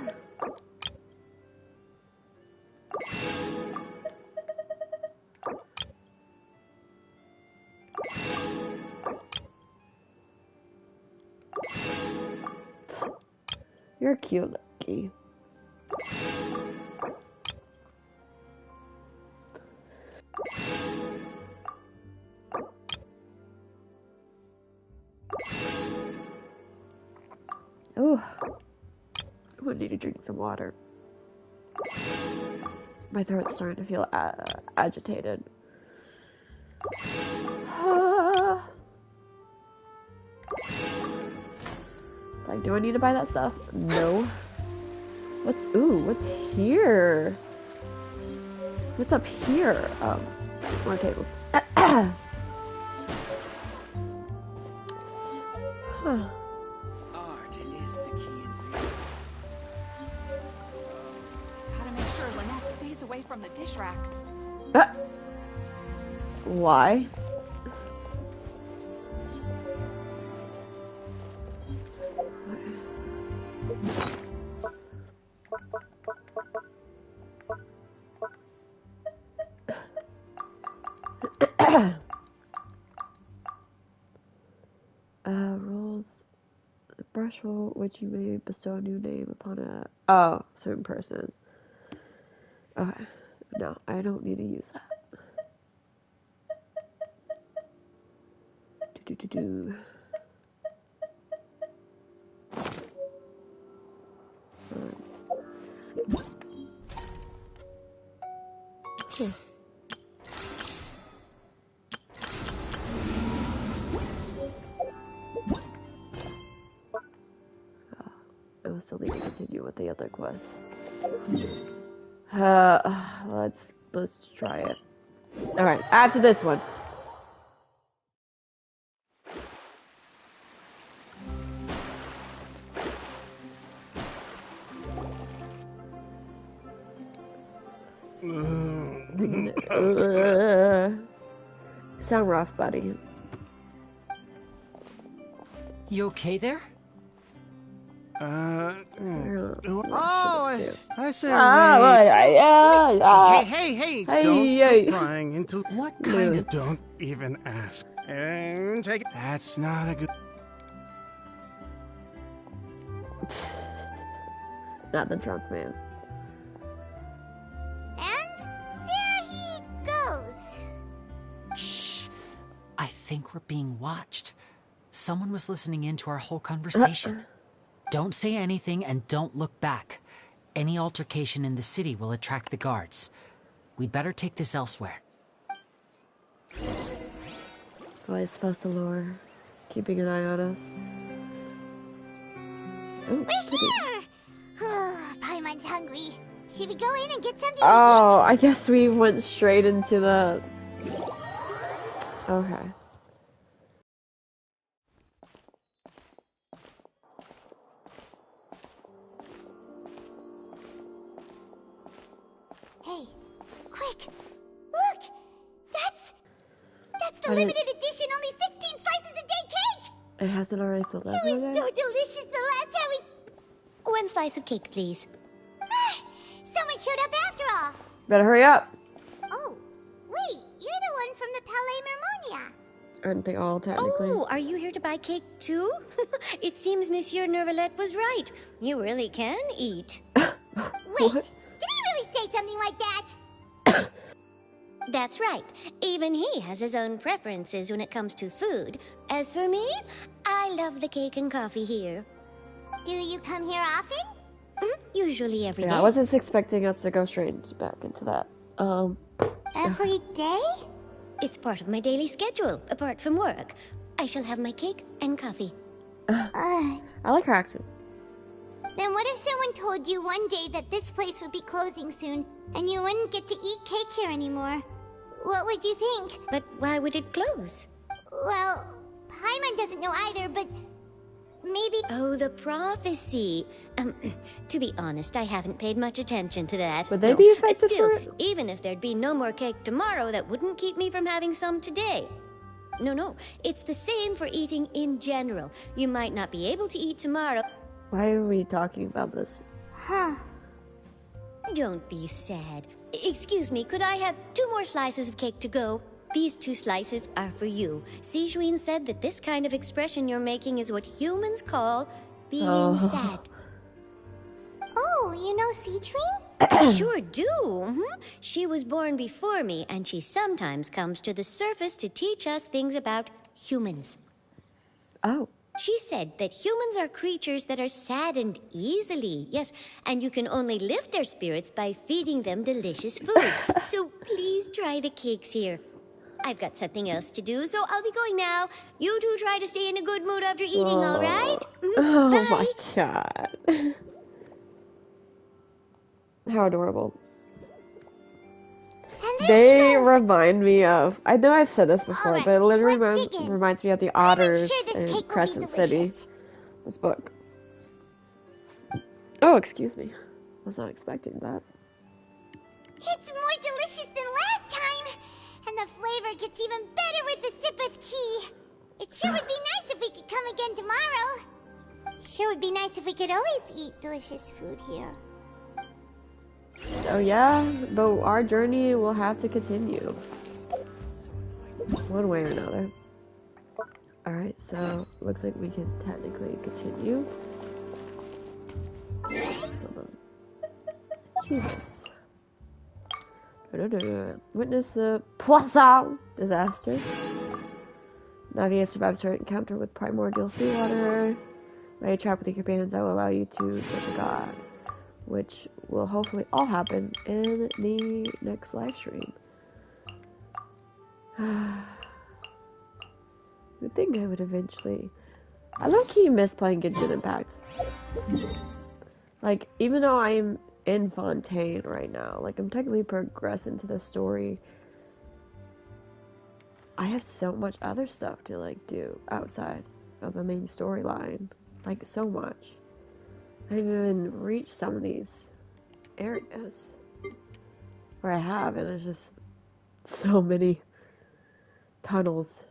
You're cute, Lucky. Ooh. I'm gonna need to drink some water. My throat's starting to feel agitated. It's like, do I need to buy that stuff? No. What's here? What's up here? More tables. Huh. Art is the key ingredient. Gotta make sure Lynette stays away from the dish racks. Why? Rules. Brush roll, which you may bestow a new name upon a certain person. Okay. No, I don't need to use that. Do. I will still need to continue with the other quests. Let's try it. Alright, after this one. Sound rough, buddy. You okay there? I said hey, don't go prying into what kind of... Don't even ask. And take it. That's not a good... Not the drunk man. And there he goes. Shh. I think we're being watched. Someone was listening in to our whole conversation. Don't say anything and don't look back. Any altercation in the city will attract the guards. We'd better take this elsewhere. Oh, he's supposed to lure. Keeping an eye on us. Ooh, We're kitty. here! Paimon's hungry. Should we go in and get something Oh, to eat? I guess we went straight into the... Okay. Hey, quick! Look! That's the I didn't- limited edition, only 16 slices a day cake! It hasn't already sold out It was there? so delicious the last time we... One slice of cake, please. Someone showed up after all! Better hurry up! Oh, wait, you're the one from the Palais Mermonia. Aren't they all technically? Oh, are you here to buy cake too? It seems Monsieur Nervalette was right. You really can eat. Wait, did he really say something like that? That's right. Even he has his own preferences when it comes to food. As for me, I love the cake and coffee here. Do you come here often? Usually every day. Yeah, I wasn't expecting us to go straight back into that. Every day? It's part of my daily schedule, apart from work. I shall have my cake and coffee. I like her accent. Then what if someone told you one day that this place would be closing soon, and you wouldn't get to eat cake here anymore? What would you think? But why would it close? Well, Paimon doesn't know either, but maybe... Oh, the prophecy. To be honest, I haven't paid much attention to that. Would they be affected Still, for it? even if there'd be no more cake tomorrow, that wouldn't keep me from having some today. No, it's the same for eating in general. You might not be able to eat tomorrow. Why are we talking about this? Huh. Don't be sad. Excuse me, could I have 2 more slices of cake to go? These 2 slices are for you. Sijuin said that this kind of expression you're making is what humans call being sad. Oh, you know Sijuin? I sure do. She was born before me, and she sometimes comes to the surface to teach us things about humans. Oh. She said that humans are creatures that are saddened easily. Yes, and you can only lift their spirits by feeding them delicious food. So please try the cakes here. I've got something else to do, so I'll be going now. You two try to stay in a good mood after eating, all right? Oh Bye. my god. How adorable. They remind me of... I know I've said this before, but it literally reminds me of the otters in Crescent City. This book. Oh, excuse me. I was not expecting that. It's more delicious than last time! And the flavor gets even better with a sip of tea. It sure would be nice if we could come again tomorrow. Sure would be nice if we could always eat delicious food here. Oh yeah, but our journey will have to continue. One way or another. Alright, so looks like we can technically continue. Hold on. Achievements. Witness the Poisson disaster. Navia survives her encounter with primordial seawater. Lay a trap with your companions that will allow you to touch a god, which will hopefully all happen in the next live stream. You'd think I would eventually... I low-key miss playing Genshin Impact. Like, even though I'm in Fontaine right now, like, I'm technically progressing to the story, I have so much other stuff to, like, do outside of the main storyline. Like, so much. I haven't even reached some of these areas where I have, and it's just so many tunnels.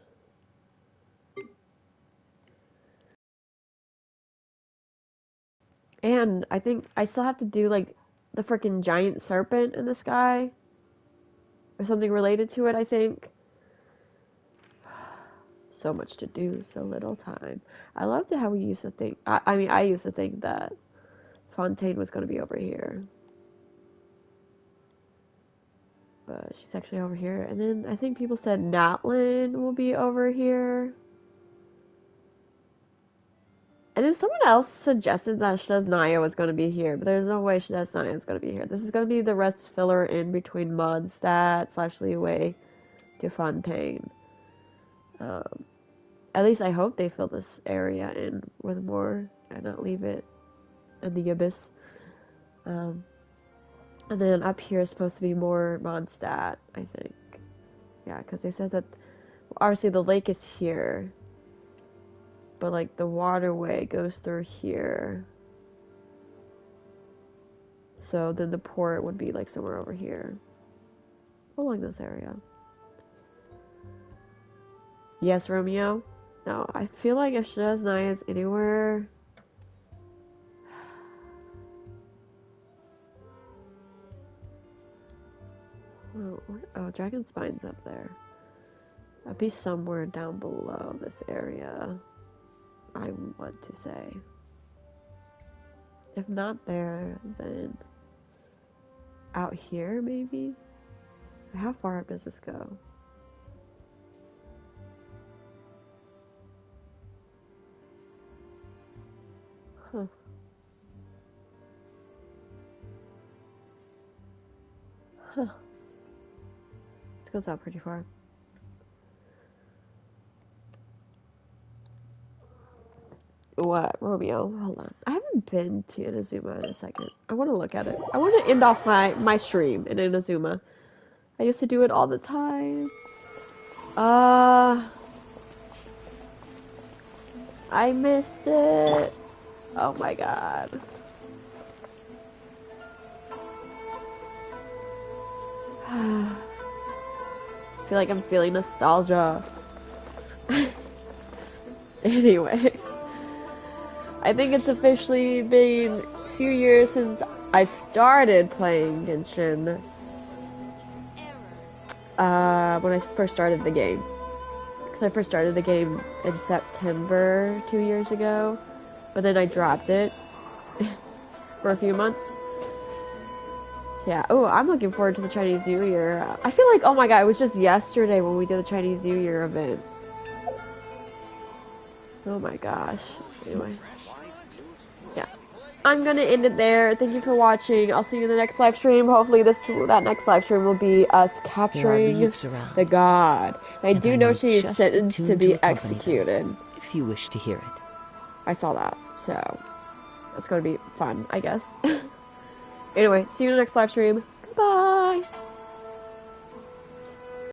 And I think I still have to do like the freaking giant serpent in the sky or something related to it, I think. So much to do, so little time. I loved how we used to think, I mean, I used to think that Fontaine was going to be over here. But she's actually over here. And then I think people said Natlin will be over here. And then someone else suggested that Shaznaya was going to be here, but there's no way Shaznaya is going to be here. This is going to be the rest filler in between Mondstadt / Liyue to Fontaine. At least I hope they fill this area in with more and not leave it in the abyss. And then up here is supposed to be more Mondstadt, I think. Yeah, because they said that obviously the lake is here. But, like, the waterway goes through here. So then the port would be, like, somewhere over here. Along this area. Yes, Romeo? No, I feel like if Shaznaya is anywhere... Oh, Dragon Spine's up there. I'd be somewhere down below this area. I want to say. If not there, then out here maybe? How far up does this go? Huh. Huh. This goes out pretty far. What, Romeo? Hold on. I haven't been to Inazuma in a second. I want to look at it. I want to end off my stream in Inazuma. I used to do it all the time. I missed it. Oh my god. I feel like I'm feeling nostalgia. Anyway. I think it's officially been 2 years since I started playing Genshin. When I first started the game. Because I first started the game in September 2 years ago. But then I dropped it for a few months. So yeah, oh, I'm looking forward to the Chinese New Year. I feel like, oh my god, it was just yesterday when we did the Chinese New Year event. Oh my gosh. Anyway. Yeah. I'm gonna end it there. Thank you for watching. I'll see you in the next live stream. Hopefully that next live stream will be us capturing the god. And I do know she is sentenced to be executed. If you wish to hear it. I saw that, so it's gonna be fun, I guess. Anyway, see you in the next live stream. Goodbye!